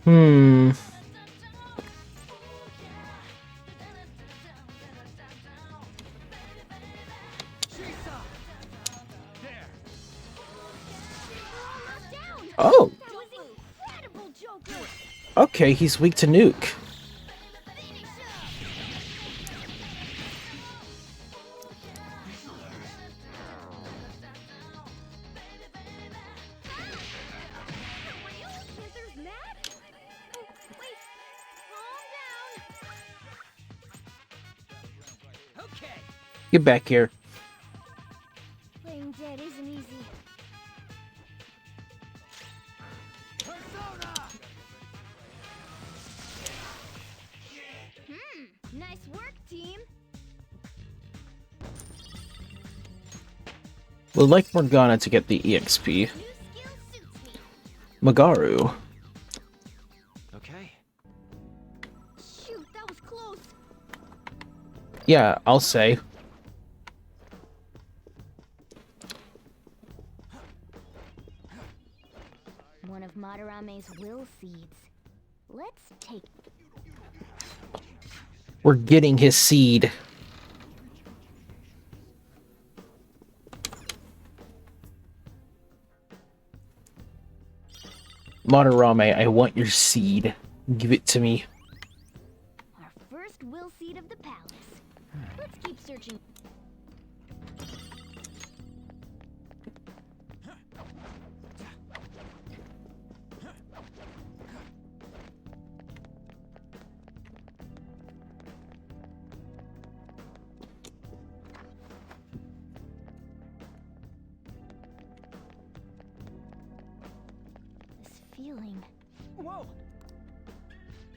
Hmm. Oh. That was incredible, Joker. Okay, he's weak to nuke. Panther's mad? Oh, wait. Calm down. Okay. Get back here. Playing dead isn't easy. Nice work, team. Would like Morgana to get the EXP. New skill suits me. Magaru. Okay. Shoot, that was close. Yeah, I'll say. One of Madarame's will seeds. Let's take We're getting his seed. Madarame, I want your seed. Give it to me. our first will seed of the palace. Let's keep searching. This feeling. Whoa.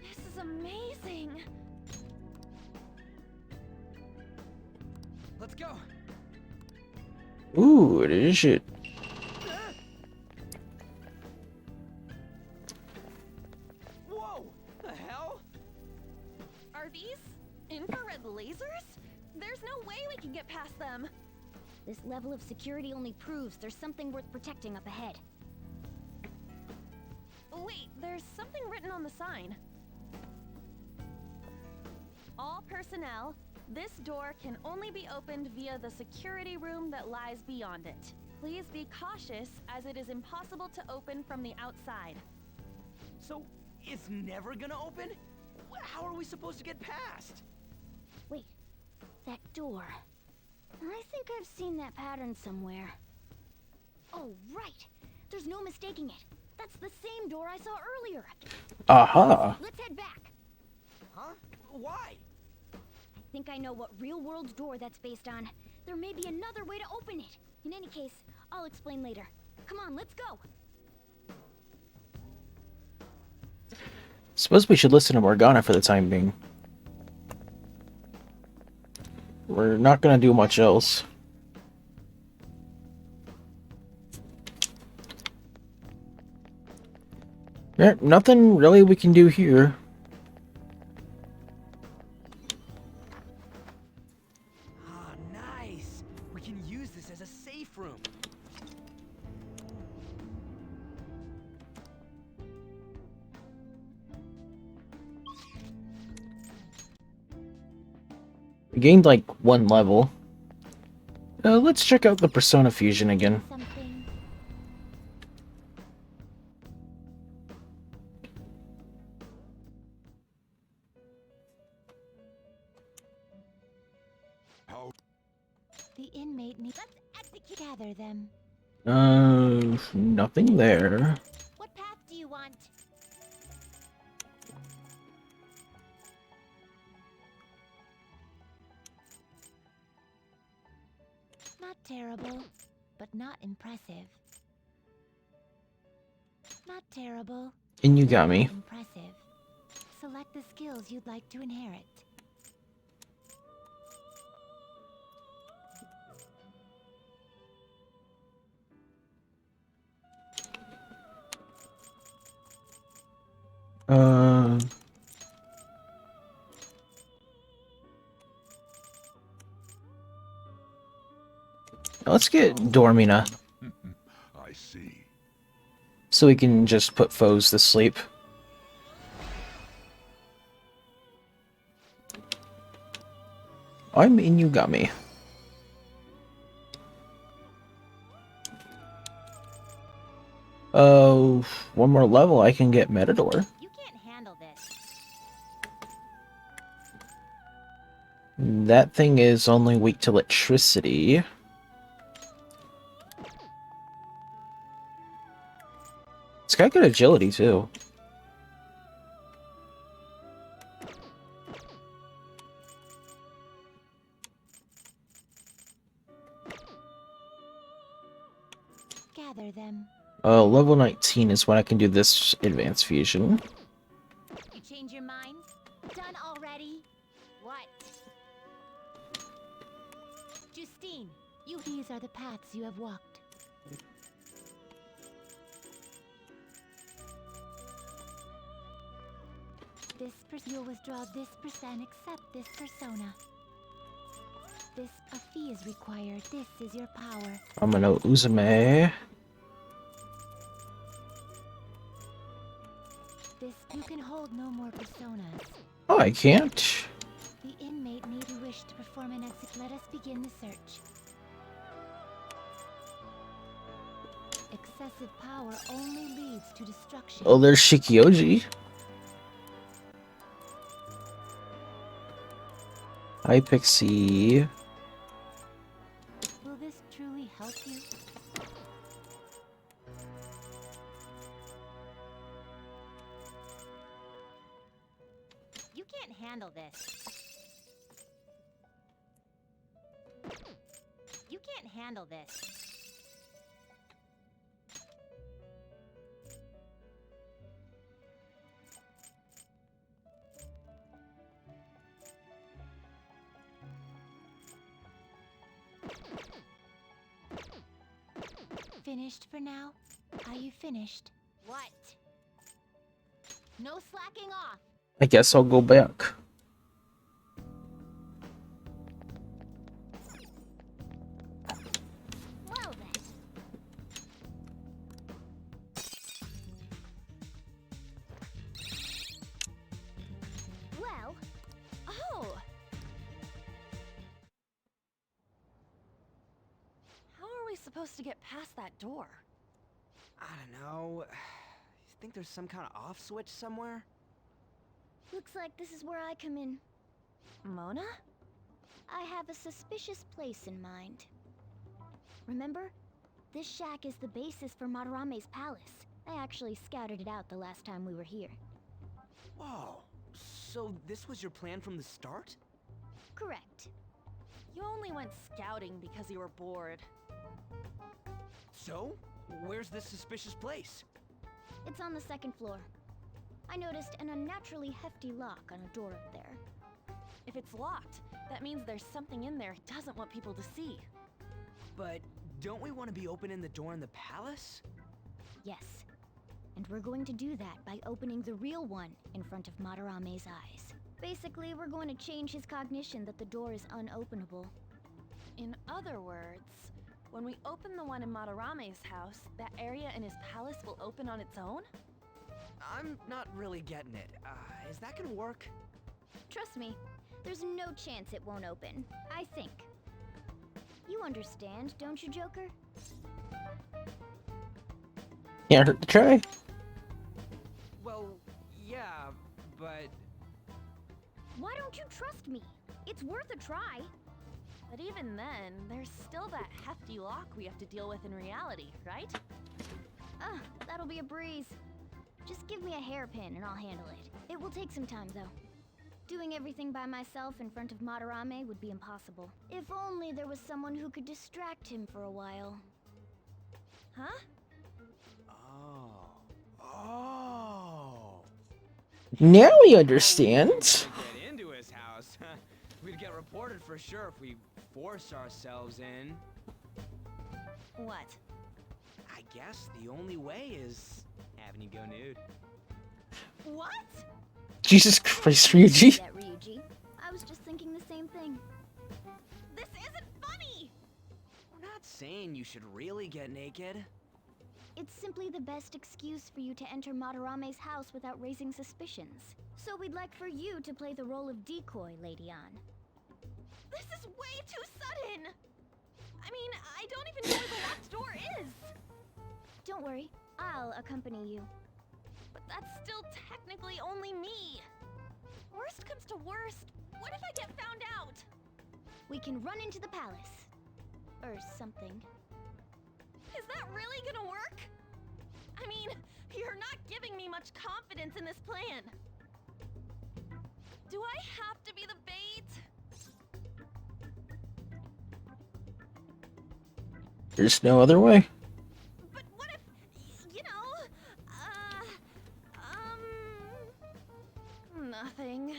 This is amazing. Let's go. Ooh, it is it. Whoa. The hell? Are these infrared lasers? There's no way we can get past them. This level of security only proves there's something worth protecting up ahead. Wait, there's something written on the sign. All personnel, this door can only be opened via the security room that lies beyond it. Please be cautious, as it is impossible to open from the outside. So, it's never gonna open? How are we supposed to get past? Wait, that door. I think I've seen that pattern somewhere. Oh, right! There's no mistaking it. That's the same door I saw earlier. Aha. Let's head back. Huh? Why? I think I know what real-world door that's based on. There may be another way to open it. In any case, I'll explain later. Come on, let's go. Suppose we should listen to Morgana for the time being. We're not gonna do much else. Yeah, nothing really we can do here. Ah, nice. We can use this as a safe room. We gained like one level. Let's check out the Persona Fusion again. Something. How The inmate needs. Let's gather them. Nothing there. What path do you want? Not terrible, but not impressive. Not terrible. Inugami. Impressive. Select the skills you'd like to inherit. Let's get Dormina, I see. so we can just put foes to sleep. I mean, you got me. Oh, one more level, I can get Metador. You can't handle this. That thing is only weak to electricity. It's got good agility, too. Gather them. Level 19 is when I can do this advanced fusion. You change your mind? Done already? What? Justine, these are the paths you have walked. You'll withdraw this percent, accept this persona. A fee is required. This is your power. I'm gonna Uzume. You can hold no more personas. Oh, I can't. The inmate may wish to perform an exit. Let us begin the search. Excessive power only leads to destruction. Oh, there's Shikioji. Hi, Pixie. Will this truly help you? You can't handle this. You can't handle this. Finished for now? Are you finished? What? No slacking off. I guess I'll go back. Well then. Well. Oh! How are we supposed to get past that door? I don't know. You think there's some kind of off switch somewhere? Looks like this is where I come in. Mona? I have a suspicious place in mind. Remember? This shack is the basis for Madarame's palace. I actually scouted it out the last time we were here. Whoa. So this was your plan from the start? Correct. You only went scouting because you were bored. So? Where's this suspicious place? It's on the second floor. I noticed an unnaturally hefty lock on a door up there. If it's locked, that means there's something in there he doesn't want people to see. But don't we want to be opening the door in the palace? Yes. And we're going to do that by opening the real one in front of Madarame's eyes. Basically, we're going to change his cognition that the door is unopenable. In other words, when we open the one in Madarame's house, that area in his palace will open on its own? I'm not really getting it. Is that gonna work? Trust me, there's no chance it won't open. I think. You understand, don't you, Joker? Can't hurt to try. Well, yeah, but... Why don't you trust me? It's worth a try. But even then, there's still that hefty lock we have to deal with in reality, right? That'll be a breeze. Just give me a hairpin and I'll handle it. It will take some time, though. Doing everything by myself in front of Madarame would be impossible. If only there was someone who could distract him for a while. Huh? Oh. Now we understand. Get into his house. We'd get reported for sure if we force ourselves in. What? I guess the only way is having you go nude. What? Jesus Christ, Ryuji. That, I was just thinking the same thing. This isn't funny! We're not not saying you should really get naked. It's simply the best excuse for you to enter Madarame's house without raising suspicions. So we'd like for you to play the role of decoy, Lady Anne. This is way too sudden! I mean, I don't even know where the locked door is! Don't worry, I'll accompany you. But that's still technically only me! Worst comes to worst, what if I get found out? We can run into the palace. Or something. Is that really gonna work? I mean, you're not giving me much confidence in this plan. Do I have to be the bait? There's no other way. But what if, you know, nothing.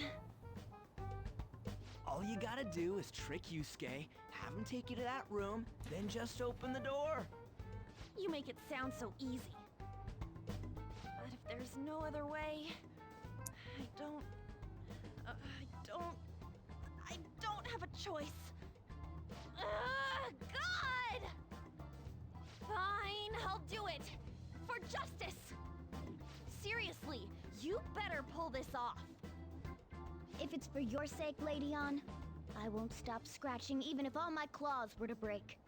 All you gotta do is trick Yusuke, have him take you to that room, then just open the door. You make it sound so easy. But if there's no other way, I don't have a choice. God! Fine, I'll do it. For justice. Seriously, you better pull this off. If it's for your sake, Lady Anne, I won't stop scratching even if all my claws were to break.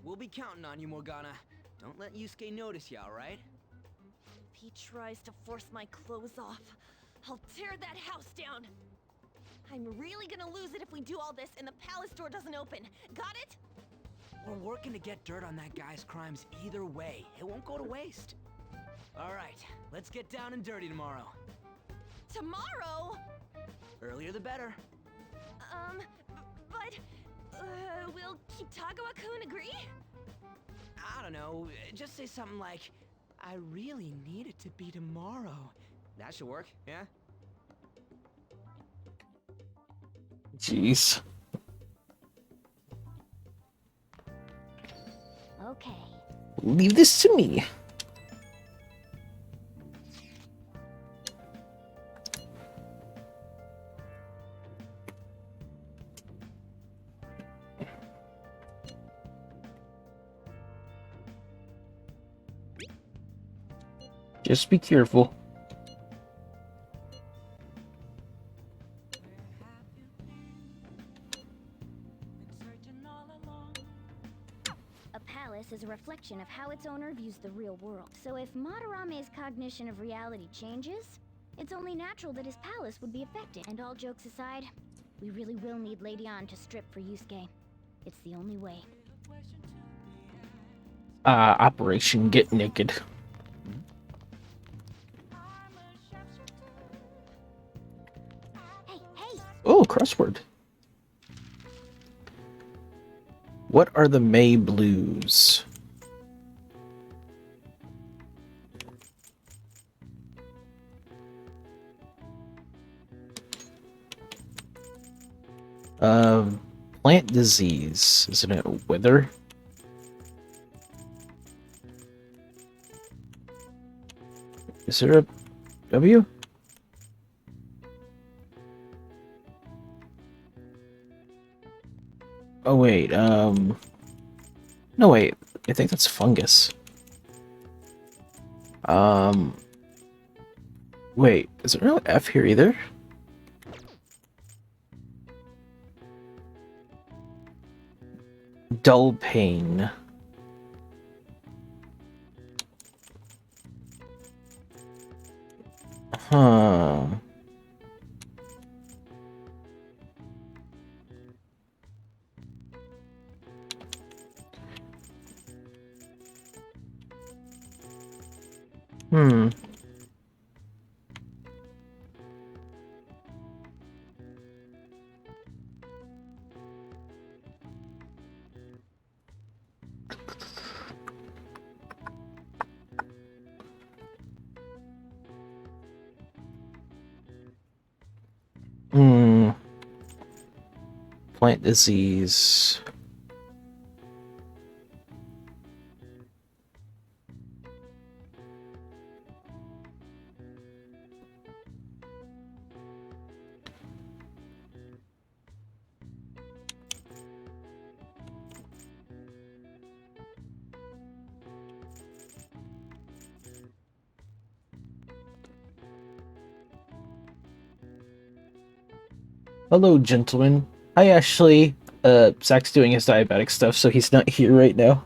We'll be counting on you, Morgana. Don't let Yusuke notice you, alright? If he tries to force my clothes off, I'll tear that house down. I'm really gonna lose it if we do all this and the palace door doesn't open. Got it? We're working to get dirt on that guy's crimes either way. It won't go to waste. Alright, let's get down and dirty tomorrow. Tomorrow? Earlier the better. But will Kitagawa-kun agree? I don't know, just say something like, I really need it to be tomorrow. That should work, yeah? Jeez. Okay. Leave this to me. Just be careful. A palace is a reflection of how its owner views the real world. So if Madarame's cognition of reality changes, it's only natural that his palace would be affected. And all jokes aside, we really will need Lady Anne to strip for Yusuke. It's the only way. Operation Get Naked. Oh, crossword. What are the May Blues? Plant disease. Isn't it wither? Is there a W? Oh wait, no wait, I think that's fungus. Wait, is there no F here either? Dull pain. Huh. Hmm. Hmm. Plant disease. Hello, gentlemen. Hi, Ashley. Zach's doing his diabetic stuff, so he's not here right now.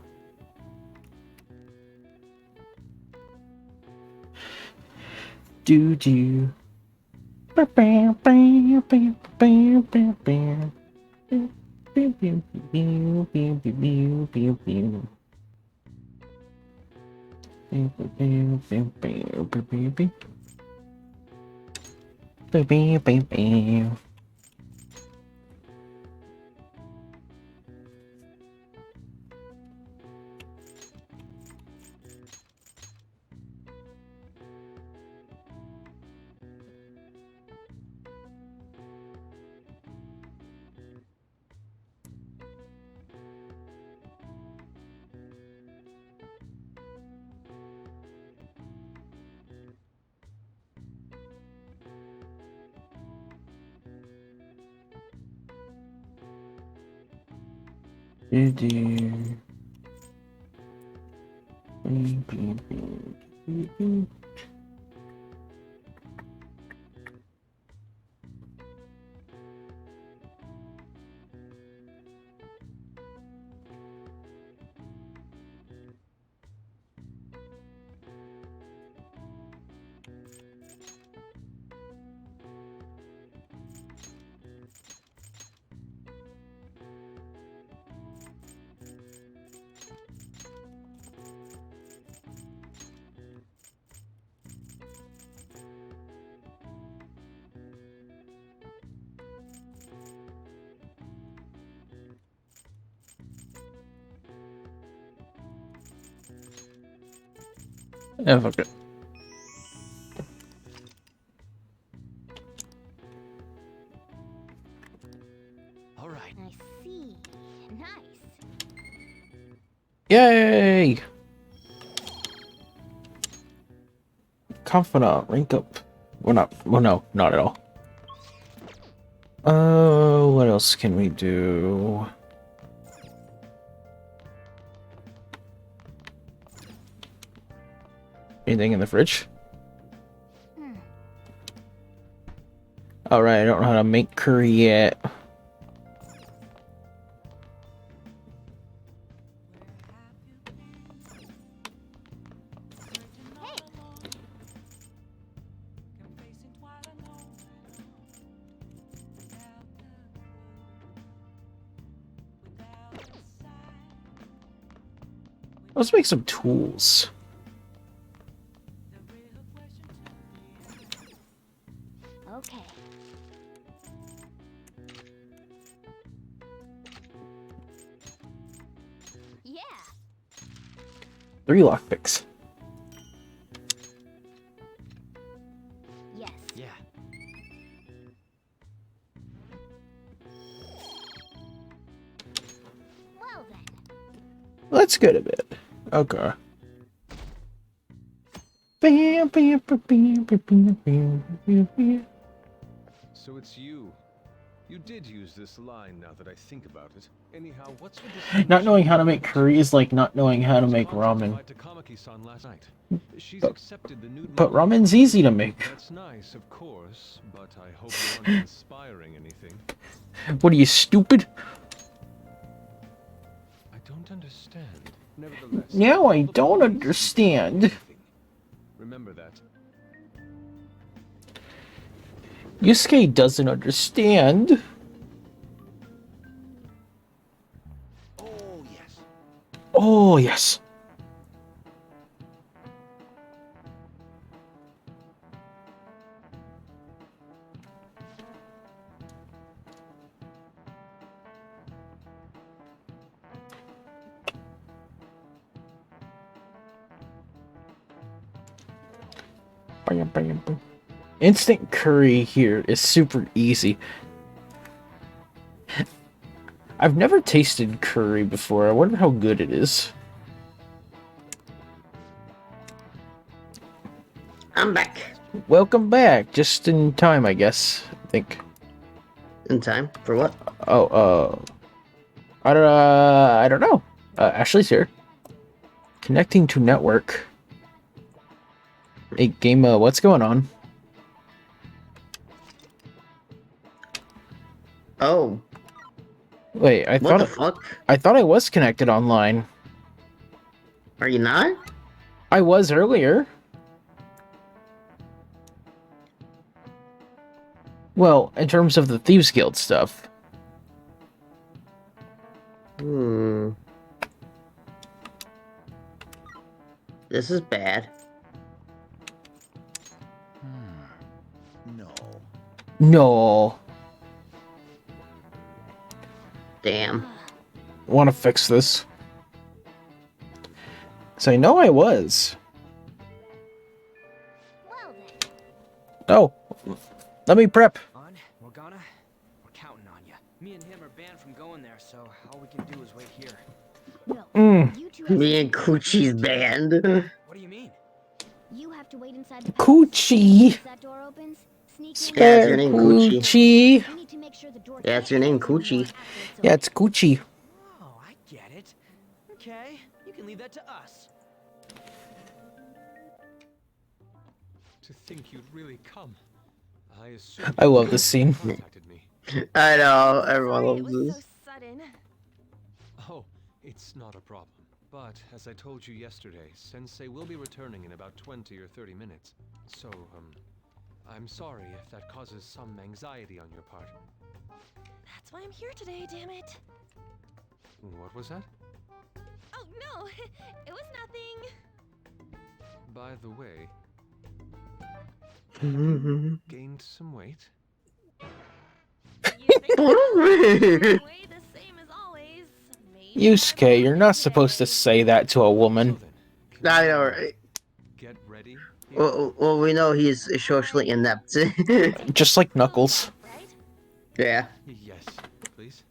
Do. Yeah, fuck it. All right. I see. Nice. Yay! Confidant, rank up. Well, no, not at all. What else can we do? Anything in the fridge? Alright, I don't know how to make curry yet. Let's make some tools. Okay. Yeah. 3 lockpicks. Yes. Yeah. Well then. Let's get a bit. Okay. So it's you. You did use this line now that I think about it. Anyhow, what's with this Not knowing how to make curry is like not knowing how to make ramen. to Kamaki-san last night. She's But- accepted the nude But model. ramen's easy to make. That's nice, of course, but I hope you aren't inspiring anything. What are you, stupid? I don't understand. Nevertheless, Now I don't understand. remember that. Yusuke doesn't understand. Oh, yes. Oh, yes. Instant curry here is super easy. I've never tasted curry before. I wonder how good it is. I'm back. Welcome back. Just in time, I guess. I think. In time for what? Oh, I don't know. Ashley's here. Connecting to network. Hey, game, what's going on? Oh, Wait, what the fuck? I thought I was connected online. Are you not? I was earlier. Well, in terms of the Thieves Guild stuff. This is bad. No. No. Damn. Want to fix this. So I know I was. Oh. Let me prep. On, Morgana, we're counting on you. Me and him are banned from going there, so all we can do is wait here. Me and Coochie's band. What do you mean? You have to wait inside the Coochie. As that door opens, sneak in. Yeah, it's your name, Coochie. Coochie. You need to make sure the door Yeah, it's your name, Coochie. Yeah, it's Coochie. Oh, I get it. Okay, you can leave that to us. To think you'd really come. I assume I love this scene. contacted me. I know, everyone Sorry it loves was this. so sudden. Oh, it's not a problem. But as I told you yesterday, Sensei will be returning in about 20 or 30 minutes. So, I'm sorry if that causes some anxiety on your part. That's why I'm here today, damn it. What was that? Oh, no, it was nothing. By the way, have you gained some weight? Way the same as always. Maybe Yusuke, you're not supposed to say that to a woman. I know, right? Get ready. Well, we know he's socially inept. Just like Knuckles. Yeah. Yes, please.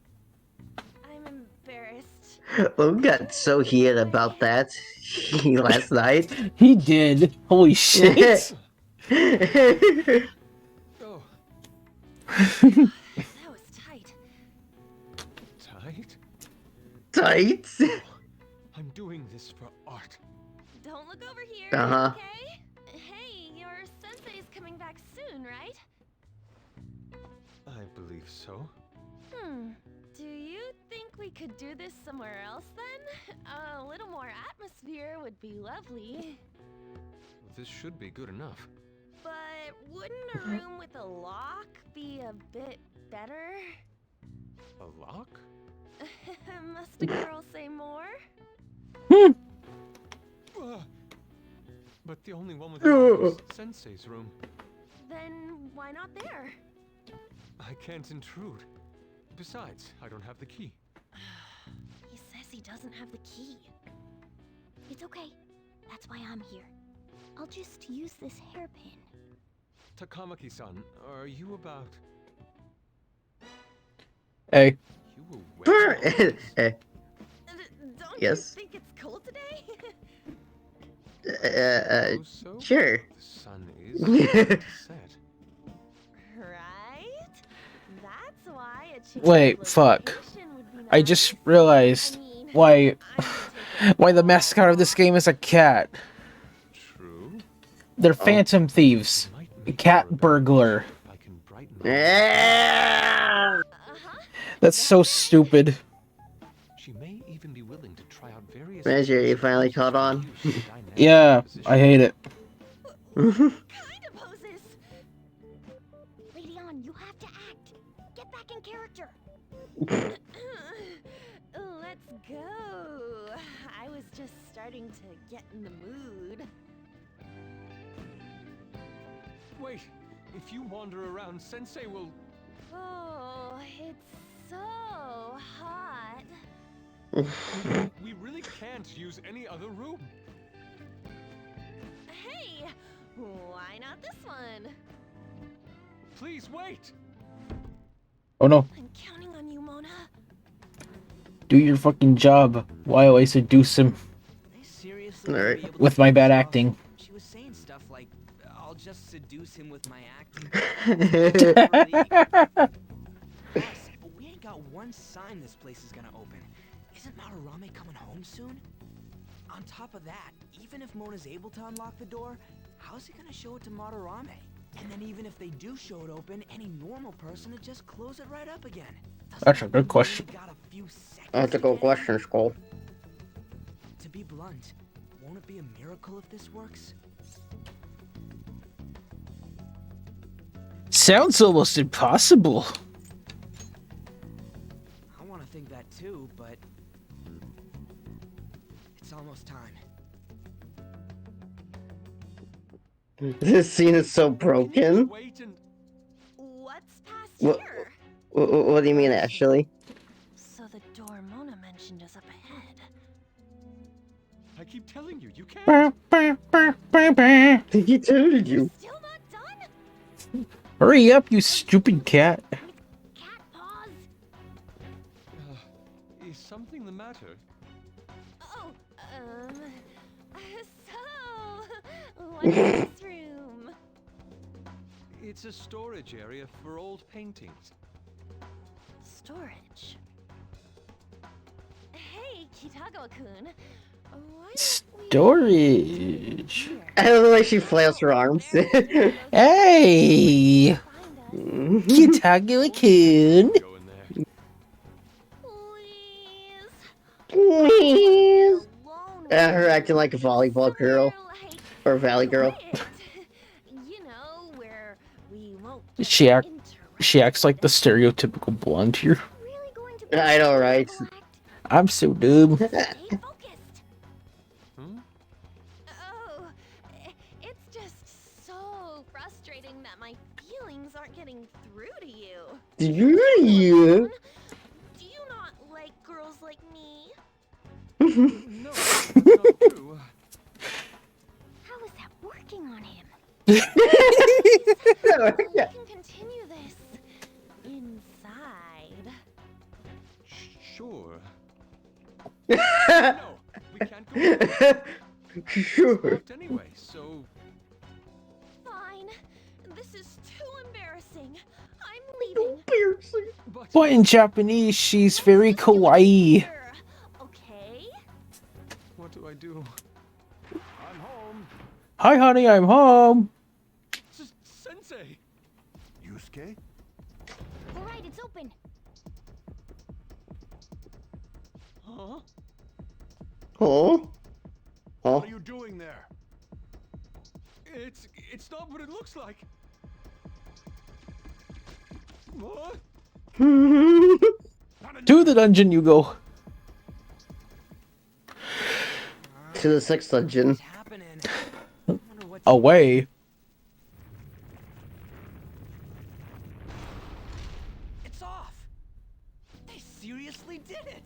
I'm embarrassed. Luke got so heated about that last night. He did. Holy shit. Oh, That was tight. tight? Tight? I'm doing this for art. Don't look over here. Uh-huh. Okay? Hey, your sensei's coming back soon, right? I believe so. Do you think we could do this somewhere else then? A little more atmosphere would be lovely. This should be good enough. But wouldn't a room with a lock be a bit better? A lock? Must a girl say more? But the only one with a lock is Sensei's room. Then why not there? I can't intrude. Besides, I don't have the key. He says he doesn't have the key. It's okay. That's why I'm here. I'll just use this hairpin. Takamaki-san, are you about... Hey. You were wearing... Eh, Don't Yes? you think it's cold today? So? Sure. The sun is set. Right? That's why a chick Wait, with fuck. location would be I nice. just realized why the mascot of this game is a cat. True. They're phantom thieves. Cat burglar. I can brighten Yeah. That's so stupid. She may even be willing to try out various... Measure, you finally caught on. Yeah, I hate it. Kind of poses. Lady On, you have to act. Get back in character. Let's go. I was just starting to get in the mood. Wait, if you wander around, Sensei will... Oh, it's so hot. We really can't use any other room. Hey, why not this one? Please wait. Oh no. I'm counting on you, Mona. Do your fucking job while I seduce him They seriously All won't right. be able to with my pull bad this off? acting. She was saying stuff like, I'll just seduce him with my acting. Plus, we ain't got one sign this place is gonna open. Isn't Madarame coming home soon? On top of that, even if Mona's able to unlock the door, how's he gonna show it to Madarame? And then even if they do show it open, any normal person would just close it right up again. That's a good question. Got a few seconds That's a good again. question, Skull. To be blunt, won't it be a miracle if this works? Sounds almost impossible. I want to think that too, but it's almost time. This scene is so broken. Wait and What's past What, here? what do you mean, Ashley? So the door Mona mentioned is up ahead. I keep telling you, you can't. He told you. Still not done? Hurry up, you stupid cat. Cat paws? Is something the matter? Oh, so, what's this room? It's a storage area for old paintings. Storage. Hey, Kitagawa-kun. Why don't we Storage. here? I don't know why she flails her arms. Hey! Find us. Kitagawa-kun. Go in there. Please. Please. Alone Her acting like a volleyball girl. somewhere like Or valley girl. quiet. You know, where we won't She get act- She acts like the stereotypical blonde here. really going to be I know, right? correct. I'm so dumb. Stay focused. Hmm? Oh, it's just so frustrating that my feelings aren't getting through to you. Do you? Do you not like girls like me? No, that's not true. How is that working on him? We can continue this inside. Sure. No, we can't go. Sure. Locked anyway, so Fine. This is too embarrassing. I'm leaving. but But in Japanese, she's very kawaii. Here, okay? what do I do? I'm home. Hi, honey, I'm home. Sensei. Yusuke? All right, it's open. Huh? Oh? Oh? What are you doing there? It's not what it looks like. What? To the dungeon you go. To the sixth dungeon. What's happening? I wonder what's Away. It's off. They seriously did it.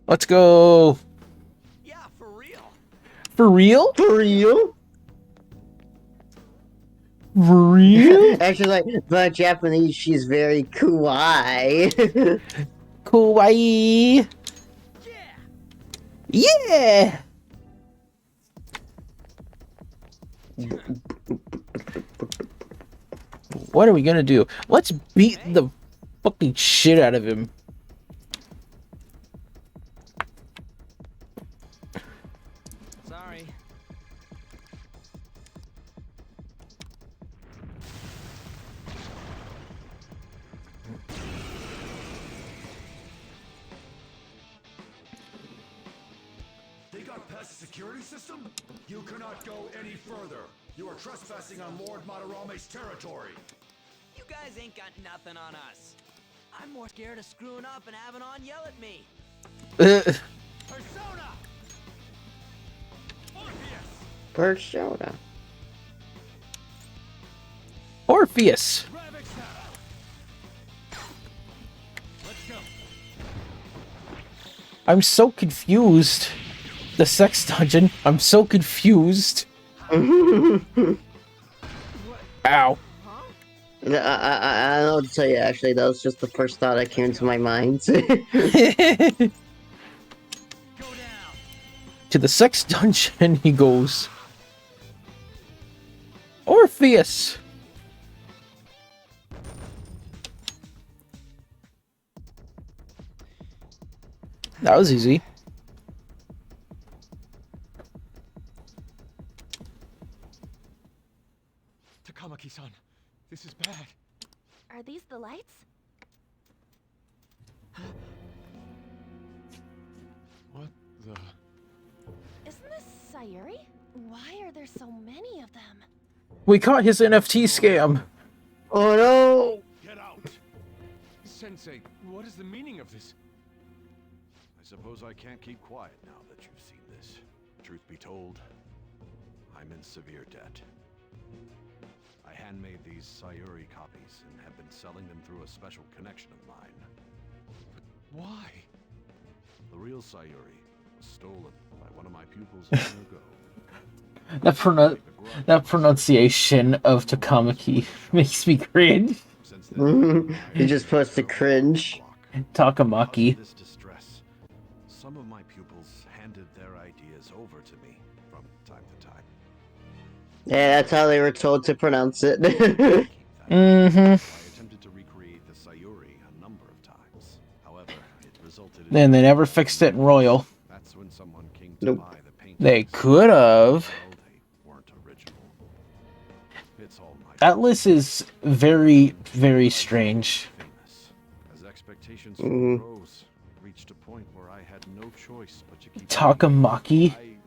Let's go. Yeah, for real. For real? For real? For real? Actually, like, the Japanese, she's very kawaii. Kawaii. Yeah. What are we gonna do? Let's beat the fucking shit out of him. Sorry. They got past the security system? You cannot go any further. You are trespassing on Lord Madarame's territory. You guys ain't got nothing on us. I'm more scared of screwing up and having On yell at me. Persona! Persona. Orpheus. I'm so confused. The sex dungeon. I'm so confused. Ow. I don't know what to tell you, actually. That was just the first thought that came into my mind. To the sex dungeon he goes. Orpheus. That was easy. Isn't this Sayuri? Why are there so many of them? We caught his NFT scam. Oh no! Get out! Sensei, what is the meaning of this? I suppose I can't keep quiet now that you've seen this. Truth be told, I'm in severe debt. I handmade these Sayuri copies and have been selling them through a special connection of mine. But why? The real Sayuri was stolen by one of my pupils long ago. That pronunciation of Takamaki makes me cringe. He just puts the cringe. Takamaki. This distress, some of my pupils handed their ideas over to me from time to time. Yeah, that's how they were told to pronounce it. Mm-hmm. I attempted to recreate the Sayuri a number of times. However, it resulted in... And they never fixed it in Royal. That's when someone came to Nope. buy the paintings. They could have. Well, they weren't original. It's all my Atlas is very, very strange. famous. As expectations Mhm. rose, it reached a point where I had no choice but to keep Takamaki? I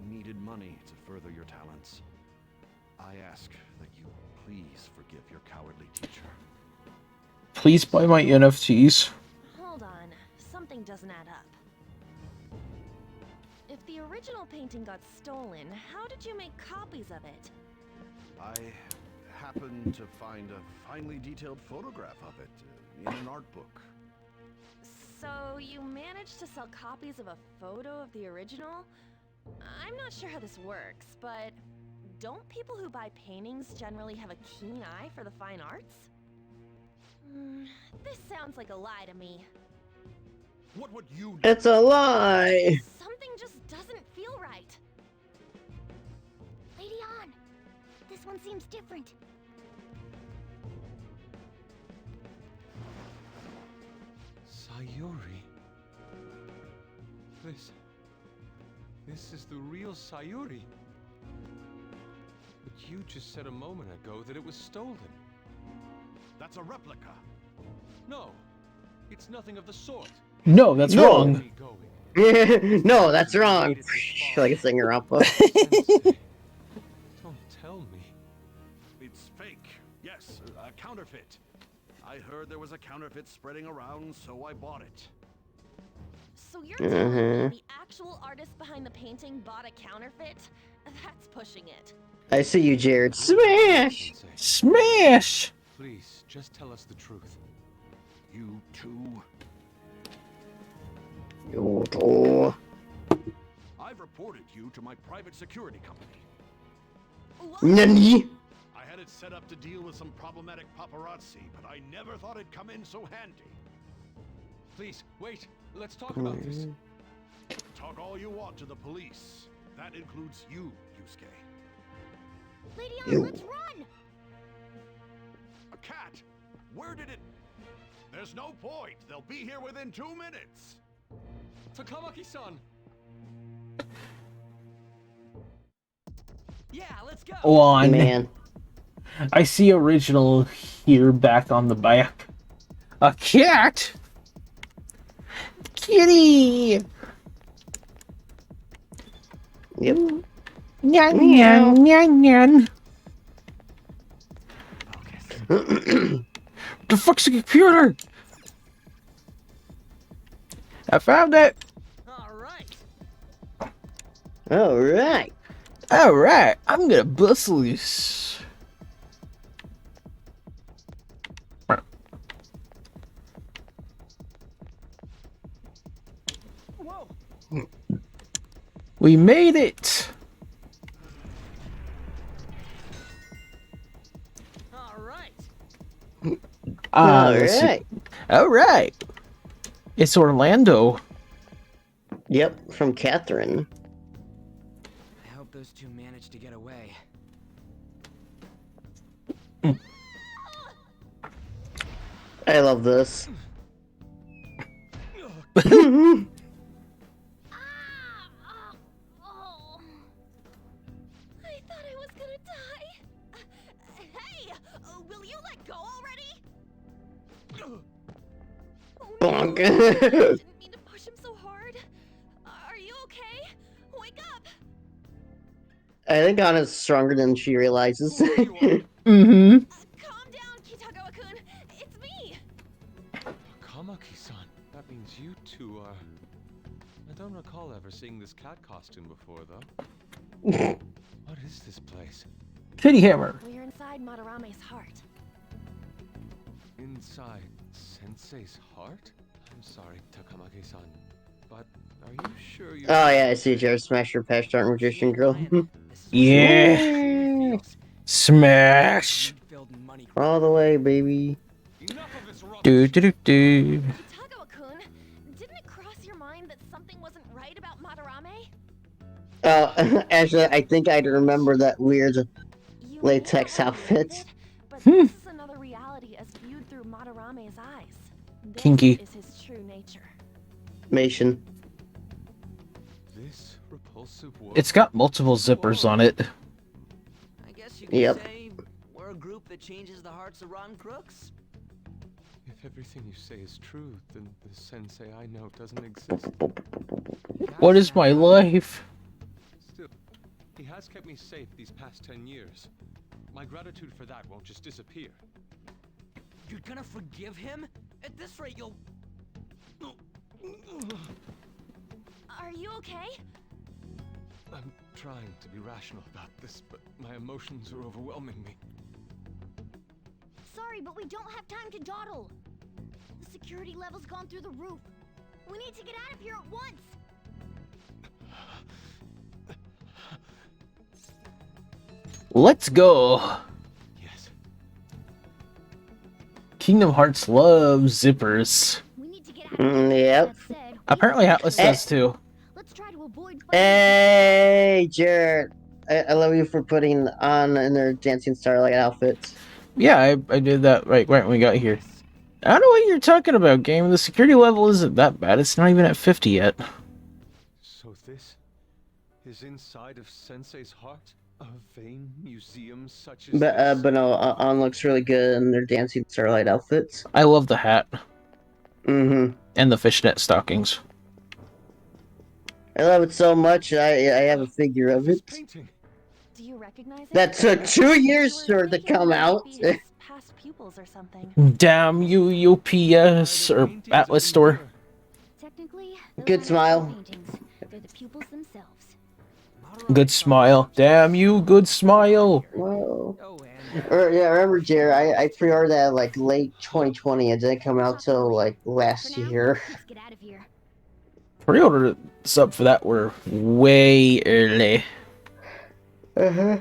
needed money to further your talents. I ask that you please forgive your cowardly teacher. Please buy my NFTs. Hold on, something doesn't add up. If the original painting got stolen, how did you make copies of it? I happened to find a finely detailed photograph of it in an art book. So you managed to sell copies of a photo of the original? I'm not sure how this works, but don't people who buy paintings generally have a keen eye for the fine arts? This sounds like a lie to me. What would you do? It's a lie! Something just doesn't feel right. Lady On! This one seems different. Sayuri. This is the real Sayuri. But you just said a moment ago that it was stolen. That's a replica. No, it's nothing of the sort. No, that's No. wrong. Where are we going? No, that's wrong. Like a singer opera. Sensei, don't tell me. It's fake. Yes, a counterfeit. I heard there was a counterfeit spreading around, so I bought it. So you're telling me the actual artist behind the painting bought a counterfeit? That's pushing it. I see you, Jared. Smash! Sensei, Smash! please, just tell us the truth. You too? Oh. I've reported you to my private security company. What? Nani? I had it set up to deal with some problematic paparazzi, but I never thought it'd come in so handy. Please, wait. Let's talk about this. Talk all you want to the police. That includes you, Yusuke. Lady Ew. On, let's run! A cat? Where did it... There's no point. They'll be here within 2 minutes. Takamaki-san! Yeah, let's go. On. Man. I see original here back on the back. A cat? Kitty! Yep. Nyan, nyan, nyan, nyan. The fuck's the computer? I found it. All right. Alright. Alright, I'm gonna bust loose. Whoa. We made it! All right. Let's see. Alright. Alright. It's Orlando. Yep, from Catherine. I hope those two managed to get away. I love this. Oh. I thought I was gonna die. Hey, will you let go already? Oh, no. Bonk. I didn't mean to push him so hard. okay? Wake up! I think Anna's stronger than she realizes. Mm-hmm. Calm down, Kitagawa-kun. It's me. Kamaki-san, that means you two are... I don't recall ever seeing this cat costume before, though. What is this place? Kitty Hammer. We're inside Madarame's heart. Inside Sensei's heart? I'm sorry, Takamaki-san, but are you sure you... Oh yeah, I see Jared smash your past art magician girl. Yeah. Smash. All the way, baby. Do do do do. Kitagawa-kun, didn't it cross your mind that something wasn't right about Madarame? Actually, I think I'd remember that weird You latex may not outfit. believe it, but this is another reality as viewed through Madarame's eyes. This Kinky. is his true nature. Mation. This repulsive world... It's got multiple zippers on it. I guess you could Yep. say we're a group that changes the hearts of rotten crooks. If everything you say is true, then the sensei I know doesn't exist. What is my life? Still, he has kept me safe these past 10 years. My gratitude for that won't just disappear. You're gonna forgive him? At this rate, you'll... Are you okay? I'm trying to be rational about this, but my emotions are overwhelming me. Sorry, but we don't have time to dawdle. The security level's gone through the roof. We need to get out of here at once. Let's go. Yes. Kingdom Hearts loves zippers. We need to get out of here. Yep. That said, Apparently Atlas does too. let's try to avoid Hey, Jared. I love you for putting on in their Dancing Starlight outfits. Yeah, I did that right when we got here. I don't know what you're talking about, game. The security level isn't that bad. It's not even at 50 yet. So this is inside of Sensei's heart? A vain museum such as this? But no, On looks really good in their Dancing Starlight outfits. I love the hat. Mm-hmm. And the fishnet stockings. I love it so much, I have a figure of it. Do you recognize it? That took 2 years for it to come out. Past pupils or something. Damn you, UPS or Atlas store. Technically, Good smile. they're the pupils themselves. Good smile. Damn you, good smile. Whoa. Yeah, I remember, Jared, I pre-ordered that like late 2020. It didn't come out till like last year. Let's get out of here. Pre-order sub for that were way early. Uh-huh.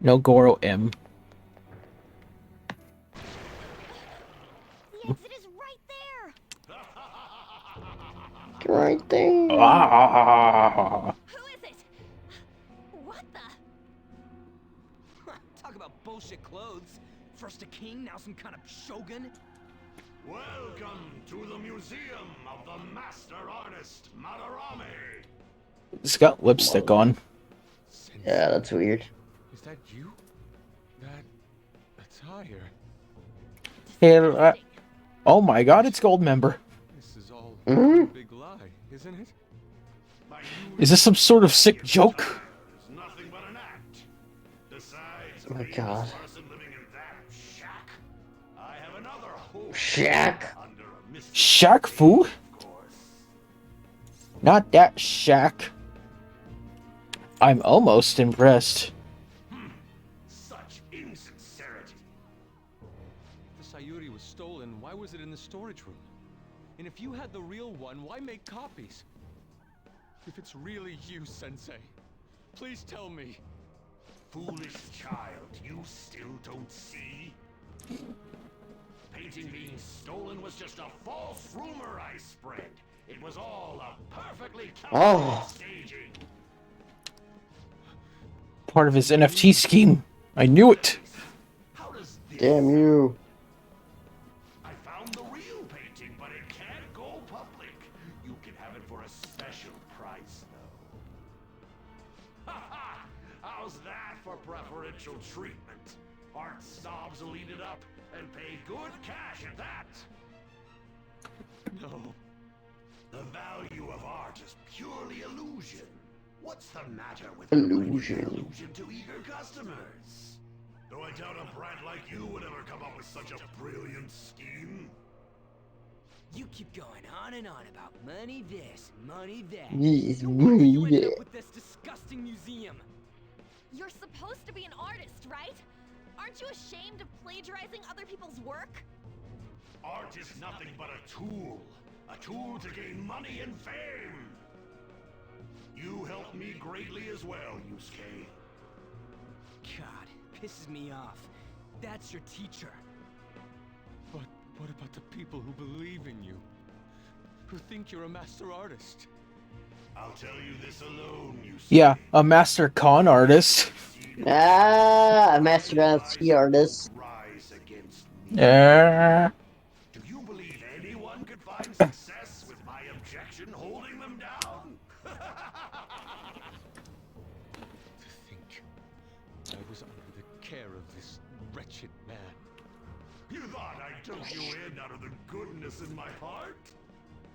No Goro M. The exit is right there. Right there. Ah. Who is it? What the? Talk about bullshit clothes. First a king, now some kind of shogun. Welcome to the Museum of the Master Artist, Madarame. It's got lipstick on. Yeah, that's weird. Is that you? That attire? Hey, oh my god, it's Goldmember. This is all Mhm. a big lie, isn't it? Is this some sort of sick joke? Nothing but an act. Besides, Oh my being god. this person living in that shack, I have another whole Shack? under a mystery, Shack Fu? of course. Not that shack. I'm almost impressed. Such insincerity. The Sayuri was stolen. Why was it in the storage room? And if you had the real one, why make copies? If it's really you, Sensei, please tell me. Foolish child, you still don't see? Painting being stolen was just a false rumor I spread. It was all a perfectly calculated staging. Part of his NFT scheme. I knew it. How does this... Damn you. I found the real painting, but it can't go public. You can have it for a special price, though. Ha ha! How's that for preferential treatment? Art snobs will eat it up, and pay good cash at that. No. The value of art is purely illusion. What's the matter with Illusion. illusion to eager customers? Though I doubt a brat like you would ever come up with such a brilliant scheme. You keep going on and on about money this, money that. Yes, No wonder you money ended that. up with this disgusting museum. You're supposed to be an artist, right? Aren't you ashamed of plagiarizing other people's work? Art is nothing but a tool. A tool to gain money and fame. You helped me greatly as well, Yusuke. God, pisses me off. That's your teacher. But what about the people who believe in you? Who think you're a master artist? I'll tell you this alone, Yusuke. Yeah, a master con artist. Ah, a master NFT artist. Rise against me. Yeah. Do you believe anyone could find success with my objection holding them down? To think I was under the care of this wretched man. You thought I took you in out of the goodness in my heart?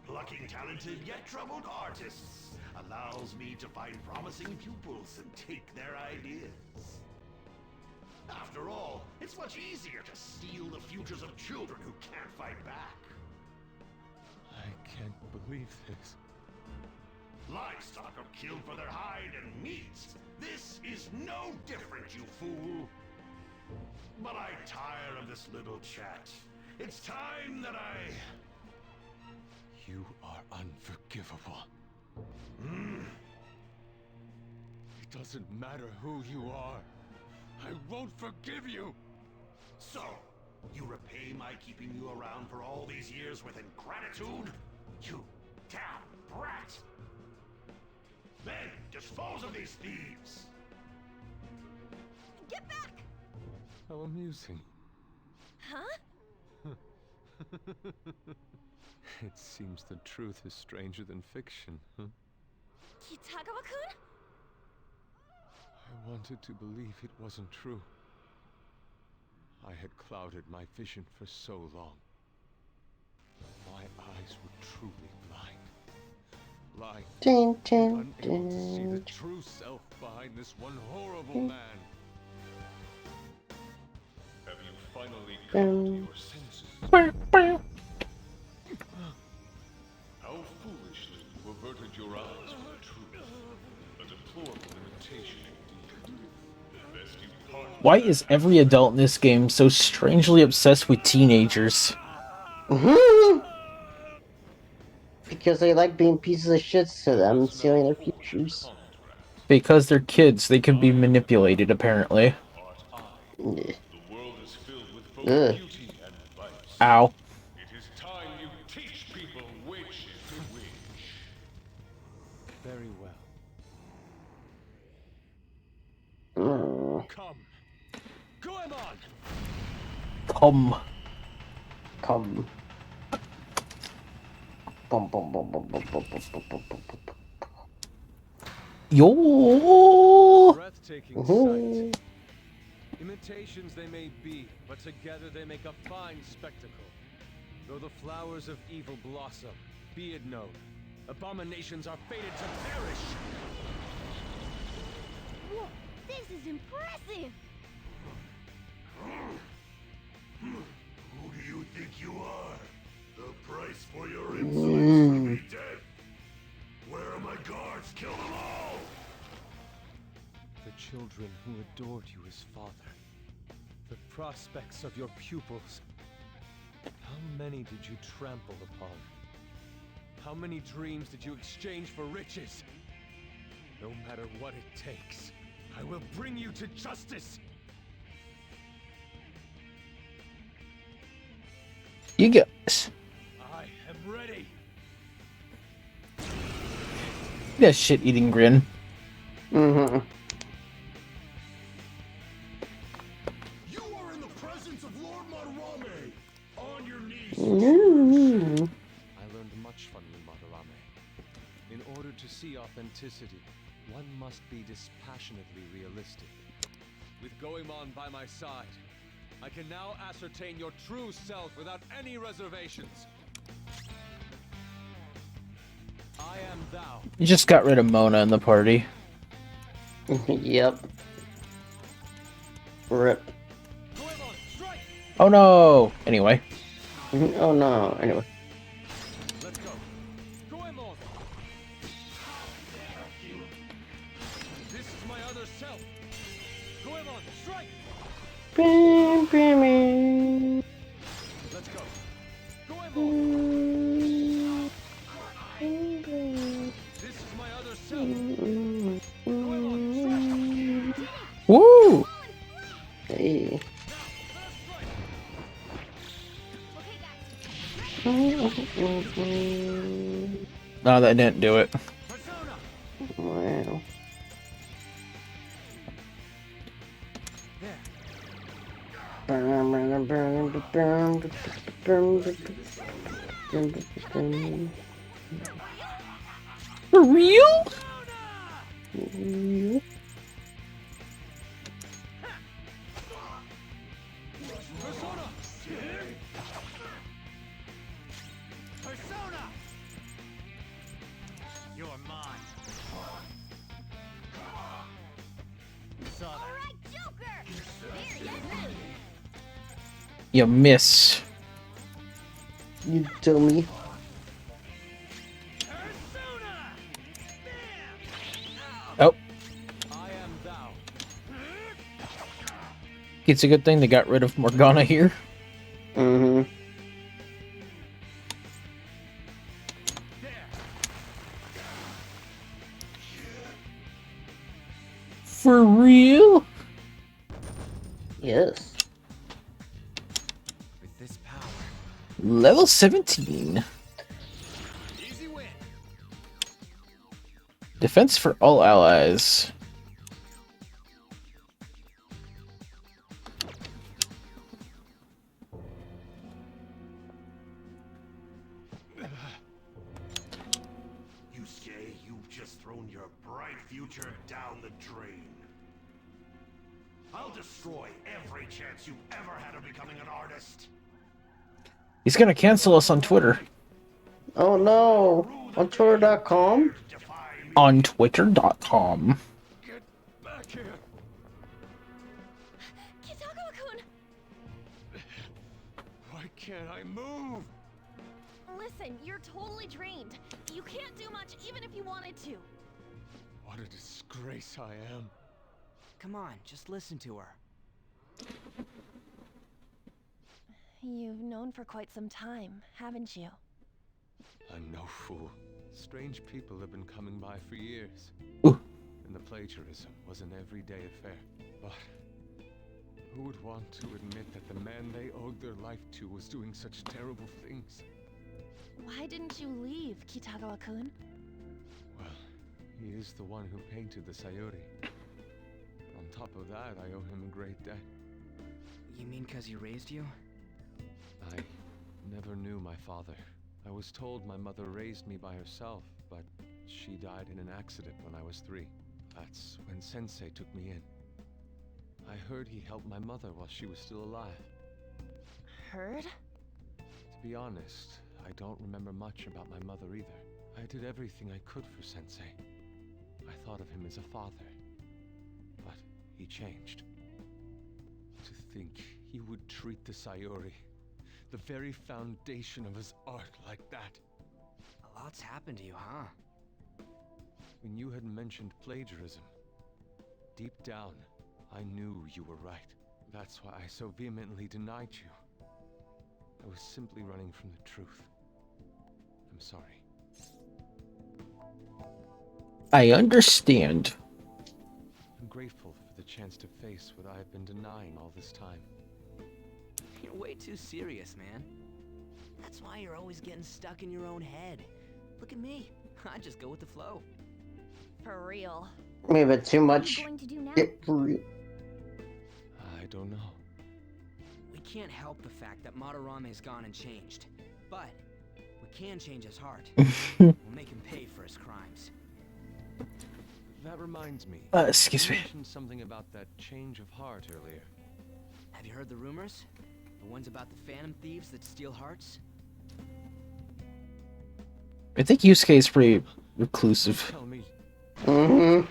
Plucking talented yet troubled artists allows me to find promising pupils and take their ideas. After all, it's much easier to steal the futures of children who can't fight back. I can't believe this. Livestock are killed for their hide and meat. This is no different, you fool. But I tire of this little chat. It's time that I... You are unforgivable. It doesn't matter who you are. I won't forgive you. So, you repay my keeping you around for all these years with ingratitude? You damn brat! Then, dispose of these thieves! Get back! How amusing. Huh? It seems the truth is stranger than fiction, huh? Kitagawa-kun? I wanted to believe it wasn't true. I had clouded my vision for so long. My eyes were truly blind. Blind. Dun, And dun, unable to see the dun. true self behind this one horrible man. Have you finally come to your senses? How foolishly you averted your eyes from the truth. A deplorable imitation indeed. Best you part. Why is every adult in this game so strangely obsessed with teenagers? Because they like being pieces of shit to them and stealing their futures. Because they're kids, they can be manipulated, apparently. Yeah. The world is filled with both Ugh. beauty and vice. Ow. It is time you teach people which is which. Very well. Come. Goemon! Come. Come. Bum, bum, bum, bum, bum, bum, bum, bum, bum, bum, bum. Yo. Breathtaking sight. Imitations they may be, but together they make a fine spectacle. Though the flowers of evil blossom, be it known, abominations are fated to perish. Whoa, this is impressive! Who do you think you are? The price for your insolence will be dead. Where are my guards? Kill them all! The children who adored you as father. The prospects of your pupils. How many did you trample upon? How many dreams did you exchange for riches? No matter what it takes, I will bring you to justice! You guys. I am ready! That shit-eating grin. Mm-hmm. You are in the presence of Lord Madarame! On your knees! Ooh. I learned much from you, Madarame. In order to see authenticity, one must be dispassionately realistic. With Goemon by my side, I can now ascertain your true self without any reservations. I am thou. You just got rid of Mona in the party. Yep. Rip. Oh no! Anyway. Oh no. Anyway. Let's go. Goemon. This is my other self. Goemon, strike. Bam, bam, bam. Let's go. Goemon. This is my other self. Goemon, strike. Woo! Hey. No, that didn't do it. Wow. For real? Persona. Persona. You're mine. Alright, Joker! There you go! You miss. You dummy. Oh. I am thou. It's a good thing they got rid of Morgana here. Mm-hmm. For real? Yes. With this power, Level 17. Easy win. Defense for all allies. Yusuke, you've just thrown your bright future down the drain. I'll destroy every chance you've ever had of becoming an artist. He's gonna cancel us on Twitter. Oh no. On Twitter.com? On Twitter.com. Get back here. Kitagawa-kun! Why can't I move? Listen, you're totally drained. You can't do much even if you wanted to. What a disgrace I am. come on, just listen to her. You've known for quite some time, haven't you? I'm no fool. Strange people have been coming by for years. Ooh. And the plagiarism was an everyday affair. But who would want to admit that the man they owed their life to was doing such terrible things? Why didn't you leave, Kitagawa-kun? Well, he is the one who painted the Sayuri. On top of that, I owe him a great debt. You mean 'cause he raised you? I never knew my father. I was told my mother raised me by herself, but she died in an accident when I was 3. That's when Sensei took me in. I heard he helped my mother while she was still alive. Heard? To be honest, I don't remember much about my mother either. I did everything I could for Sensei. I thought of him as a father. But he changed. To think he would treat the Sayuri, the very foundation of his art, like that. A lot's happened to you, huh? When you had mentioned plagiarism, deep down, I knew you were right. That's why I so vehemently denied you. I was simply running from the truth. I'm sorry. I understand. I'm grateful for the chance to face what I have been denying all this time. You're way too serious, man. That's why you're always getting stuck in your own head. Look at me. I just go with the flow. For real. Maybe a bit too much. What are you going to do now? Get for real. I don't know. We can't help the fact that Madarame's gone and changed. But we can change his heart. We'll make him pay for his crimes. That reminds me. Excuse You me. mentioned something about that change of heart earlier. Have Have you heard the rumors? The ones about the Phantom Thieves that steal hearts? I think Yusuke is pretty reclusive. Tell me. Mm-hmm.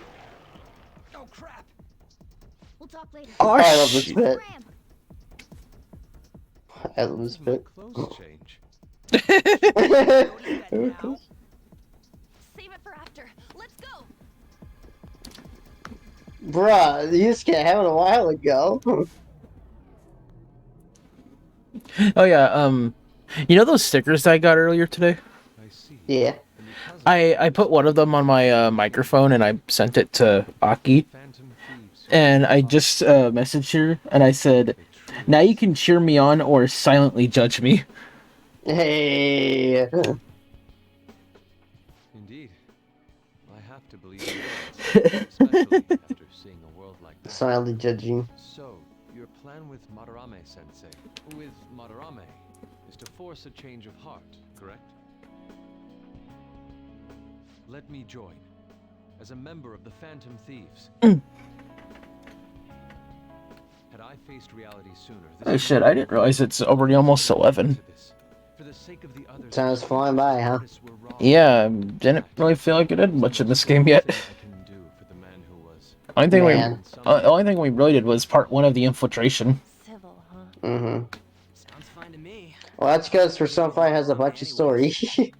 Oh crap! We'll talk later. Oh, I love this shit. bit. Scram! I love this My bit. clothes change. Very cool. Save it for after. Let's go. Bruh, Yusuke happened a while ago. Oh yeah, you know those stickers that I got earlier today? I see. Yeah. And because of I put one of them on my microphone and I sent it to Aki, Phantom Thieves, and I just messaged her and I said, "Now you can cheer me on or silently judge me." Hey. Indeed. I have to believe you, especially after seeing a world like that. Silently judging. So, your plan with Madarame-sensei, with Madarame, is to force a change of heart, correct? Let me join, as a member of the Phantom Thieves. Had I faced reality sooner, this Oh shit, I didn't realize it's already almost 11. For the sake of the others, Time's flying by, huh? Yeah, didn't really feel like I did much in this game yet. Only thing Man. the only thing we really did was part 1 of the infiltration. Civil, huh? Mm-hmm. Sounds fine to me. Well, that's because Persona 5 has a bunch of story.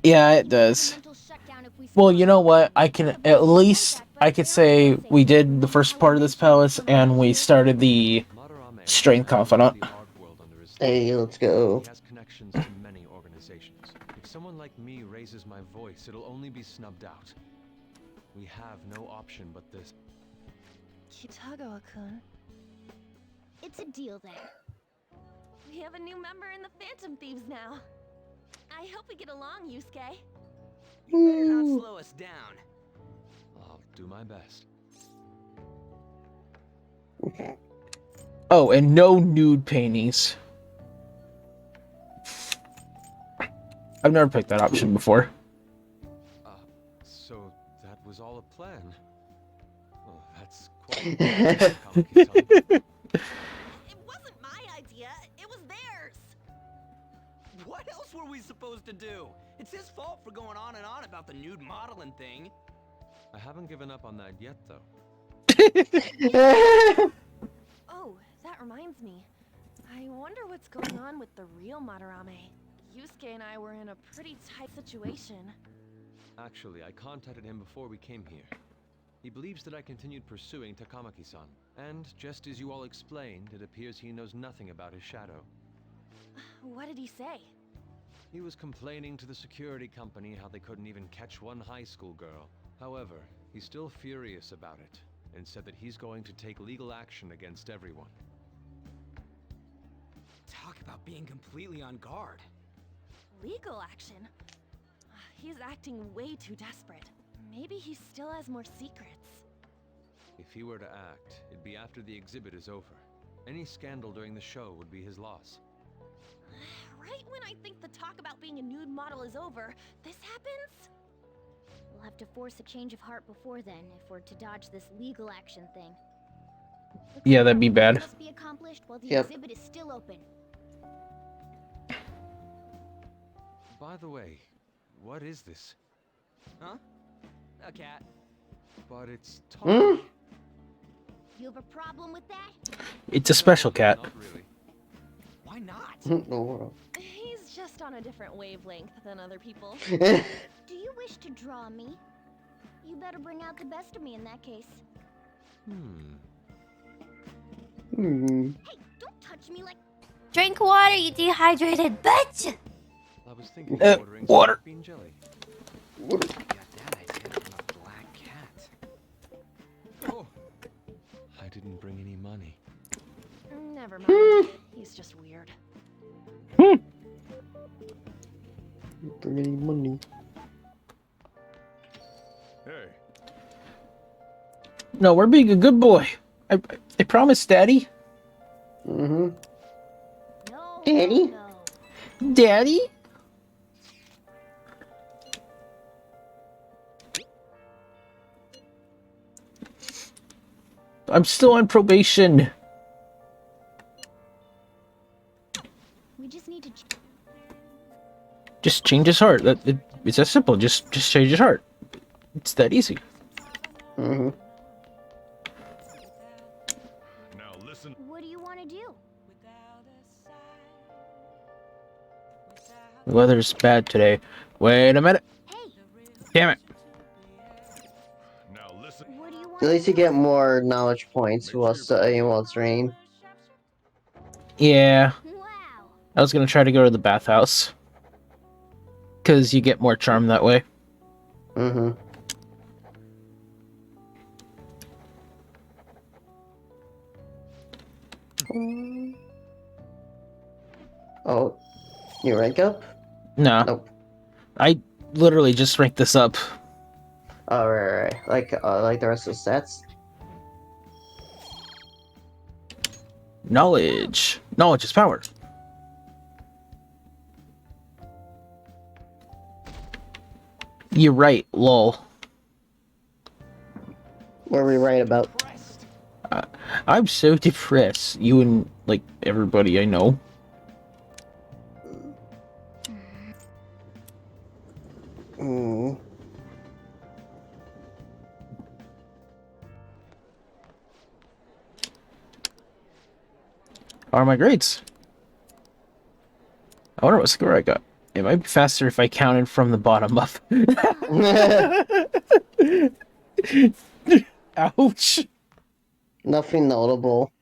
Yeah, it does. Mental shutdown if we Well, you know what? I could say we did the first part of this palace and we started the Strength Confidant. Hey, let's go. He has connections to many organizations. If someone like me raises my voice, it'll only be snubbed out. We have no option but this. Kitagawa-kun. It's a deal then. We have a new member in the Phantom Thieves now. I hope we get along, Yusuke. You better not slow us down. I'll do my best. Oh, and no nude paintings. I've never picked that option before. So that was all a plan. Well, that's quite Kamaki-san. It wasn't my idea. It was theirs. What else were we supposed to do? It's his fault for going on and on about the nude modeling thing. I haven't given up on that yet, though. Oh, that reminds me. I wonder what's going on with the real Madarame. Yusuke and I were in a pretty tight situation. Actually, I contacted him before we came here. He believes that I continued pursuing Takamaki-san. And just as you all explained, it appears he knows nothing about his shadow. What did he say? He was complaining to the security company how they couldn't even catch one high school girl. However, he's still furious about it, and said that he's going to take legal action against everyone. Talk about being completely on guard. Legal action? He's acting way too desperate. Maybe he still has more secrets. If he were to act, it'd be after the exhibit is over. Any scandal during the show would be his loss. Right when I think the talk about being a nude model is over, this happens? We'll have to force a change of heart before then if we're to dodge this legal action thing. Yeah, that'd be bad. Must be accomplished while the Yep. exhibit is still open. By the way, what is this? Huh? A cat. But it's talking. You have a problem with that? It's a special cat. Not really. Why not? Oh. He's just on a different wavelength than other people. Do you wish to draw me? You better bring out the best of me in that case. Hey, don't touch me like... Drink water, you dehydrated bitch! I was thinking of ordering some water. bean jelly. Got that idea from a black cat. Oh, I didn't bring any money. Never mind. He's just weird. Bring any money. Hey, No, we're being a good boy. I promise, Daddy. Mm-hmm. No, Daddy? no. Daddy? I'm still on probation. to. Just change his heart. It's that simple. Just change his heart. It's that easy. Mm-hmm. Now listen. What do you want to do? The weather's bad today. Wait a minute. Hey, Damn it. Now listen. what do you want? At least you get more knowledge points while studying while it's raining. Yeah. Wow. I was gonna try to go to the bathhouse. Because you get more charm that way. Mm-hmm. Oh, you rank up? No. Nope. I literally just ranked this up. Oh, right. Like the rest of the stats? Knowledge. Knowledge is power. You're right, lol. What are we right about? I'm so depressed. You and, like, everybody I know. Hmm. How are my grades? I wonder what score I got. It might be faster if I counted from the bottom up. Ouch. Nothing notable.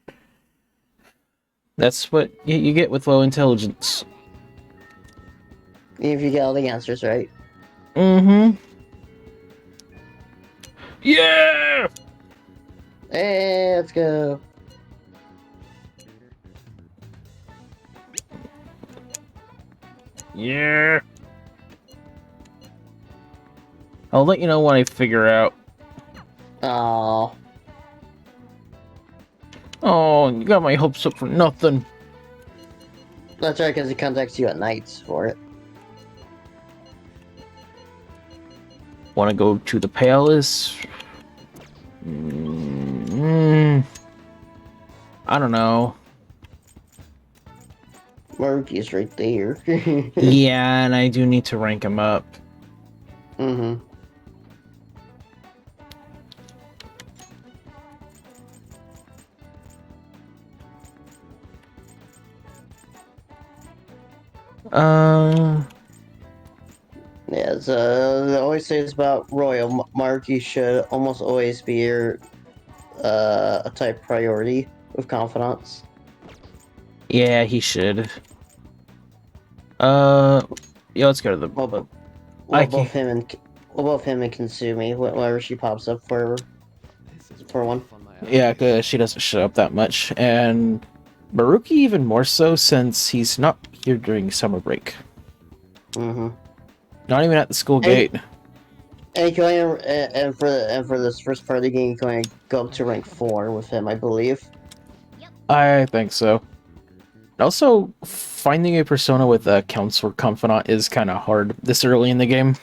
That's what you get with low intelligence. If you get all the answers right. Mm-hmm. Yeah! Hey, let's go. Yeah. I'll let you know when I figure out. Oh, Oh, you got my hopes up for nothing. that's right, because he contacts you at nights for it. Want to go to the palace? I don't know. Maruki's right there. Yeah, and I do need to rank him up. Mm-hmm. Yeah, so they always say it's about Royal. Maruki should almost always be your a type priority with confidants. Yeah, he should. Yeah, let's go to the. Well, I both him and Kasumi, whenever she pops up for one. Yeah, cause she doesn't show up that much, and Maruki even more so since he's not here during summer break. Mm-hmm. Not even at the school gate. And you can only, and for this first part of the game, you can only go up to rank 4 with him, I believe. I think so. Also, finding a persona with a counselor confidant is kind of hard this early in the game.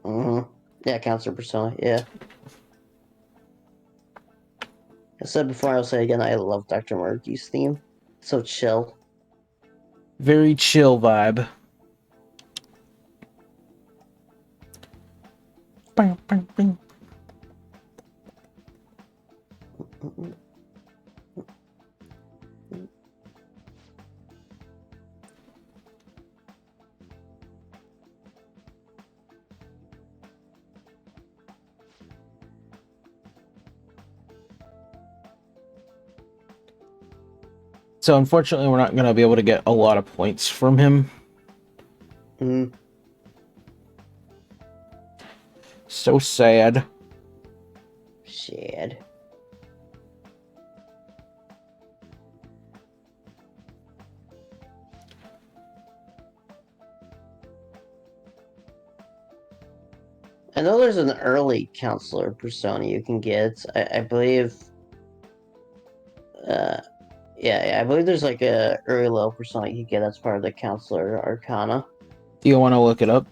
Mm-hmm. Yeah, counselor persona, yeah. I said before, I'll say again, I love Dr. Maruki's theme. So chill. Very chill vibe. Bang, bang, bang. So unfortunately, we're not going to be able to get a lot of points from him. Mm. So sad. Sad. I know there's an early counselor persona you can get. I believe. Yeah, I believe there's like a early level persona you can get as part of the counselor arcana. Do you want to look it up?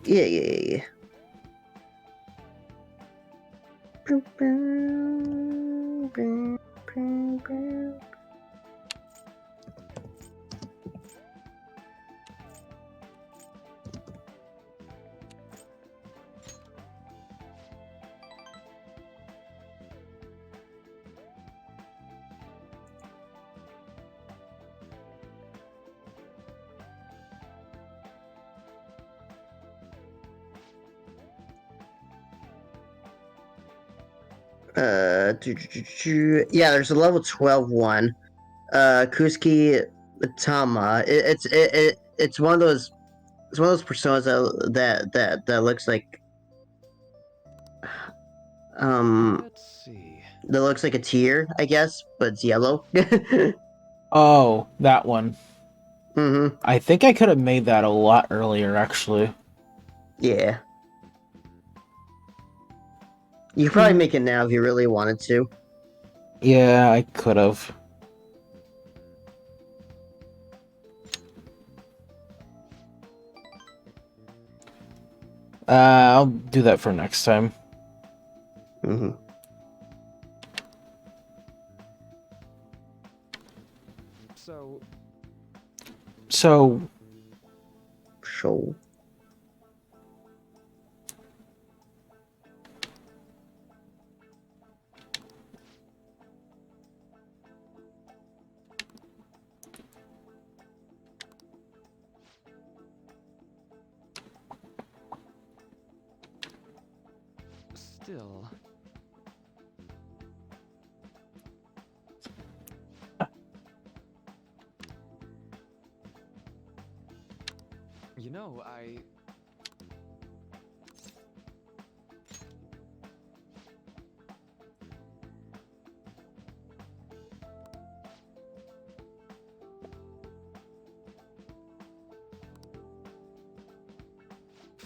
Yeah. Yeah, there's a level 12 one. Kusuke Tama. It's one of those. It's one of those personas that looks like Let's see. that looks like a tear, I guess, but it's yellow. Oh, that one. Mm-hmm. I think I could have made that a lot earlier, actually. Yeah. You could probably make it now if you really wanted to. Yeah, I could have. I'll do that for next time. Mm-hmm. So, Show. Still. You know,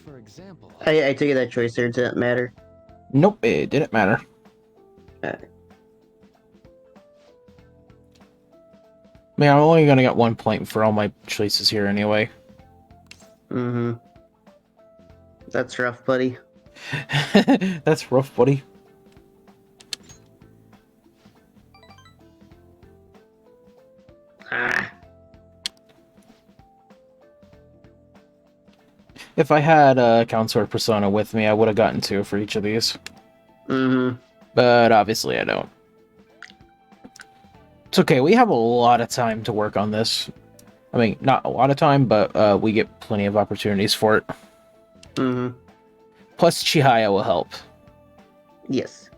for example, I take it that choice there didn't matter. nope, it didn't matter. Man, I'm only gonna get 1 point for all my choices here anyway. Mm-hmm. That's rough, buddy. That's rough, buddy. Ah. If I had a Counselor Persona with me, I would have gotten 2 for each of these. Mm-hmm. But obviously I don't. It's okay, we have a lot of time to work on this. I mean, not a lot of time, but we get plenty of opportunities for it. Mm-hmm. Plus, Chihaya will help. Yes.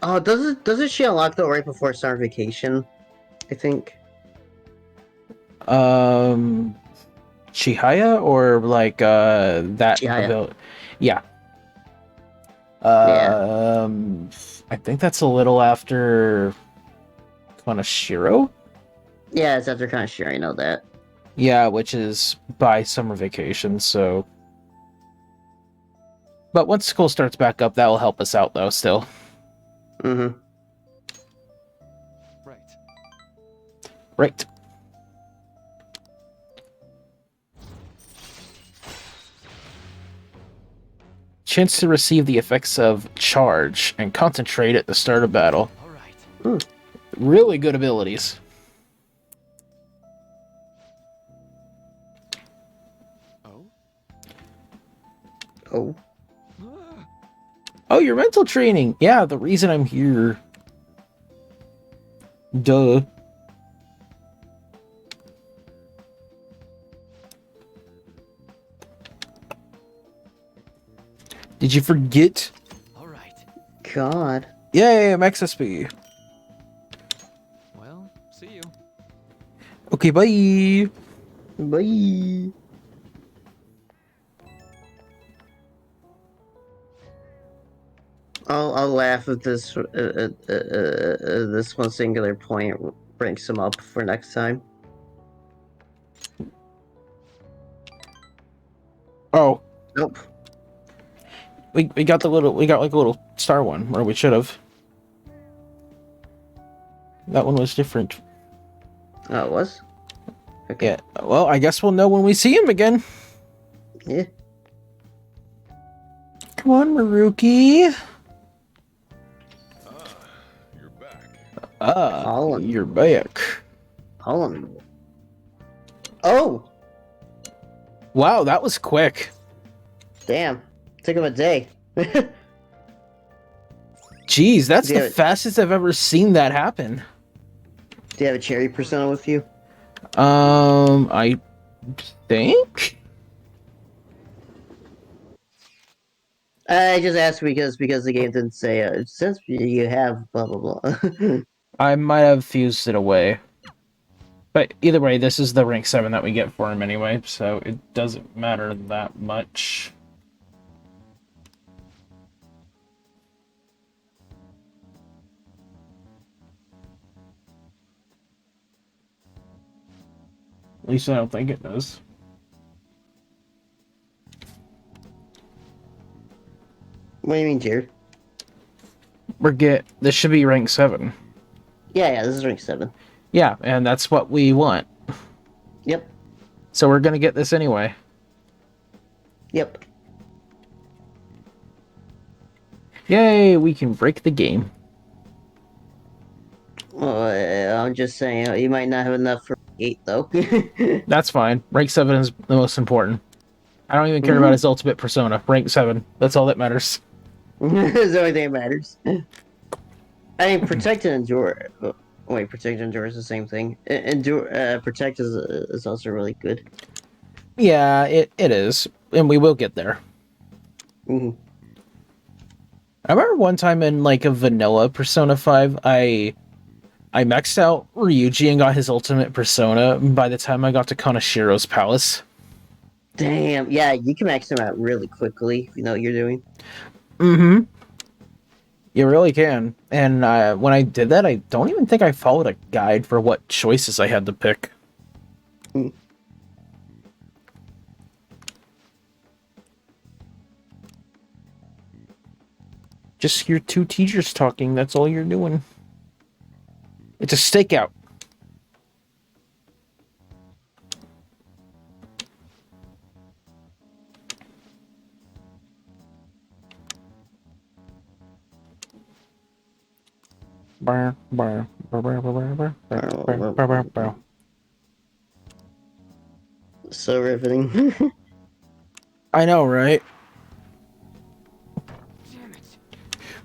Oh, doesn't she unlock though right before summer vacation? I think. Chihaya or like that Chihaya. ability? Yeah. Yeah. I think that's a little after Kanashiro. Yeah, it's after Kanashiro, I know that. Yeah, which is by summer vacation, so. But once school starts back up, that will help us out, though, still. Mm-hmm. Right. Chance to receive the effects of charge and concentrate at the start of battle. Really good abilities. Oh. Oh, your mental training. Yeah, the reason I'm here. Duh. Did you forget? God. Yay, max SP. well, see you. Okay, bye. Bye. I'll laugh if this this one singular point brings him up for next time. Oh. Nope. We got like a little star one, or we should have. That one was different. Oh, it was? Okay. Yeah. Well, I guess we'll know when we see him again. Yeah. Come on, Maruki. You're back. Holland. You're back. Holland. Oh! Wow, that was quick. Damn. Took him a day. Jeez, that's Yeah. the fastest I've ever seen that happen. Do you have a cherry persona with you? I think? I just asked because the game didn't say since you have blah blah blah. I might have fused it away. But either way, this is the rank 7 that we get for him anyway, so it doesn't matter that much. At least I don't think it does. What do you mean, Jared? This should be rank 7. Yeah, this is rank 7. Yeah, and that's what we want. Yep. So we're gonna get this anyway. Yep. Yay, we can break the game. Well, I'm just saying, you might not have enough for 8, though. That's fine. Rank 7 is the most important. I don't even care about his ultimate persona. Rank 7. That's all that matters. It's the only thing that matters. I mean, Protect and Endure... Wait, Protect and Endure is the same thing. Endure, Protect is also really good. Yeah, it is. And we will get there. Mm-hmm. I remember one time in, like, a vanilla Persona 5, I maxed out Ryuji and got his ultimate persona by the time I got to Kanashiro's palace. Damn, yeah, you can max them out really quickly if you know what you're doing. Mm-hmm. You really can. And when I did that, I don't even think I followed a guide for what choices I had to pick. Mm. Just your two teachers talking, that's all you're doing. It's a stakeout. So riveting. I know, right? Damn it.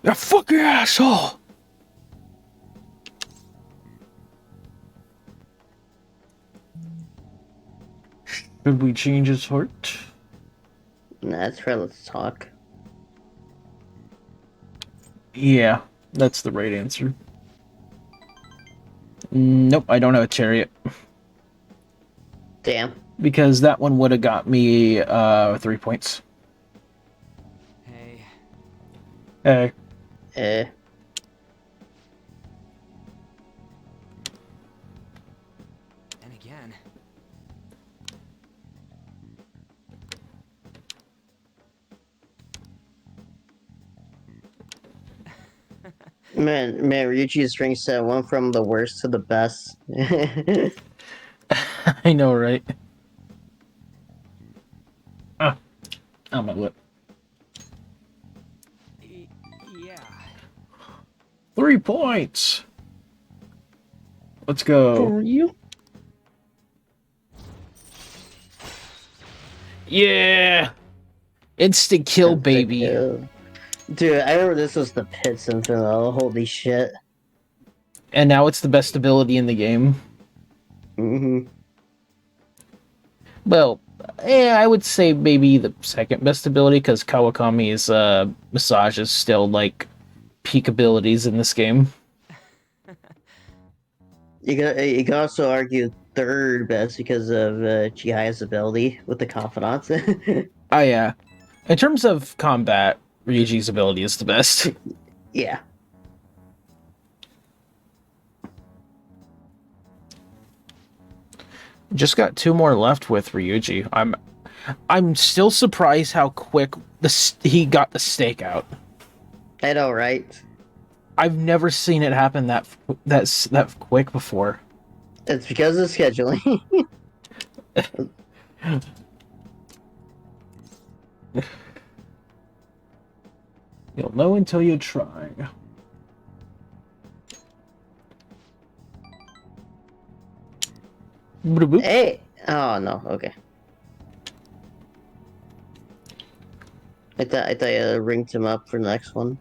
Yeah, fuck your asshole! Should we change his heart? Nah, that's right, let's talk. Yeah, that's the right answer. Nope, I don't have a chariot. Damn. Because that one would have got me 3 points. Hey. Hey. And again. Man, Ryuji's rank set went from the worst to the best. I know, right? Ah, on my lip. Yeah. 3 points! Let's go. For you? Yeah! Instant kill, baby. Dude, I remember this was the Pits and vanilla. Holy shit. And now it's the best ability in the game. Mm-hmm. Well, I would say maybe the second best ability, because Kawakami's massage is still, like, peak abilities in this game. You can also argue third best because of Chihiya's ability with the Confidants. Oh, yeah. In terms of combat, Ryuji's ability is the best. Yeah. Just got 2 more left with Ryuji. I'm still surprised how quick he got the stakeout. I know, right? I've never seen it happen that quick before. It's because of scheduling. You'll know until you try. Hey! Oh, no, okay. I thought you ringed him up for the next one.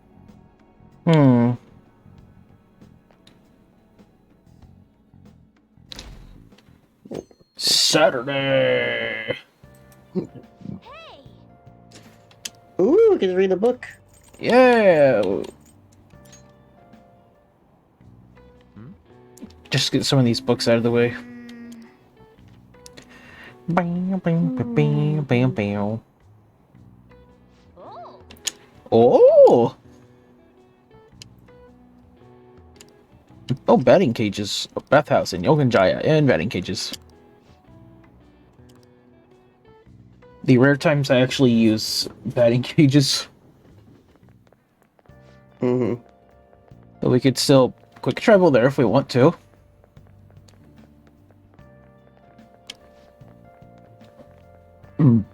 Saturday! Ooh, we can read the book. Yeah. Just get some of these books out of the way. Bam, bam, bam, bam, bam, bam. Oh! Oh, batting cages. Bathhouse in Yoganjaya and batting cages. The rare times I actually use batting cages. Mm-hmm. But we could still quick travel there if we want to. Mm.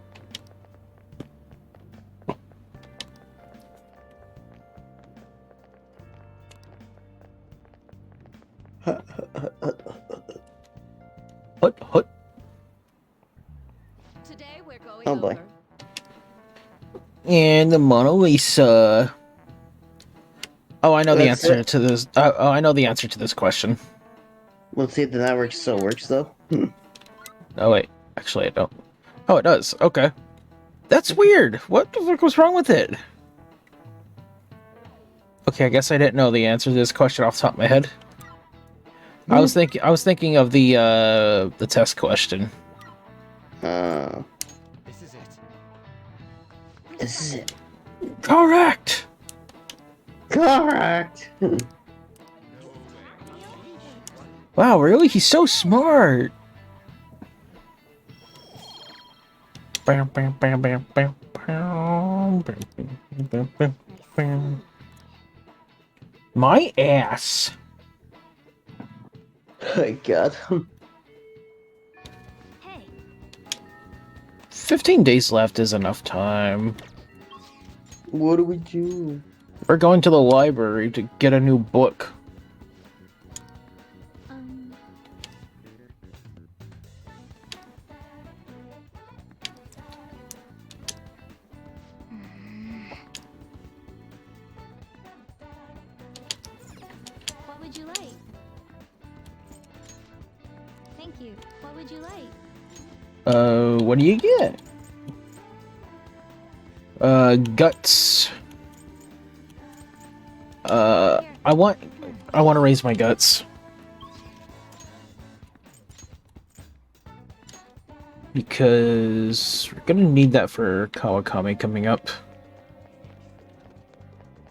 Hut, hut. Today we're going Oh boy. over. And the Mona Lisa. Oh, I know the That's answer it. to this. Oh, I know the answer to this question. Let's see if the network still works though. Oh wait, actually I don't. Oh, it does. Okay, that's weird. What the fuck was wrong with it? Okay, I guess I didn't know the answer to this question off the top of my head. I was thinking of the test question. This is it. This is it. Correct. Correct. Wow, really? He's so smart. Bam, bam, bam, bam, bam, bam, bam, bam, bam, bam. My ass. Oh my god. Hey, 15 days left is enough time. What do we do? We're going to the library to get a new book. what would you like? Thank you. What would you like? What do you get? Guts. I want to raise my guts. Because we're gonna need that for Kawakami coming up.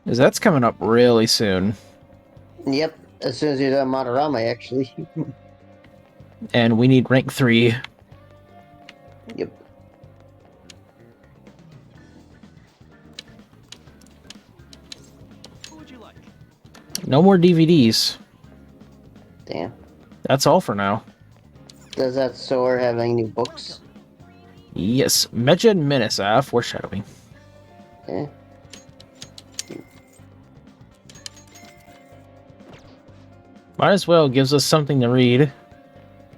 Because that's coming up really soon. Yep, as soon as you're done Madarame, actually. And we need rank 3. Yep. What would you like? No more DVDs. Damn. That's all for now. Does that store have any new books? Yes, Mecha and Menace, foreshadowing. Yeah. Might as well, gives us something to read.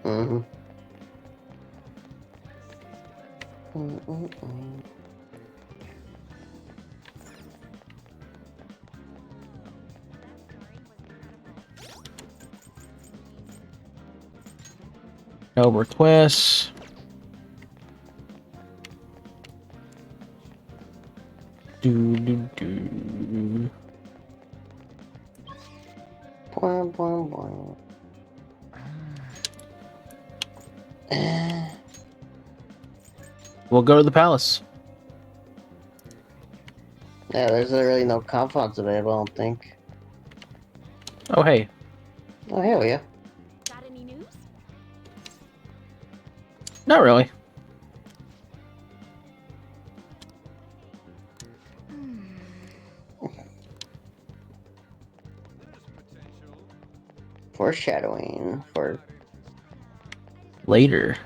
Mm-hmm. No requests. Do. Boing, boing, boing. We'll go to the palace. Yeah, there's really no confidants available, I don't think. Oh, hey. Oh, hell yeah. Got any news? Not really. Foreshadowing for Later.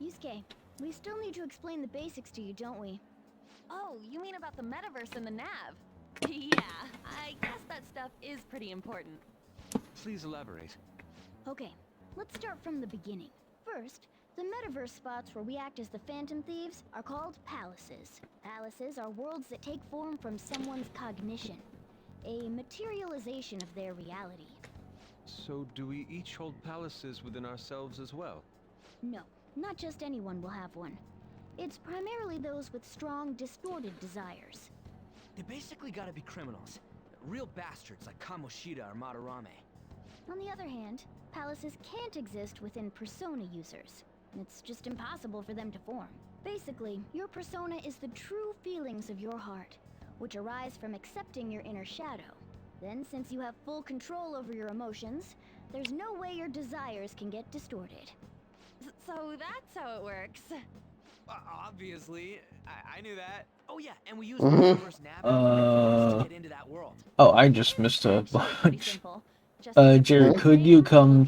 Yusuke, we still need to explain the basics to you, don't we? Oh, you mean about the metaverse and the nav? Yeah, I guess that stuff is pretty important. Please elaborate. Okay, let's start from the beginning. First, the metaverse spots where we act as the Phantom Thieves are called palaces. Palaces are worlds that take form from someone's cognition, a materialization of their reality. So do we each hold palaces within ourselves as well? No, not just anyone will have one. It's primarily those with strong, distorted desires. They basically gotta be criminals. Real bastards like Kamoshida or Madarame. On the other hand, palaces can't exist within persona users. It's just impossible for them to form. Basically, your persona is the true feelings of your heart, which arise from accepting your inner shadow. Then, since you have full control over your emotions, there's no way your desires can get distorted. So that's how it works. Obviously, I knew that. Oh yeah, and we use the first nav to get into that world. Oh, I just missed a Pretty bunch. simple. Just Jerry, could you come a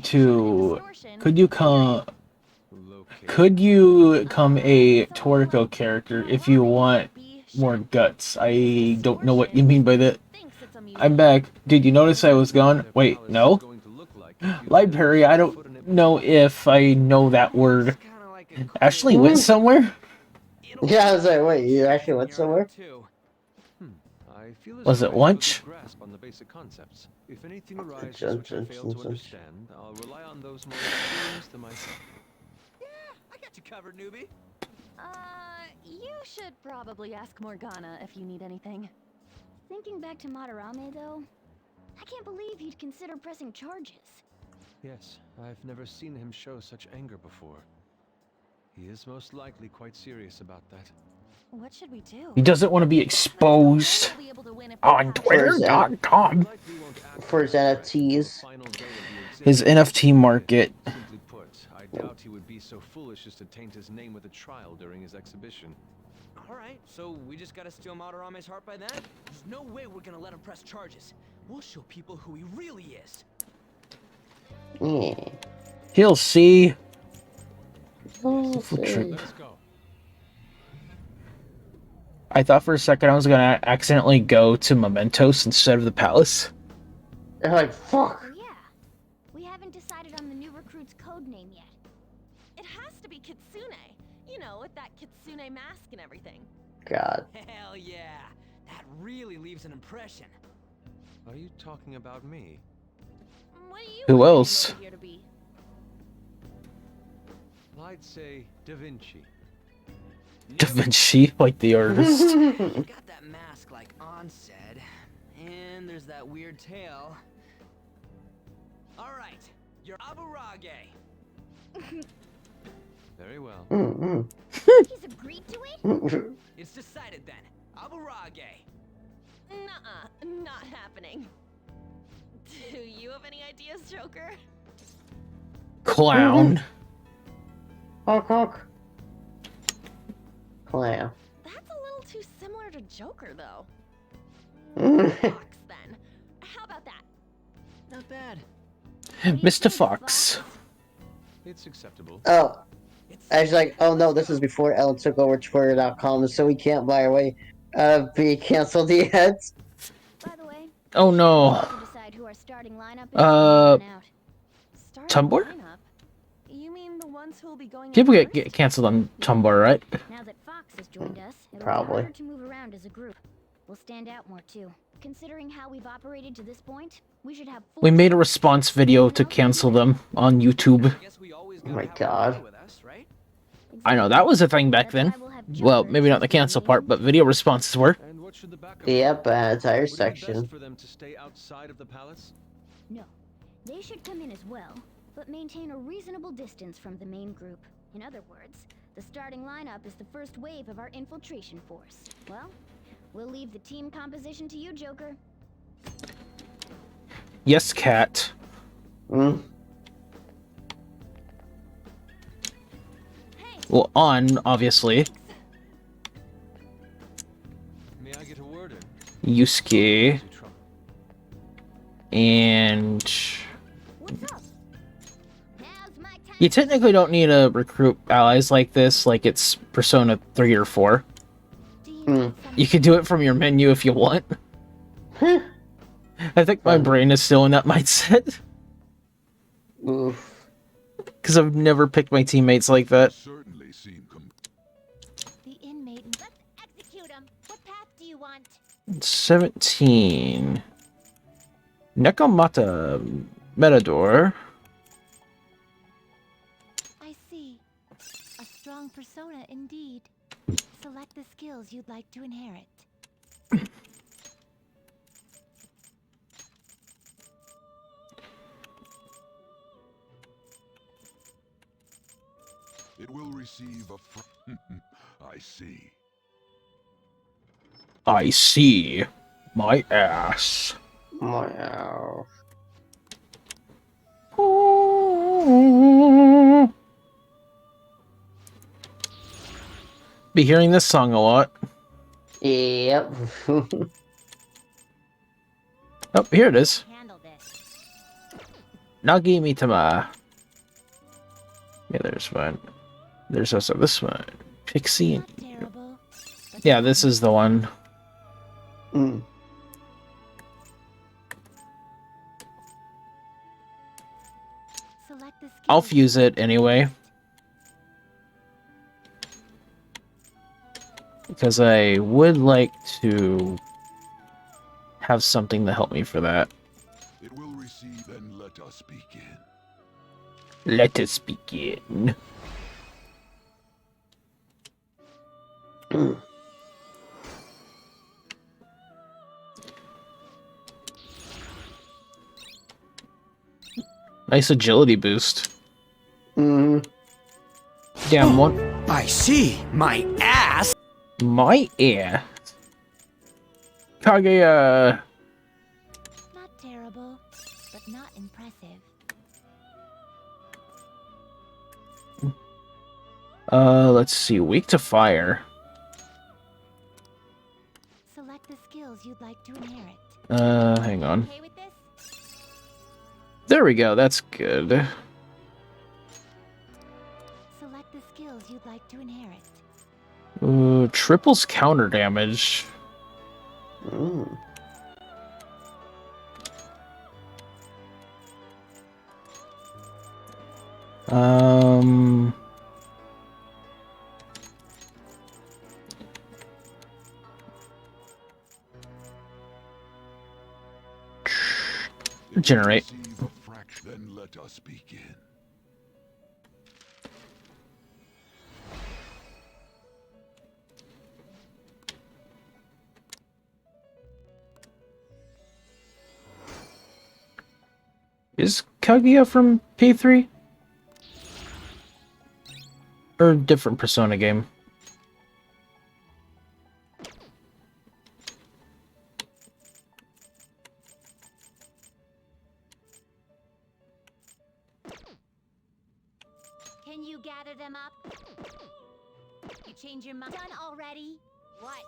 Toriko character if you want more guts? I don't know what you mean by that. I'm back. Did you notice I was gone? Wait, no? Library, I don't know if I know that word. Ashley went somewhere? Yeah, I was like, wait, you actually went somewhere? Was it lunch? On the basic concepts. If anything arises which I fail to understand, I'll rely on those more experienced than myself. Yeah, I got you covered, newbie. You should probably ask Morgana if you need anything. Thinking back to Madarame, though, I can't believe he'd consider pressing charges. Yes, I've never seen him show such anger before. He is most likely quite serious about that. What should we do? He doesn't want to be exposed on Twitter.com. For his NFTs. His NFT market. Simply put, I doubt he would be so foolish as to taint his name with a trial during his exhibition. Alright, so we just gotta steal Madarame's heart by then? There's no way we're gonna let him press charges. We'll show people who he really is. Yeah. He'll see. Let's go. I thought for a second I was gonna accidentally go to Mementos instead of the palace. They're like, fuck. Oh yeah, we haven't decided on the new recruit's code name yet. It has to be Kitsune. You know, with that Kitsune mask and everything. God. Hell yeah! That really leaves an impression. Are you talking about me? What do you Who want else? over here to be? I'd say Da Vinci. Da Vinci, like the artist. Got that mask like On said. And there's that weird tail. Alright, you're Aburage. Very well. He's agreed to it? It's decided then. Aburage. Nuh-uh, not happening. Do you have any ideas, Joker? Clown. Honk honk. Clown. That's a little too similar to Joker, though. Fox, then. How about that? Not bad. Mr. Fox. It's acceptable. Oh. I was like, oh no, this is before Ellen took over Twitter.com, so we can't buy our way be canceled yet. By the way, Oh no. decide who our starting lineup is Tumblr? Lineup? You mean the ones who will be going People in get canceled on Tumblr, right? Now that Fox has joined us, it'll Probably. be harder to move around as a group. We'll stand out more too. Considering how we've operated to this point, we should have We made a response video to cancel them on YouTube. Oh my god. I know, that was a thing back then. Well, maybe not the cancel part, but video responses were. And what should the backup Yep, an entire Would it be section. best for them to stay outside of the palace? No. They should come in as well, but maintain a reasonable distance from the main group. In other words, the starting lineup is the first wave of our infiltration force. Well, we'll leave the team composition to you, Joker. Yes, Cat. Well, on, obviously. May I get a word in? Yusuke. And... You technically don't need to recruit allies like this, like it's Persona 3 or 4. You can do it from your menu if you want. I think my brain is still in that mindset. Oof. Because I've never picked my teammates like that. The inmate. Let's execute him. What path do you want? 17. Nekomata. Metador. I see. A strong persona indeed. Select the skills you'd like to inherit. It will receive a I see. I see. My ass. Wow. Be hearing this song a lot. Yep. Oh, here it is. Handle this. Nagi Mitama. Yeah, there's one. There's also this one. Pixie. Not terrible, but Yeah, this is the one. Mm. select the skills I'll you'd fuse like it to anyway. inherit. Because I would like to have something to help me for that. It will receive and let us begin. Let us begin. Nice agility boost. Mm. Damn, one. I see. My ass. My ass. Kaguya. Not terrible, but not impressive. Let's see. Weak to fire. Select the skills you'd like to inherit. Hang on. Okay with this? There we go. That's good. Select the skills you'd like to inherit. Triples counter damage. Mm. Um. Generate. Receive a fraction, then let us begin. Is Kaguya from P3? Or different Persona game? Can you gather them up? You change your mind? Done already? What?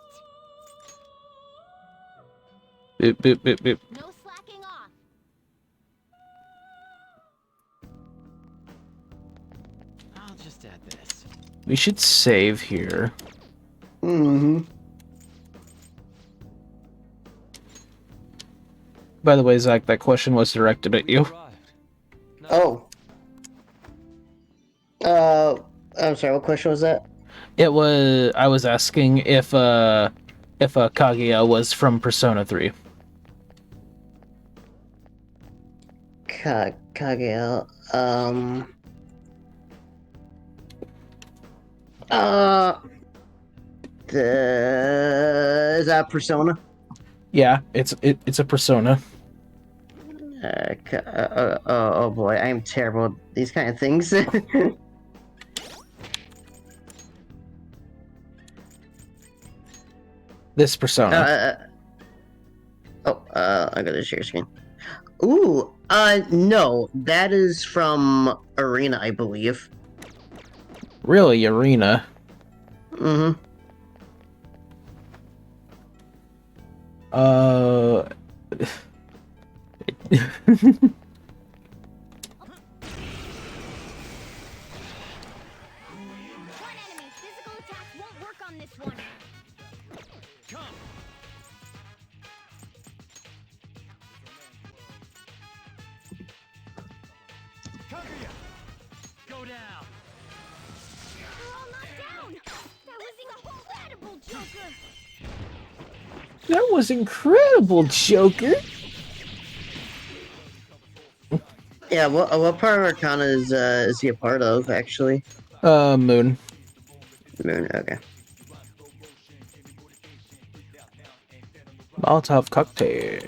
Boop, boop, boop, boop. No slacking off. I'll just add this. We should save here. Mm-hmm. By the way, Zach, that question was directed at you. Oh. I'm sorry, what question was that? It was. I was asking if Kaguya was from Persona 3. Kaguya, is that Persona? Yeah, it's a Persona. Oh boy, I am terrible at these kind of things. This Persona. I got to share screen. Ooh, no, that is from Arena, I believe. Really, Arena. Mm-hmm. One enemy. Physical attacks won't work on this one. Kaguya! Go down! We're all knocked down. That was incredible, Joker. That was incredible, Joker. Yeah, what part of Arcana is he a part of, actually? Moon. Moon, okay. Molotov cocktail.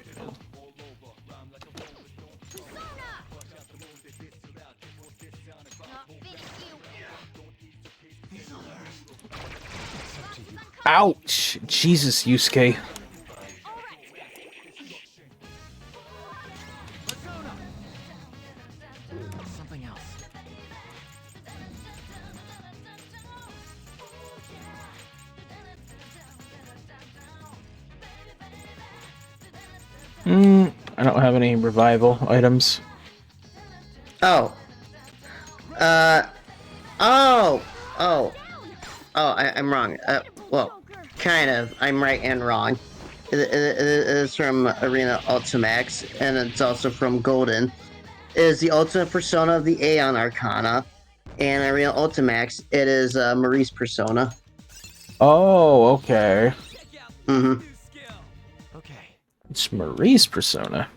Ouch! Jesus, Yusuke. Something else. I don't have any revival items. Oh. I'm wrong. Well, kind of. I'm right and wrong. It is from Arena Ultimax, and it's also from Golden. It is the ultimate persona of the Aeon Arcana, and Arena Ultimax, it is Marie's persona. Oh, okay. Mm-hmm. Okay. It's Marie's persona.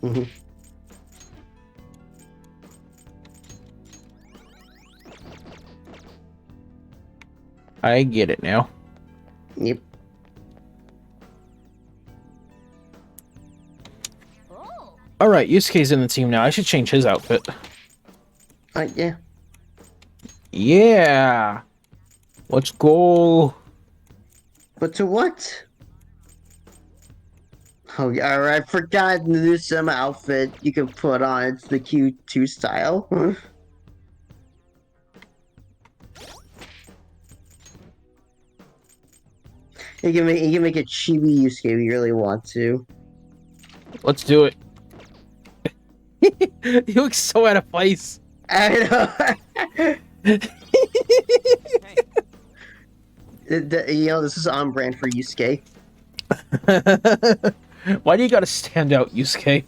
Mm-hmm. I get it now. Yep. Alright, Yusuke's in the team now. I should change his outfit. Yeah. Yeah! Let's go! But to what? Oh, yeah, I forgot there's some outfit you can put on. It's the Q2 style. You can make a chibi Yusuke if you really want to. Let's do it. He looks so out of place. I know. This is on brand for Yusuke. Why do you gotta stand out, Yusuke?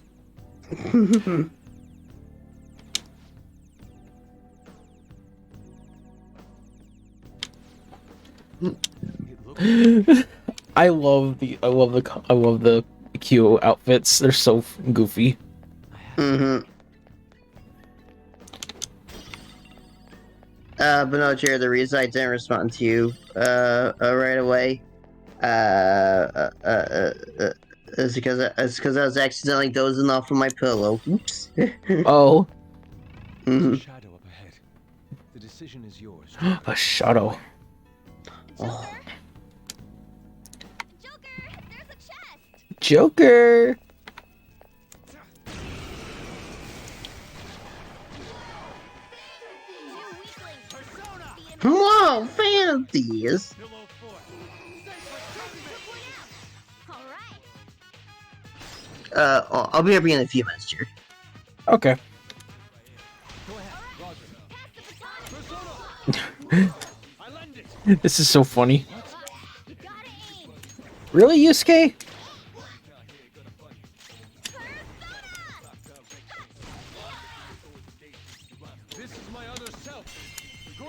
I love the Q outfits. They're so goofy. Mm-hmm. But no, Jared, the reason I didn't respond to you right away is because I was accidentally dozing off of my pillow. Oops. Oh. Mm-hmm. Shadow up ahead. The decision is yours. A shadow. Oh. Joker! Whoa, fantasies! I'll be up in a few minutes, Jared. Okay. This is so funny. Really, Yusuke?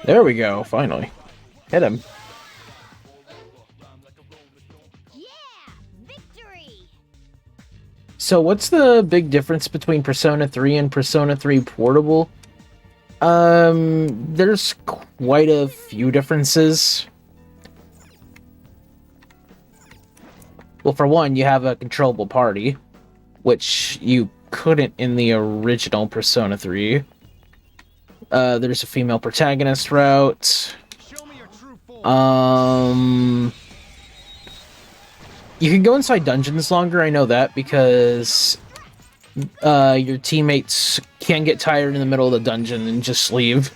There we go, finally. Hit him. So what's the big difference between Persona 3 and Persona 3 Portable? There's quite a few differences. Well, for one, you have a controllable party, which you couldn't in the original Persona 3. There's a female protagonist route. You can go inside dungeons longer, I know that, because your teammates can get tired in the middle of the dungeon and just leave.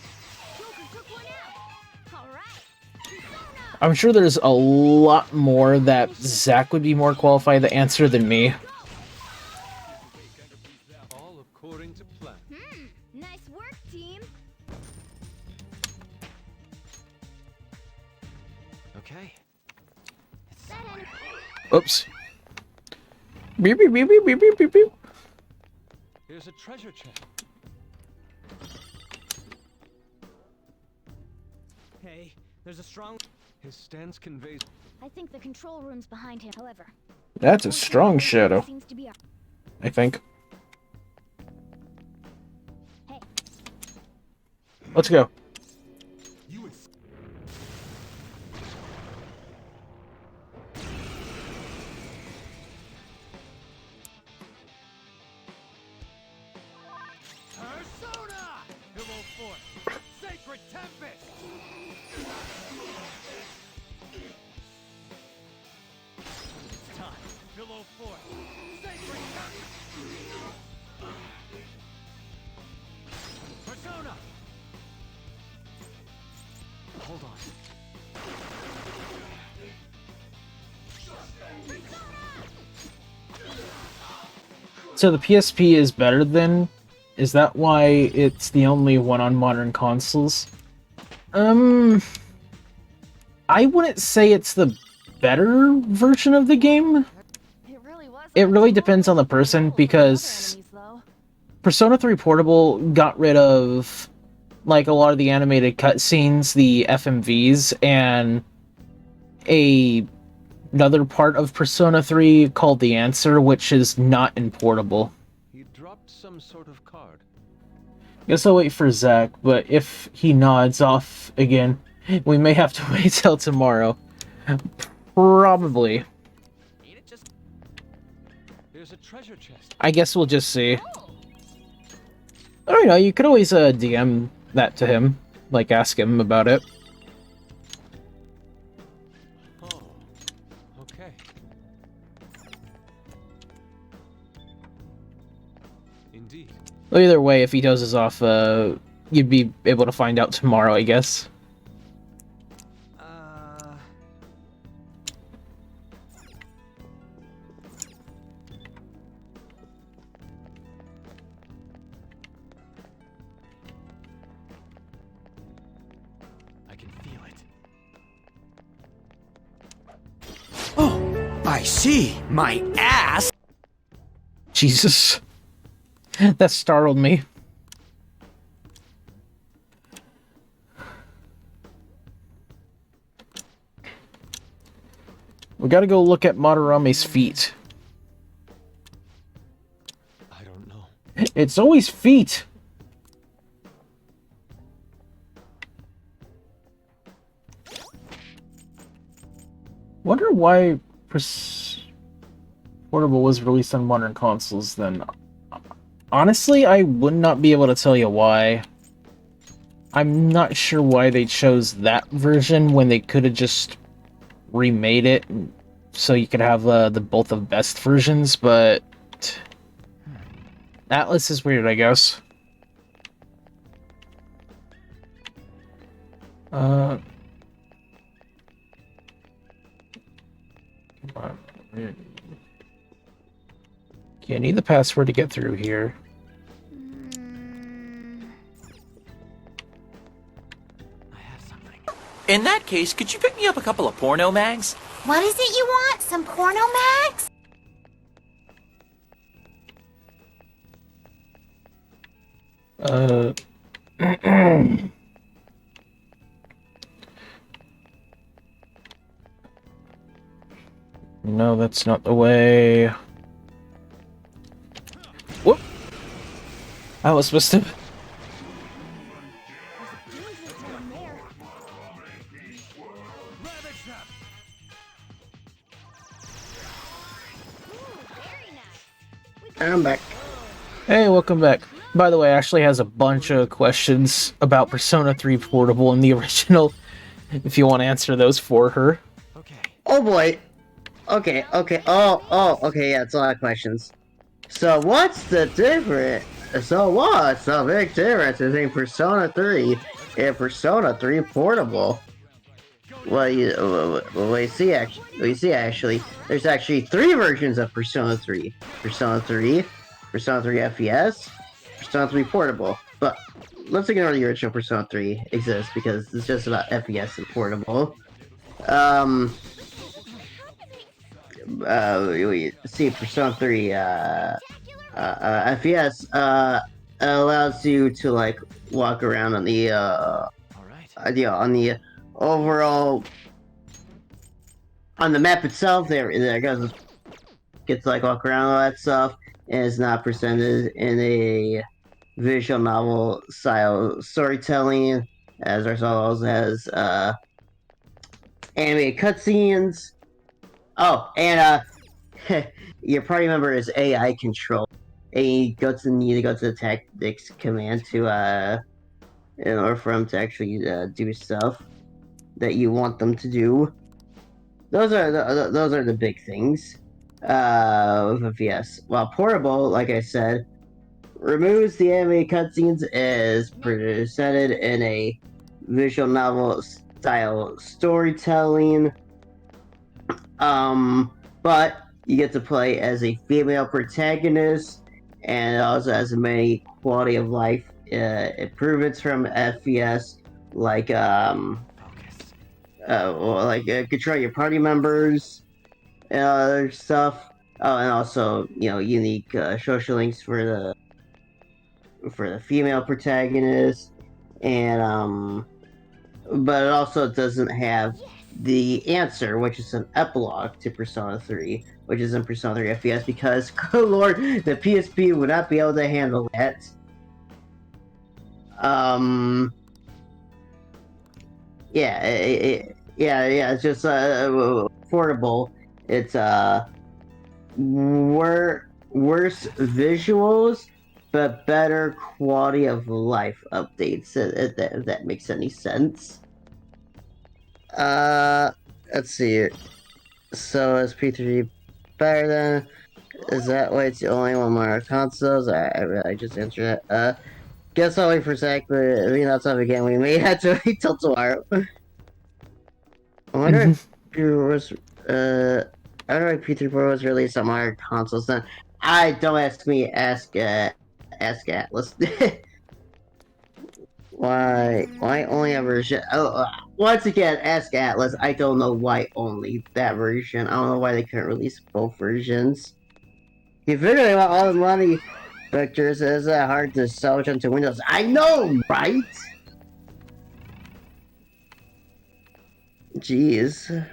I'm sure there's a lot more that Zach would be more qualified to answer than me. All according to plan. Nice work, team. Okay. Oops. Beep, beep, beep, beep, beep, beep, beep, beep. Here's a treasure chest. Hey, there's a strong... His stance conveys... I think the control room's behind him, however. That's a strong shadow, Seems to be I think. Let's go. Persona! Pillow Force! Sacred Tempest! It's time. Pillow Force! Sacred Tempest! Persona! Hold on. So the PSP is better than? Is that why it's the only one on modern consoles? I wouldn't say it's the better version of the game. It really depends on the person, because Persona 3 Portable got rid of like a lot of the animated cutscenes, the FMVs, and another part of Persona 3 called The Answer, which is not in Portable. He dropped some sort of card. Guess I'll wait for Zach, but if he nods off again, we may have to wait till tomorrow. Probably. There's a treasure chest. I guess we'll just see. I don't know, you could always DM that to him. Like, ask him about it. Oh, okay. Indeed. Well, either way, if he dozes off, you'd be able to find out tomorrow, I guess. I can feel it. Oh, I see. My ass. Jesus. That startled me. We gotta go look at Madarame's feet. I don't know. It's always feet! Wonder why Portable was released on modern consoles then. Honestly, I would not be able to tell you why. I'm not sure why they chose that version when they could have just remade it so you could have the both of best versions, but Atlas is weird, I guess. Come on. Okay, I need the password to get through here. In that case, could you pick me up a couple of porno mags? What is it you want? Some porno mags? No, that's not the way. Whoop! I was supposed to. I'm back. Hey, welcome back. By the way, Ashley has a bunch of questions about Persona 3 Portable and the original, if you want to answer those for her. Oh boy. Okay. Okay, yeah, it's a lot of questions. So what's the difference? So what's the big difference between Persona 3 and Persona 3 Portable? We see actually, there's actually 3 versions of Persona 3. Persona 3, Persona 3 FES, Persona 3 Portable. But let's ignore the original Persona 3 exists because it's just about FES and Portable. We see Persona 3 FES allows you to like walk around on the on the overall on the map itself. There goes gets to like walk around all that stuff, and it's not presented in a visual novel style storytelling, as well as animated cutscenes. Oh, and your party member is AI control. And you need to go to the tactics command to in order for them to actually do stuff that you want them to do. Those are the big things. With FPS. While portable, like I said, removes the anime cutscenes is presented in a visual novel style storytelling. But you get to play as a female protagonist, and it also has many quality of life improvements from FPS, like control your party members and other stuff. Oh, and also unique social links for the female protagonist, and but it also doesn't have the answer, which is an epilogue to Persona 3, which is in Persona 3 FPS, because, good lord, the PSP would not be able to handle that. It's just affordable. It's worse visuals, but better quality of life updates, if that makes any sense. Let's see. So is P3 better than? Is that why it's the only one more consoles? I just answered that. Guess I'll wait for Zach, but that's up again. We may have to wait till tomorrow. I wonder if P3 Pro was released on more consoles then. Don't ask me, ask Atlas. Why only a version? Once again, ask Atlas. I don't know why only that version. I don't know why they couldn't release both versions. Considering all the money vectors, is hard to salvage onto Windows. I know, right? Jeez.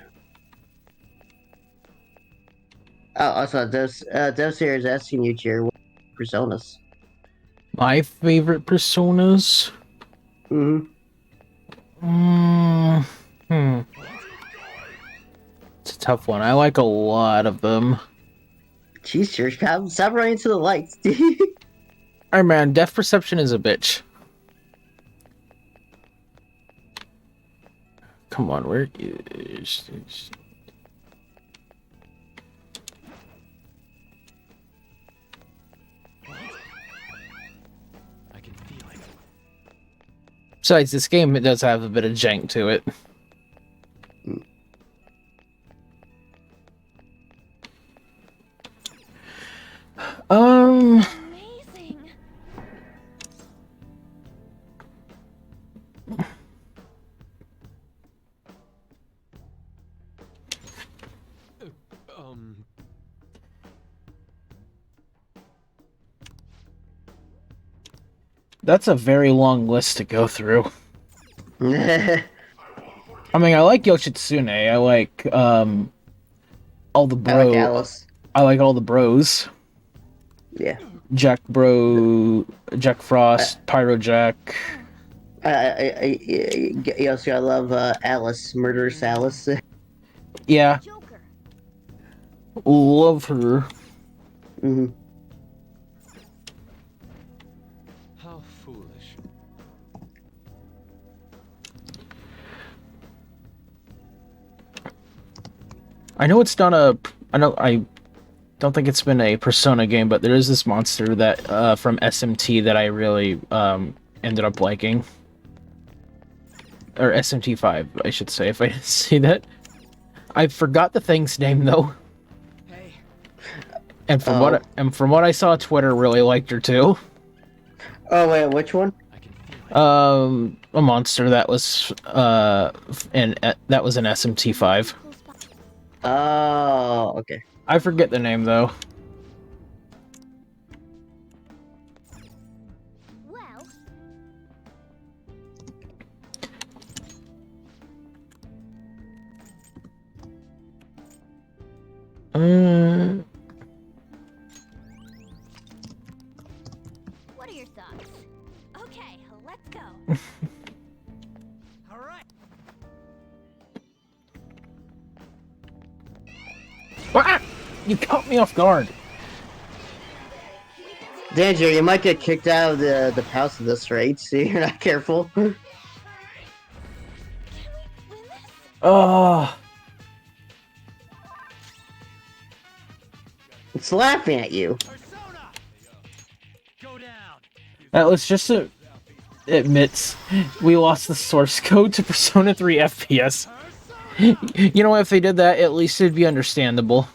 Oh, also, Dev Series asking you, Cheer, what personas? My favorite personas? It's a tough one. I like a lot of them. Jeez, Church, stop running into the lights. Alright, man, depth perception is a bitch. Come on, where is... Besides, this game, it does have a bit of jank to it. Amazing. That's a very long list to go through. I mean, I like Yoshitsune. I like all the bros. I like Alice. I like all the bros. Yeah. Jack Frost, Pyro Jack. I love Alice, Murderous Alice. Yeah. Love her. How foolish. I know it's not a... I don't think it's been a Persona game, but there is this monster that from SMT that I really ended up liking. Or SMT5, I should say, if I didn't say that. I forgot the thing's name, though. Hey. And from what I saw, Twitter really liked her, too. Oh, wait, which one? A monster that was that was an SMT5. Oh, okay. I forget the name though. Well, what are your thoughts? You caught me off guard. Danger, you might get kicked out of the house at this rate, so you're not careful. Oh. It's laughing at you. Let's just admits we lost the source code to Persona 3 FPS. You know what? If they did that, at least it'd be understandable.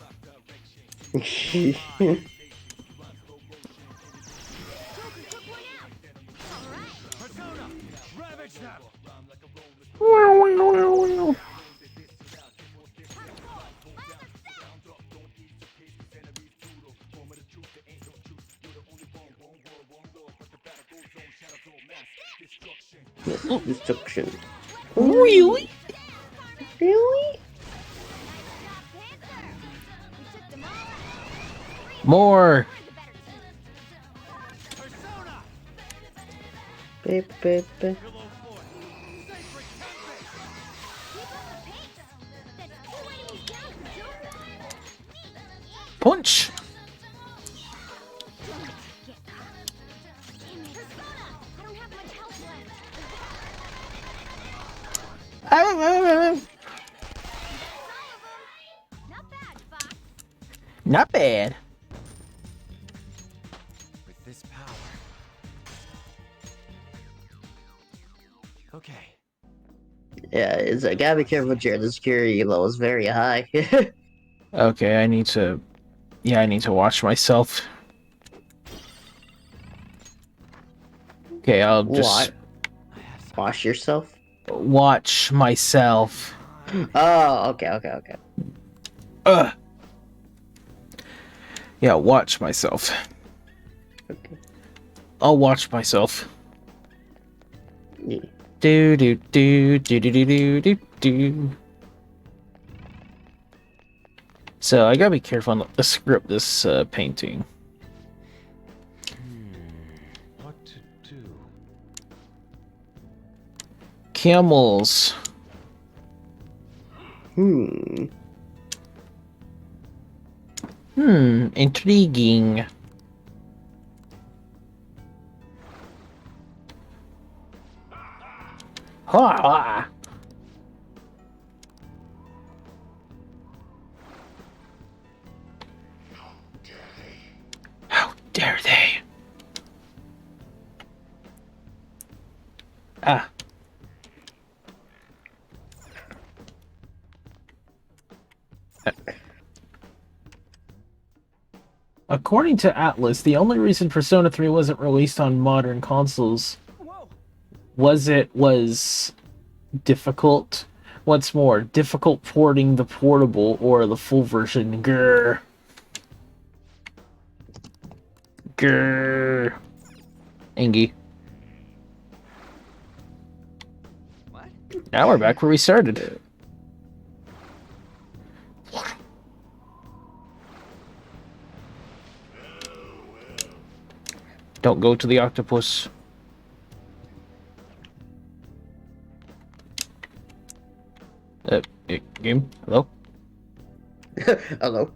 Destruction. Really? Really? More. Beep, beep, beep. Punch. Not bad. With this power. Okay. Yeah, it's gotta be careful, Jared. The security level is very high. Okay, I need to watch myself. Okay, I'll just Wash yourself? watch myself. Oh, okay. Yeah, watch myself. Okay. I'll watch myself. Yeah. Do do do do do do do do do. So I gotta be careful on the script this painting. What to do? Camels. Intriguing. Ha! How dare they? Ah. According to Atlas, the only reason Persona 3 wasn't released on modern consoles was it was difficult. What's more, difficult porting the portable or the full version. Grr. Grr. Angie. What? Now we're back where we started. Don't go to the octopus. Game? Hello? Hello?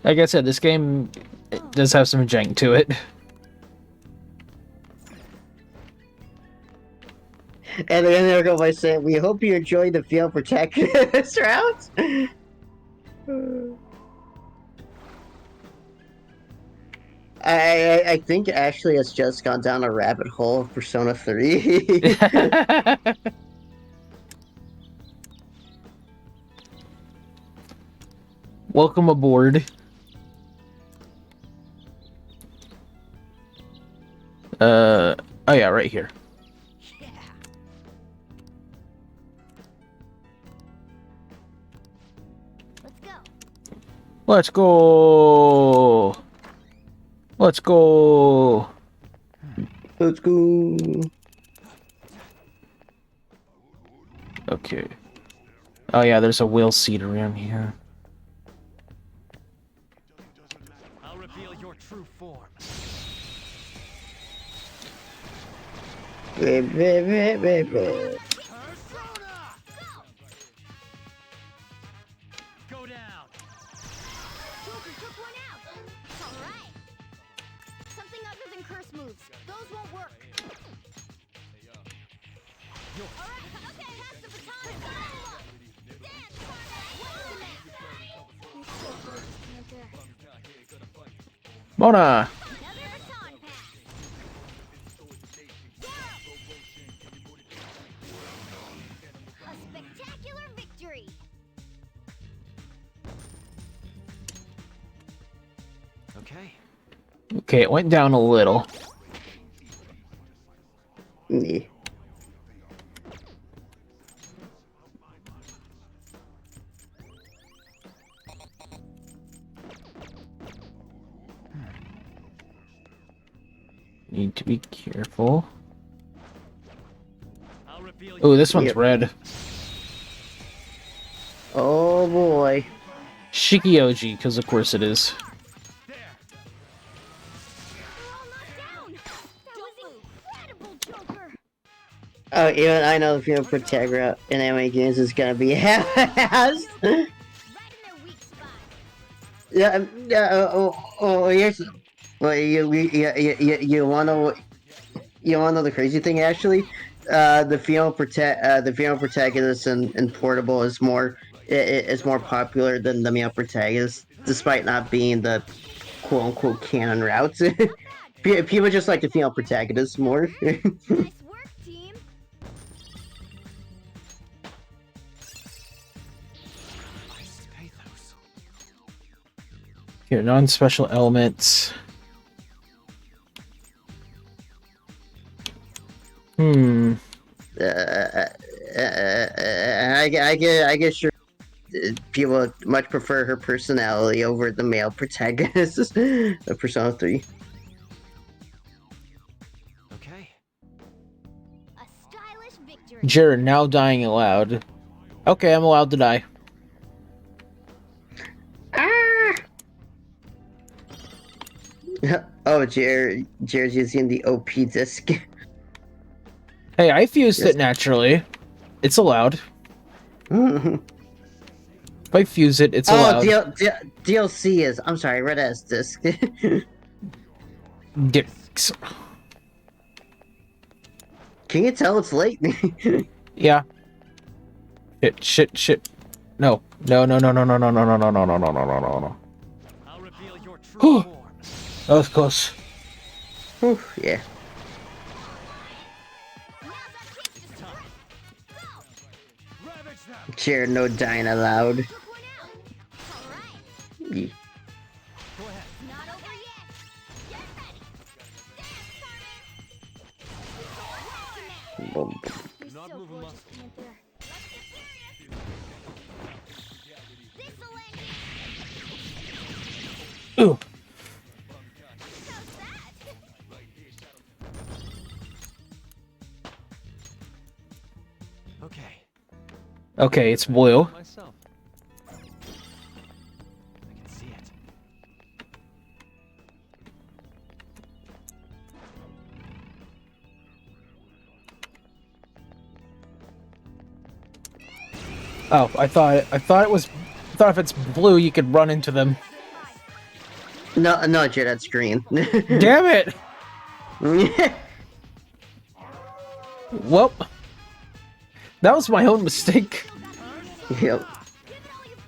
Like I said, this game does have some jank to it. And then they'll go by saying, "We hope you enjoyed the field protagonist round." I think Ashley has just gone down a rabbit hole of Persona 3. Welcome aboard. Oh yeah, right here. Let's go. Let's go. Let's go. Okay. Oh yeah, there's a wheel seat around here. I'll reveal your true form. Baby. Go down. Joker took one out. All right. Something other than curse moves. Those won't work. All right. Okay, have the baton and follow up. Dance, Panther. Mona! Another baton pass. A spectacular victory. Okay. Okay, it went down a little. Yeah. Need to be careful. Oh, this one's Yep. red. Oh boy. Shikioji, because of course it is. They're all knocked down. That was incredible, Joker. Oh, even I know the female protagonist in anime games is gonna be ass. Right in their weak spot. Here's well, you wanna know the crazy thing actually? The female protagonist in Portable is more popular than the male protagonist, despite not being the quote unquote canon routes. People just like the female protagonist more. Nice work, team. Here, non-special elements. I guess people much prefer her personality over the male protagonist of Persona 3. Okay. A stylish victory. Jared now dying aloud. Okay, I'm allowed to die. Oh, Jared's using the OP disc. Hey, I fused Yes. it naturally. It's allowed. If I fuse it, it's allowed. DLC is. I'm sorry, Red S disc. Dicks. Can you tell it's late? Yeah. Shit. No. No. I'll reveal your true Whew. form. That was close. Whew, yeah. Ravage them. Jared, no dying allowed. Took one out. All right. Yeah. Go ahead. Not over yet. Get ready. Dance, partner. You're Not so moving gorgeous, muscle. Panther. Let's get serious. This'll end it. Ooh. How's that? Okay. Okay, it's blue. Myself. I can see it. Oh, I thought if it's blue, you could run into them. No, Jared, that's green. Damn it! Well, that was my own mistake. Yep. Give it all you've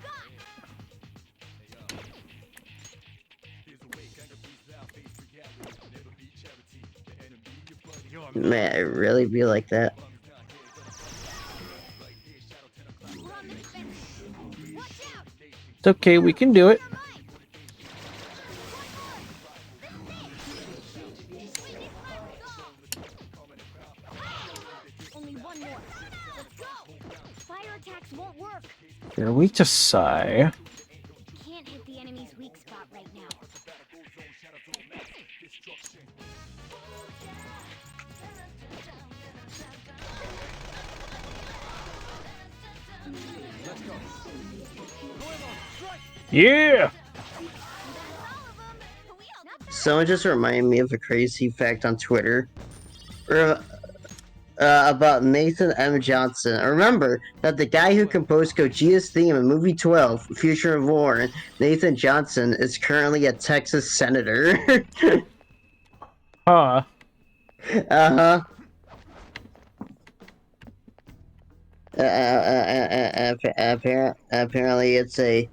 got. Man, it really be like that. We're on the defense. Watch out. It's okay, we can do it. Only one more. Let's go. Fire attacks won't work. You're weak to Psy. Can't hit the enemy's weak spot right now. Yeah! Someone just reminded me of a crazy fact on Twitter. about Nathan M. Johnson. Remember that the guy who composed Gogeta's theme in movie 12, Future of War, Nathan Johnson, is currently a Texas senator. Huh. Uh-huh. Apparently it's a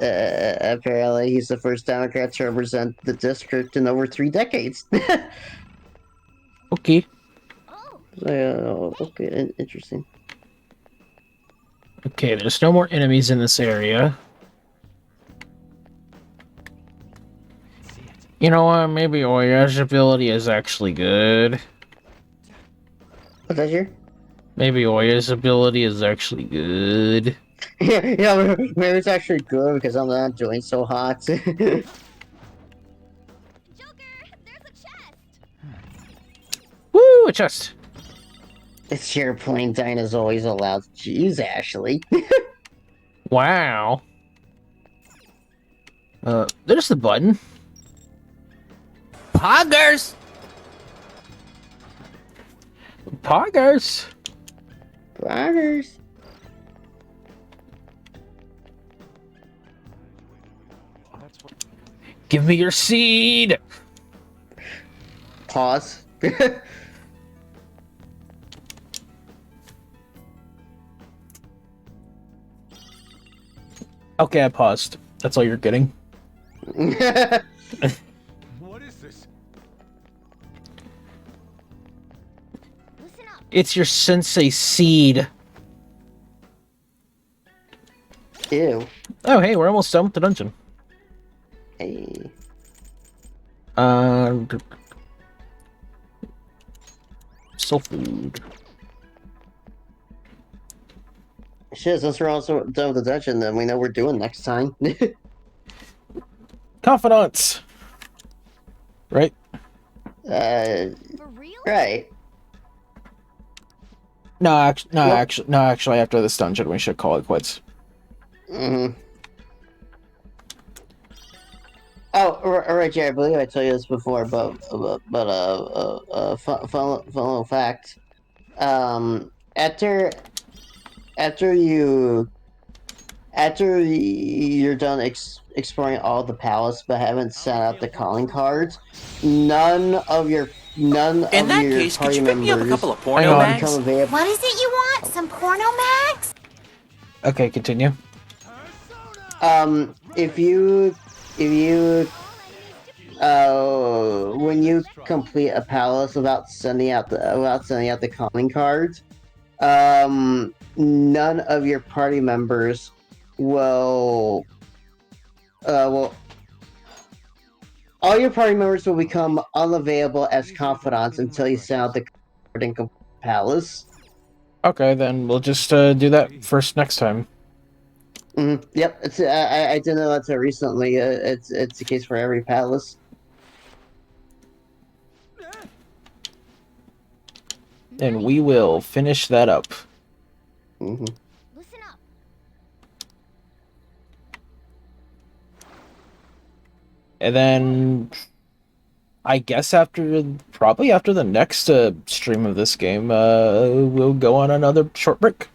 apparently he's the first Democrat to represent the district in over 3 decades. Okay. Okay, interesting. Okay, there's no more enemies in this area. You know what? Maybe Oya's ability is actually good. What's that here? Maybe Oya's ability is actually good. Yeah, maybe it's actually good because I'm not doing so hot. Joker, there's a chest. Woo, a chest. This here plain Dinah's always allowed. Jeez, Ashley. Wow. There's the button. Poggers! Poggers. Poggers. Give me your seed. Pause. Okay, I paused. That's all you're getting. What is this? Listen up. It's your sensei seed. Ew. Oh, hey, we're almost done with the dungeon. Hey. Soul food. Shit, since we're also done with the dungeon, then we know what we're doing next time. Confidants. Right? For real? Right. No, actually, after this dungeon, we should call it quits. Mm-hmm. Oh, right, Jared. I believe I told you this before, but fun little fact. After you're done exploring all the palace, but haven't sent out the calling cards, none of your In that case, could you pick me up a couple of porno mags? What is it you want? Some porno mags? Okay, continue. When you complete a palace without sending out the calling cards, none of your party members will all your party members will become unavailable as confidants until you send out the card in complete palace. Okay, then we'll just do that first next time. Yep, it's I didn't know that till recently. It's the case for every palace. And we will finish that up. Listen up. And then I guess probably after the next stream of this game, we'll go on another short break.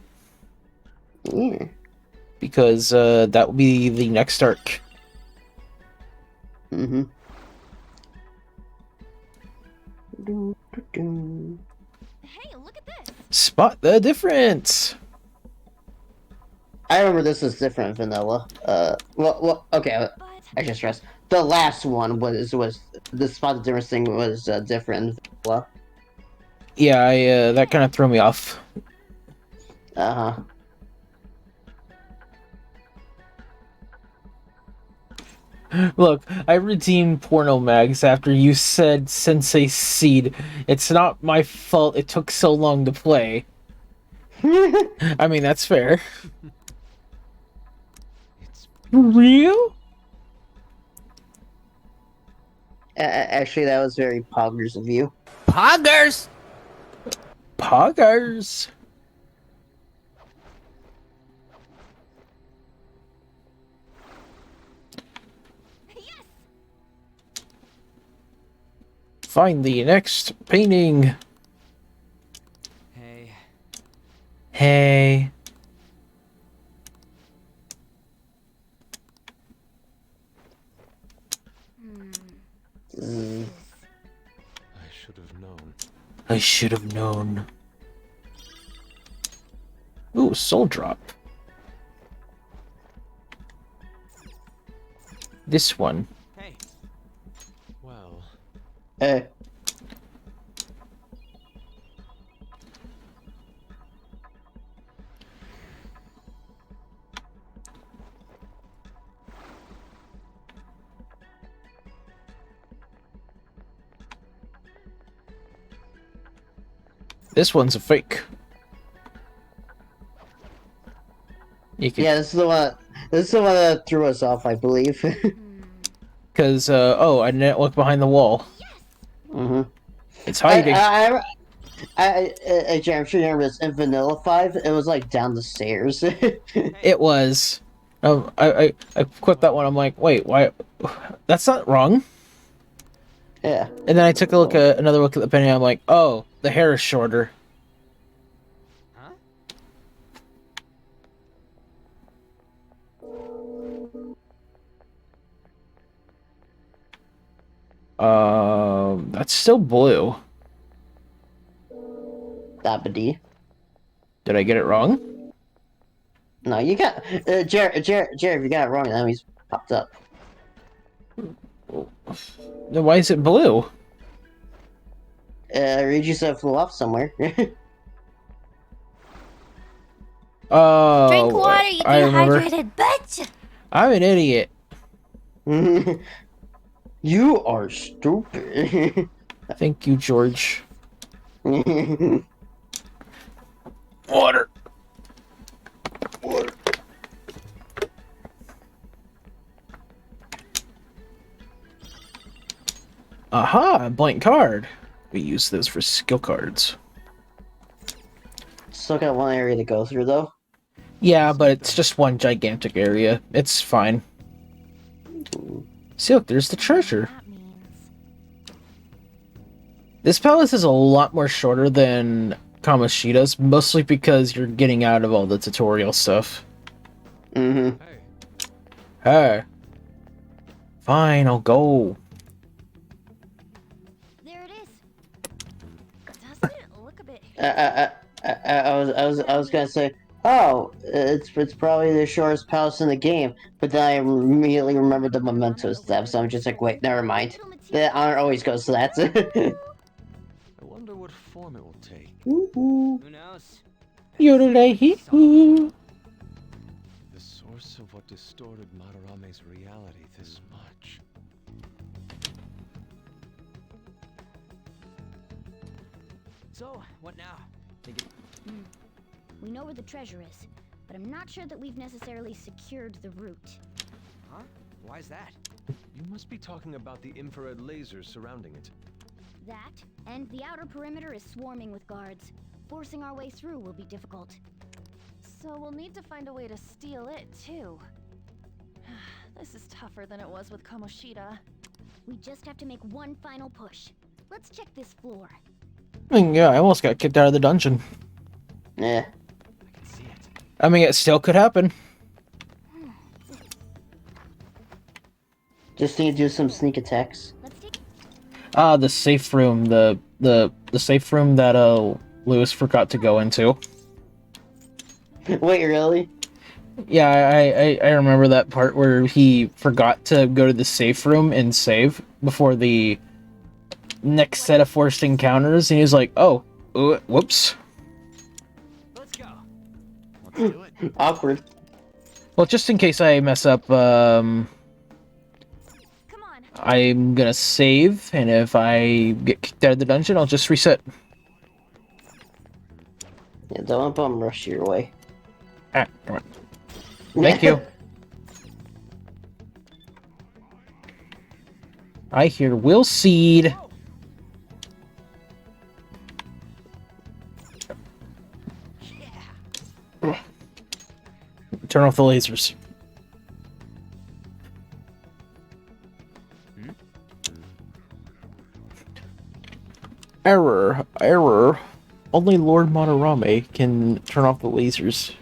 Yeah. Because that will be the next arc. Mm-hmm. Hey, look at this. Spot the difference. I remember this is different vanilla. Well, okay. I should stress the last one was the spot the difference thing was different vanilla. Yeah, that kind of threw me off. Uh-huh. Look, I redeemed porno mags after you said Sensei Seed. It's not my fault it took so long to play. I mean, that's fair. Real? Actually, that was very poggers of you. Poggers! Poggers! Find the next painting. Hey. I should have known. I should have known. Ooh, soul drop. This one. Hey. Well, Hey. This one's a fake. You can, Yeah, this is the one. This is the one that threw us off, I believe. Cause oh, I didn't look behind the wall. Mm-hmm. It's hiding. I'm sure you remember this in Vanilla 5. It was like down the stairs. It was. I equipped that one. I'm like, wait, why? That's not wrong. Yeah. And then I took a look at another look at the penny. I'm like, oh, the hair is shorter. That's still blue. Dabba-dee. Did I get it wrong? No, you got Jared. If you got it wrong, that means popped up. Then why is it blue? Regis flew off somewhere. Oh, Drink water, you I remember. dehydrated bitch! I'm an idiot. You are stupid. Thank you, George. Water. Water. Aha, a blank card. We use those for skill cards. Still got one area to go through, though. Yeah, but it's just one gigantic area. It's fine. See, look, there's the treasure. This palace is a lot more shorter than Kamoshida's, mostly because you're getting out of all the tutorial stuff. Mm-hmm. Hey. Fine, I'll go. There it is. Doesn't it look a bit I was gonna say, oh, it's probably the shortest palace in the game, but then I immediately remembered the memento stuff, so I'm just like, wait, never mind. The honor always goes to that. I wonder what form it will take. Who knows? Yodelay-hee-hoo. The source of what distorted Madarame's reality this much. So, what now? We know where the treasure is, but I'm not sure that we've necessarily secured the route. Huh? Why is that? You must be talking about the infrared lasers surrounding it. That, and the outer perimeter is swarming with guards. Forcing our way through will be difficult. So we'll need to find a way to steal it, too. This is tougher than it was with Kamoshida. We just have to make one final push. Let's check this floor. Yeah, I almost got kicked out of the dungeon. Yeah. I can see it. I mean, it still could happen. Just need to do some sneak attacks. The safe room, the safe room that Lewis forgot to go into. Wait, really? Yeah, I remember that part where he forgot to go to the safe room and save before the next set of forced encounters, and he was like, "Oh, whoops." Let's go. Let's do it. Awkward. Well, just in case I mess up, I'm gonna save, and if I get kicked out of the dungeon, I'll just reset. Yeah, don't let them rush your way. Ah, come on. Thank you. I hear Will Seed. Turn off the lasers. Error. Only Lord Madarame can turn off the lasers.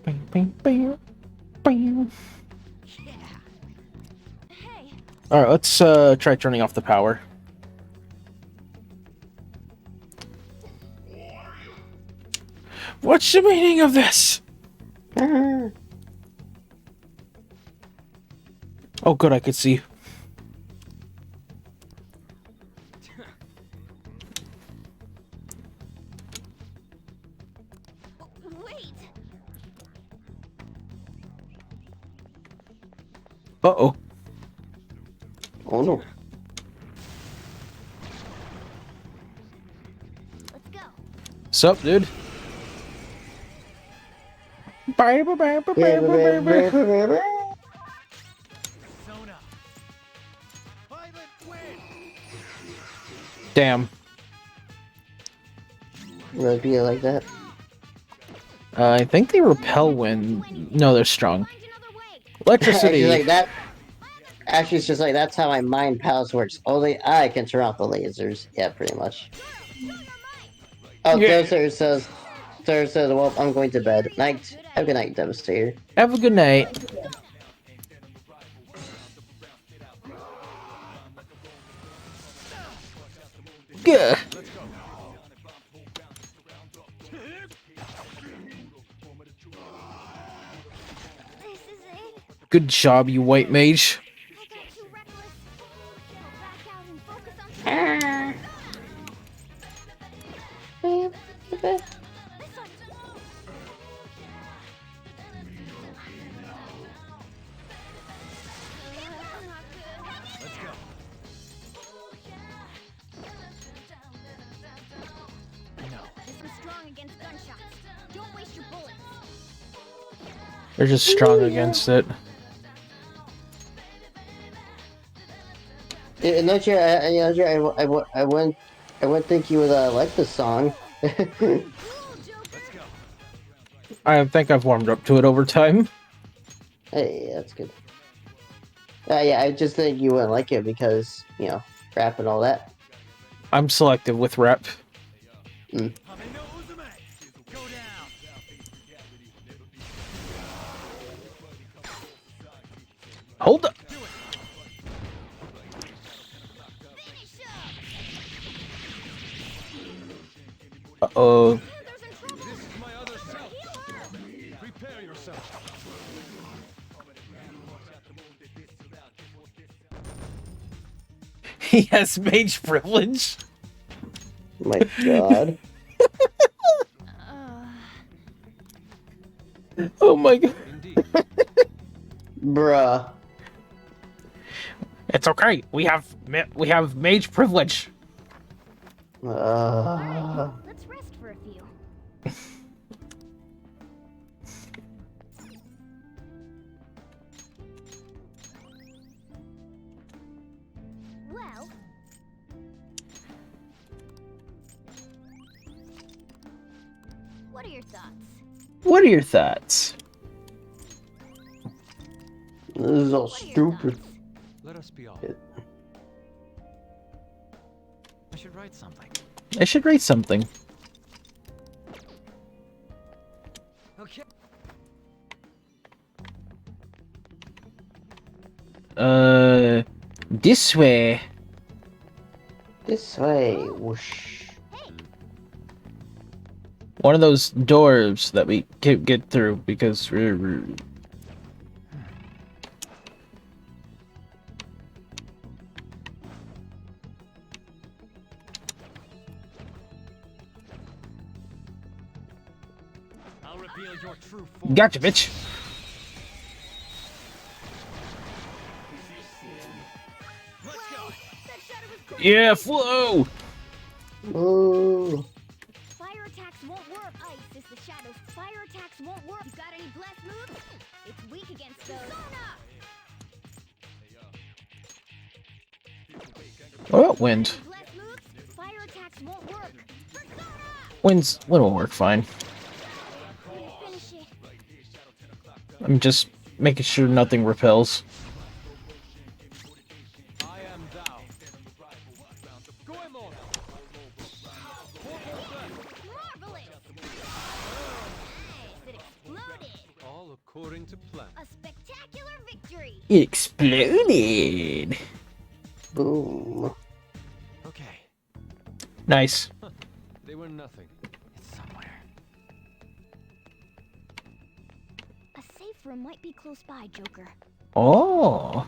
Bing, bing, bing, bing. Hey, Alright, let's try turning off the power. What's the meaning of this? Oh good, I could see. wait. Uh-oh. Oh no. Let's go. Sup, dude? Bye, bye, bye, bye, bye, bye, bye. Persona. Violet win. Damn. Would be like that. I think they repel when... No, they're strong. Find another way. Electricity. Actually, like that. Actually, it's just like that's how my mind palace works. Only I can turn off the lasers. Yeah, pretty much. Oh, Yeah. Sarah says, well, I'm going to bed. Night. Have a good night, Devastator. Have a good night. Gah. This is it. Good job, you white mage. I got too reckless. I'll back out and focus on something. This one. Let's go. This one's strong against gunshots. Don't waste your bullets. They're just strong against it. Not you, I wouldn't think you would like this song. I think I've warmed up to it over time. Hey, that's good. Yeah, I just think you wouldn't like it because, you know, rap and all that. I'm selective with rep. Hold up. Uh-oh. This is my other self. Prepare yourself. He has mage privilege. My god. Oh my god. Bruh. It's okay. We have mage privilege. Let's rest for a few. Well, what are your thoughts? What are your thoughts? This is all stupid. Let us be all. I should write something. I should write something. Okay. This way. This way. Whoosh. One of those doors that we can't get through because we're... I'll reveal your true form. Gotcha, bitch. Let's go. Yeah, flow. Ooh. Fire attacks won't work. Ice is the shadows. Fire attacks won't work. You got any blast moves? It's weak against those. Oh, wind. Blast moves? Fire attacks won't work. Wind will work fine. Finish it. I'm just making sure nothing repels. I am thou. Goemon! Marvelous! Nice! It exploded! All according to plan. A spectacular victory! It exploded. Boom. Okay. Nice. They were nothing. It's somewhere. A safe room might be close by, Joker. Oh.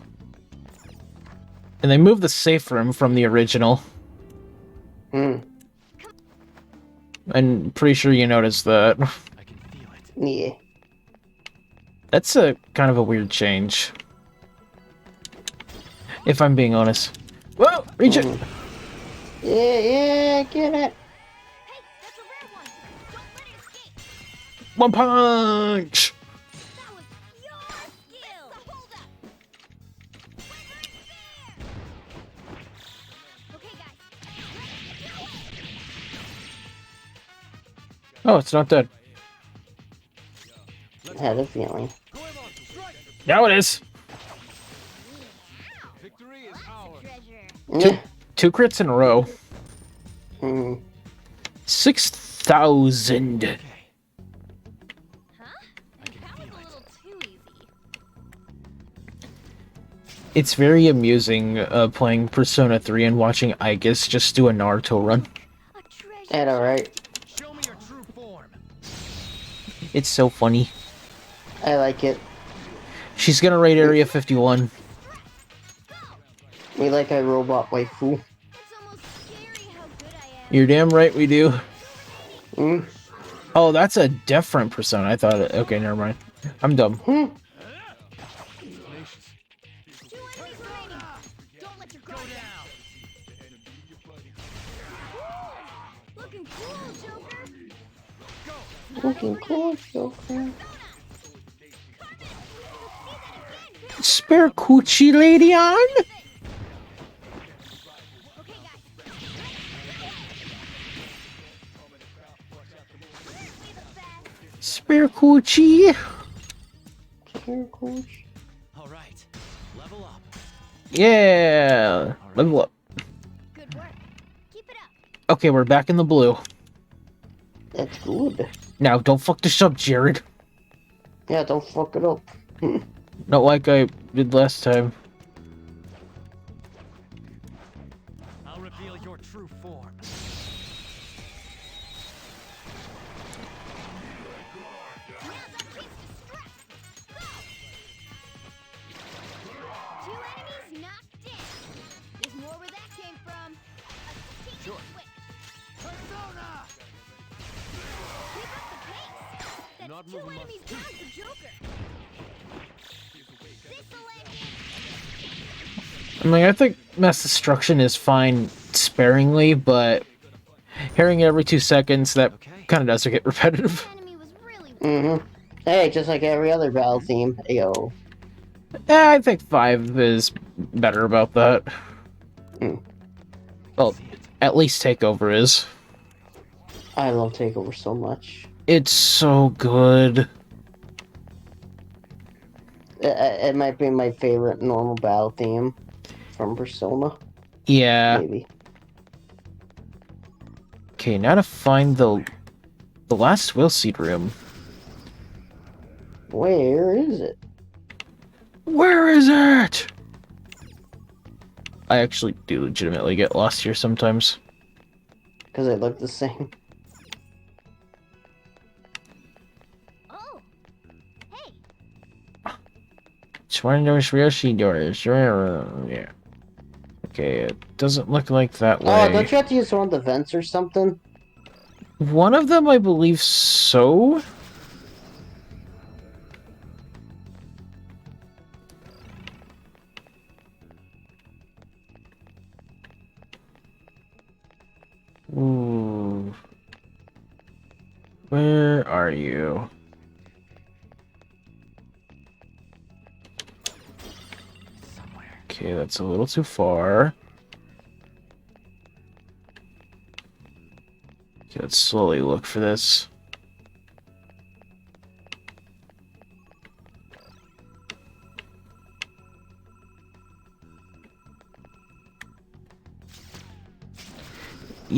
And they moved the safe room from the original. Hmm. I'm pretty sure you noticed that. I can feel it. Yeah. That's a kind of a weird change. If I'm being honest. Whoa! Reach it! Yeah, get it. Hey, that's a rare one! Don't let it escape! One punch! That was pure skill! Hold up! Wait right there! Okay, guys. Oh, it's not dead. I had a feeling. Now it is. Victory is ours. Yeah. Two crits in a row. Hmm. 6,000. Huh? That was a little too easy. It's very amusing playing Persona 3 and watching Aegis just do a Naruto run. A treasure. That alright. Show me your true form. It's so funny. I like it. She's gonna raid Area 51. We like a robot waifu. It's almost scary how good I am. You're damn right we do. Hmm. Oh, that's a different Persona. I thought it. Okay, never mind. I'm dumb. Two enemies remaining. Don't let your guard down. Looking cool, Joker. Looking cool, Joker. Spare coochie lady on? Okay, guys. Spare coochie. All right. Level up. Yeah. Level up. Good work. Keep it up. Okay, we're back in the blue. That's good. Now, don't fuck this up, Jared. Yeah, don't fuck it up. Not like I did last time. I'll reveal your true form. Two enemies knocked down. There's more where that came from. A sneaky switch. Persona! Keep up the pace. That's Not two moving my enemies down for Joker. This'll end it. I mean, I think mass destruction is fine sparingly, but hearing it every 2 seconds, that kind of does get repetitive. Enemy was really Mm-hmm. Hey, just like every other battle theme. Ayo. I think 5 is better about that. Well, at least Takeover is. I love Takeover so much. It's so good. It might be my favorite normal battle theme from Persona. Yeah. Maybe. Okay, now to find the last will seed room. Where is it? Where is it? I actually do legitimately get lost here sometimes. Because they look the same. Oh. Hey. Yeah. Okay, it doesn't look like that way. Oh, don't you have to use one of the vents or something? One of them, I believe so. Ooh. Where are you? Somewhere. Okay, that's a little too far. Okay, let's slowly look for this.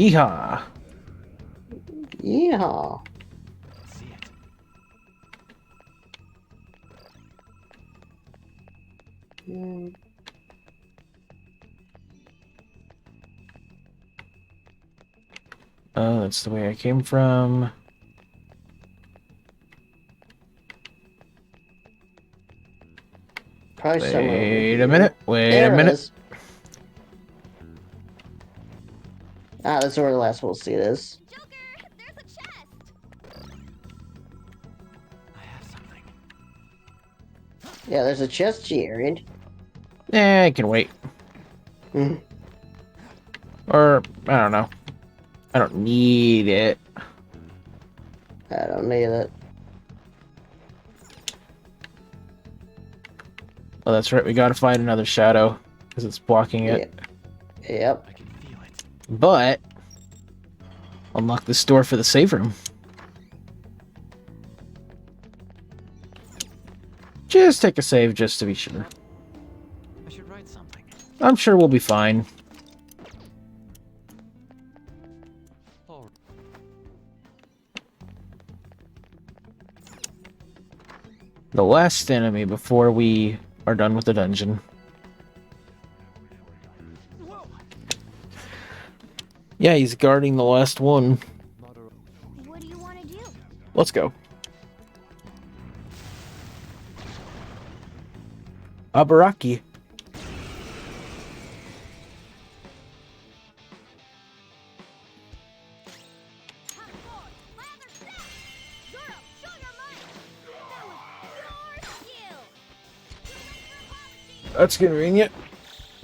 Yeehaw. Yeah. See it. Mm. Oh, that's the way I came from. Probably somewhere over Wait here. a minute. Wait There a it minute. is. Ah, that's where the last we'll see it is. Joker, there's a chest. I have something. Yeah, there's a chest, Jared. I can wait. Hmm. Or, I don't know. I don't need it. I don't need it. Oh, that's right. We gotta find another shadow. Because it's blocking it. Yep. I can feel it. But, unlock this door for the save room. Just take a save just to be sure. I should write something. I'm sure we'll be fine. Oh, The last enemy before we are done with the dungeon. Yeah, he's guarding the last one. What do you want to do? Let's go. Abaraki. That's convenient.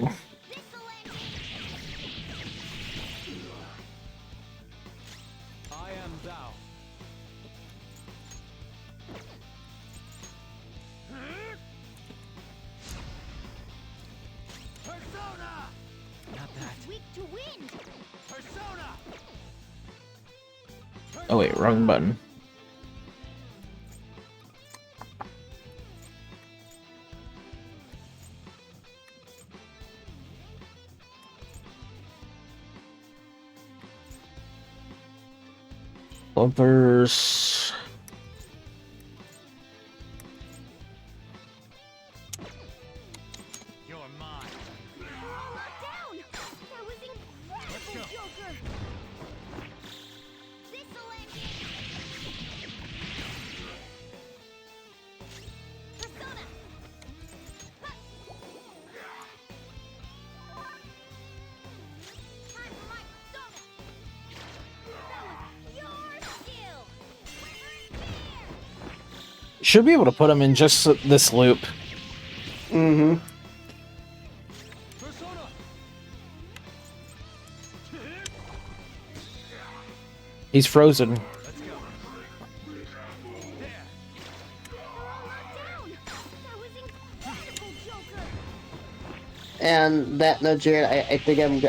I am thou. Persona! not that. Weak to wind. Persona! Oh wait, wrong button. Bumpers. You're mine. Down. That was incredible, Joker. This'll end it. Persona. Time for my persona. That was your skill. Should be able to put him in just this loop. Mm-hmm. Persona! He's frozen. Let's go. There. Down. That was incredible, Joker. And that note, Jared, I think I'm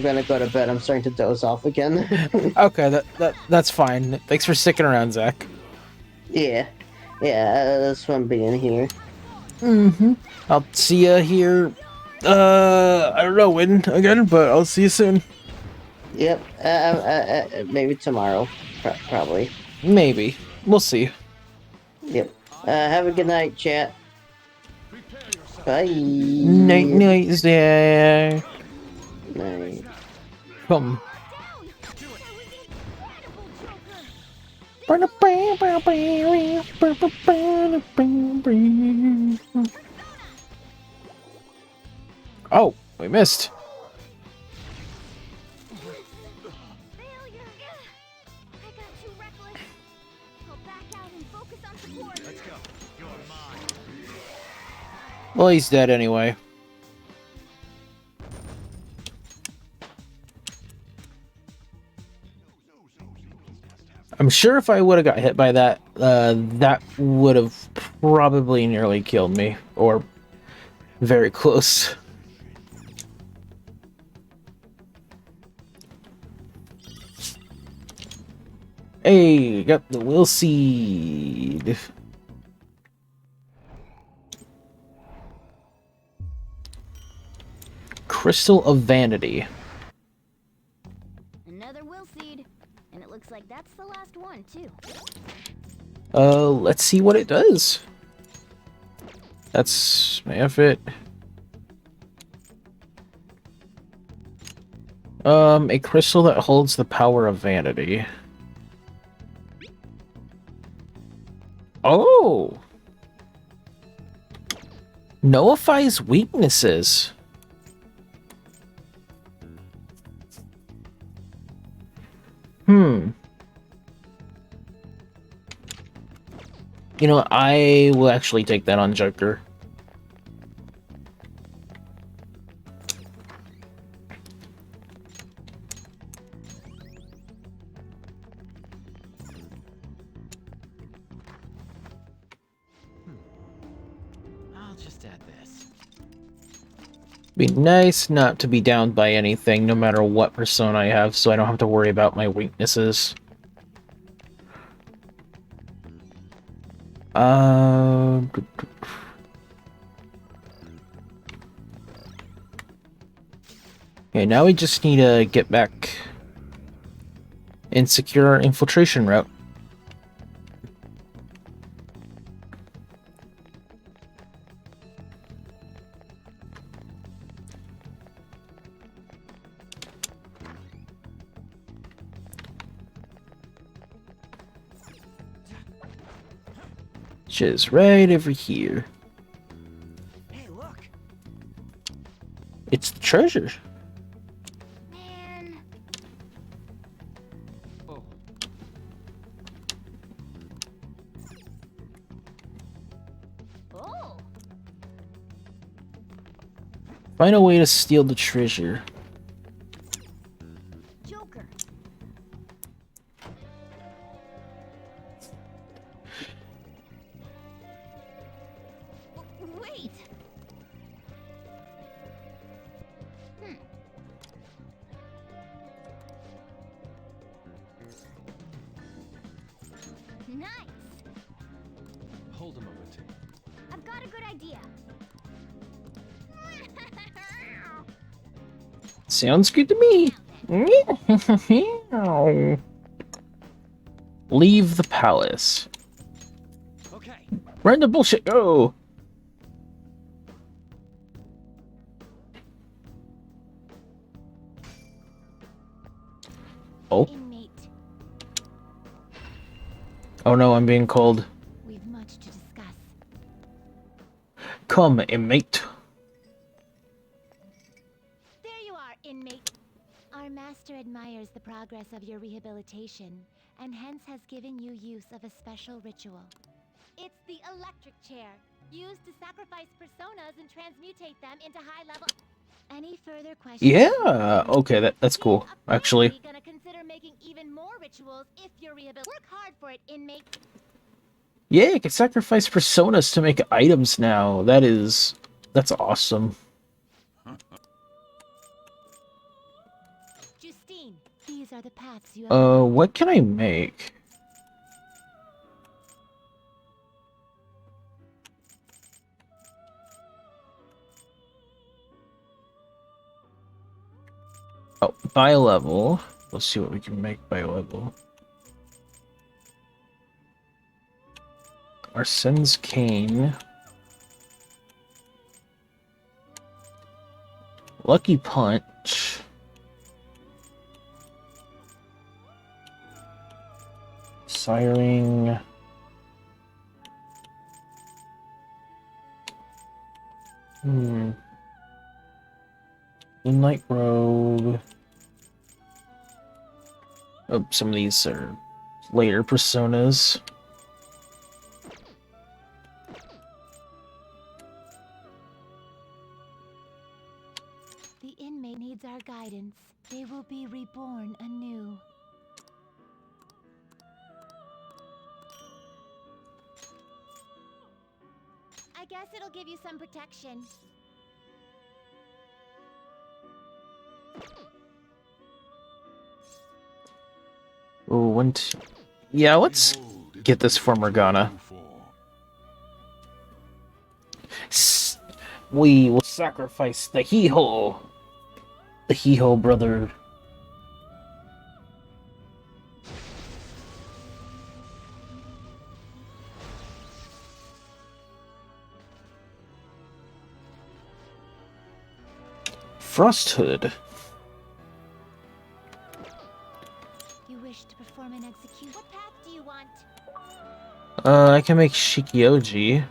gonna go to bed. I'm starting to doze off again. Okay, that's fine. Thanks for sticking around, Zach. Yeah, that's fun being here. Mm-hmm. I'll see ya here. I don't know when again, but I'll see you soon. Yep. Maybe tomorrow, probably. Maybe. We'll see. Yep. Have a good night, chat. Bye. Night, night, Zach. Night. Come. Oh, we missed. Failure. I got too reckless. I'll back out and focus on support. Let's go. You're mine. Well, he's dead anyway. I'm sure if I would have got hit by that, that would have probably nearly killed me. Or very close. Hey, got the will seed. Crystal of Vanity. And it looks like that's the last one, too. Let's see what it does. That's my effort. A crystal that holds the power of vanity. Oh! Nullifies weaknesses. You know, I will actually take that on Joker. I'll just add this. Be nice not to be downed by anything, no matter what persona I have, so I don't have to worry about my weaknesses. Okay, now we just need to get back and secure our infiltration route. Which is right over here. Hey, look. It's the treasure. Man. Oh. Oh. Find a way to steal the treasure. Joker. Wait. Nice. Hold a moment. I've got a good idea. Sounds good to me. Leave the palace. Okay. Run the bullshit. Go. Oh. Inmate, Oh no, I'm being called. we've much to discuss. Come, inmate. There you are, inmate. Our master admires the progress of your rehabilitation, and hence has given you use of a special ritual. It's the electric chair, used to sacrifice personas and transmutate them into high-level... Any further questions? Yeah. Okay, that's cool. Actually. Gonna consider making even more rituals if you're rehabilitated. Work hard for it, inmate. Yeah, you can sacrifice personas to make items now. That's awesome. Justine, these are the paths you What can I make? Oh, by level. Let's see what we can make by level. Arsene's Cane. Lucky Punch. Siring. Moonlight Robe. Oh, some of these are later personas. The inmate needs our guidance. They will be reborn anew. I guess it'll give you some protection. Oh, yeah, let's get this for Morgana. We will sacrifice the He-Ho. The He-Ho brother. Frost Hood. You wish to perform an execution. What path do you want? I can make Shikioji.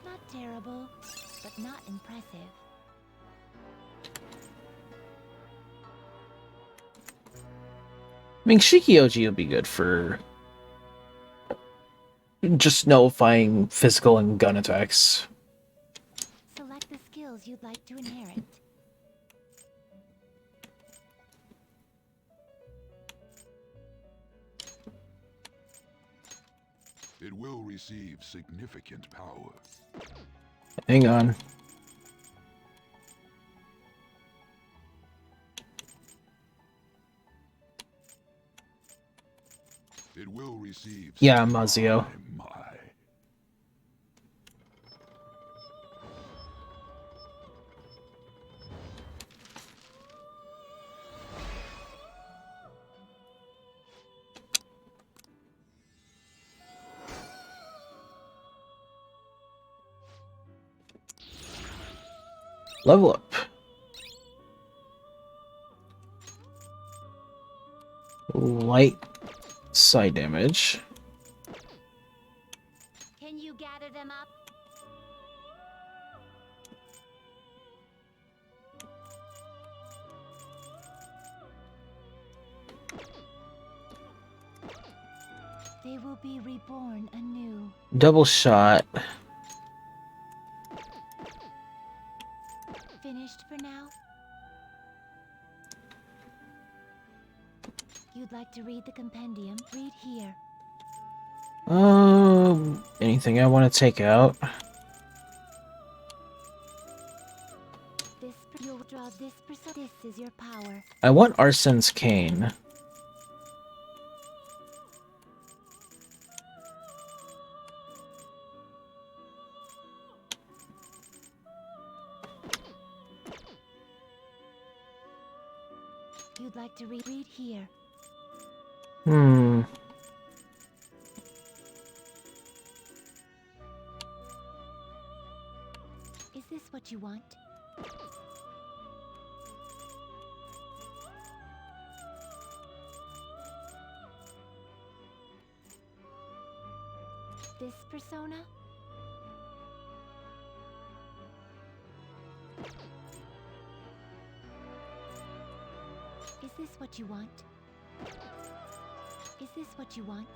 Not terrible, but not impressive. I mean, Shikioji would be good for just nullifying physical and gun attacks. Select the skills you'd like to inherit. It will receive significant power. Hang on. It will receive. Yeah, Mazio. My. Level up. Light side damage. Can you gather them up? They will be reborn anew. Double shot. Finished for now? You'd like to read the compendium? Read here. Anything I want to take out? You'll draw this person. This is your power. I want Arsen's Cane. You'd like to read here. Is this what you want? This persona? Is this what you want? Is this what you want?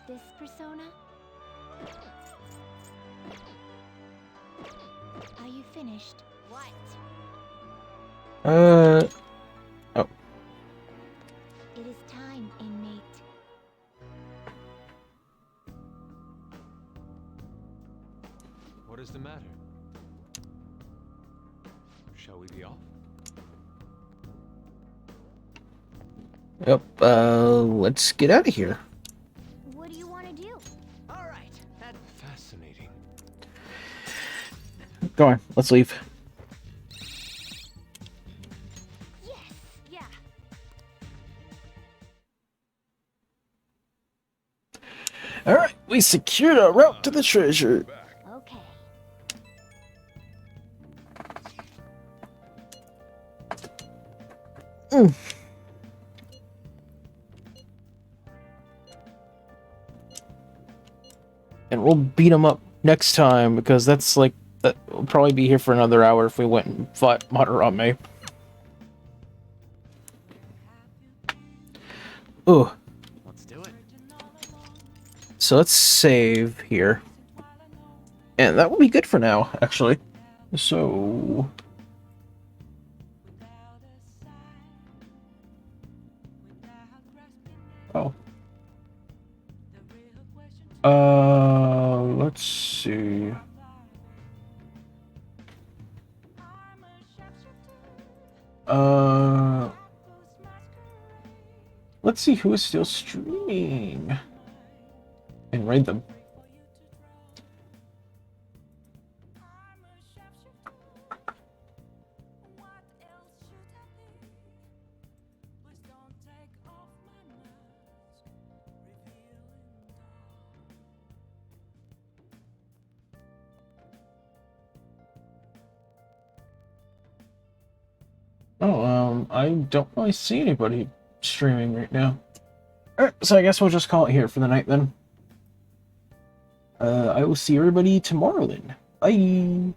This persona? Are you finished? What? Oh. It is time, inmate. What is the matter? Shall we be off? Yep, let's get out of here. What do you want to do? All right, that's fascinating. Go on, let's leave. Yes, yeah. Alright, we secured our route to the treasure. Okay. And we'll beat him up next time, because that's like, that we'll probably be here for another hour if we went and fought Madarame. Ooh. Let's do it. So let's save here. And that will be good for now, actually. So... Oh. Let's see. Let's see who is still streaming. And raid them. Oh, I don't really see anybody streaming right now. Alright, so I guess we'll just call it here for the night then. I will see everybody tomorrow then. Bye!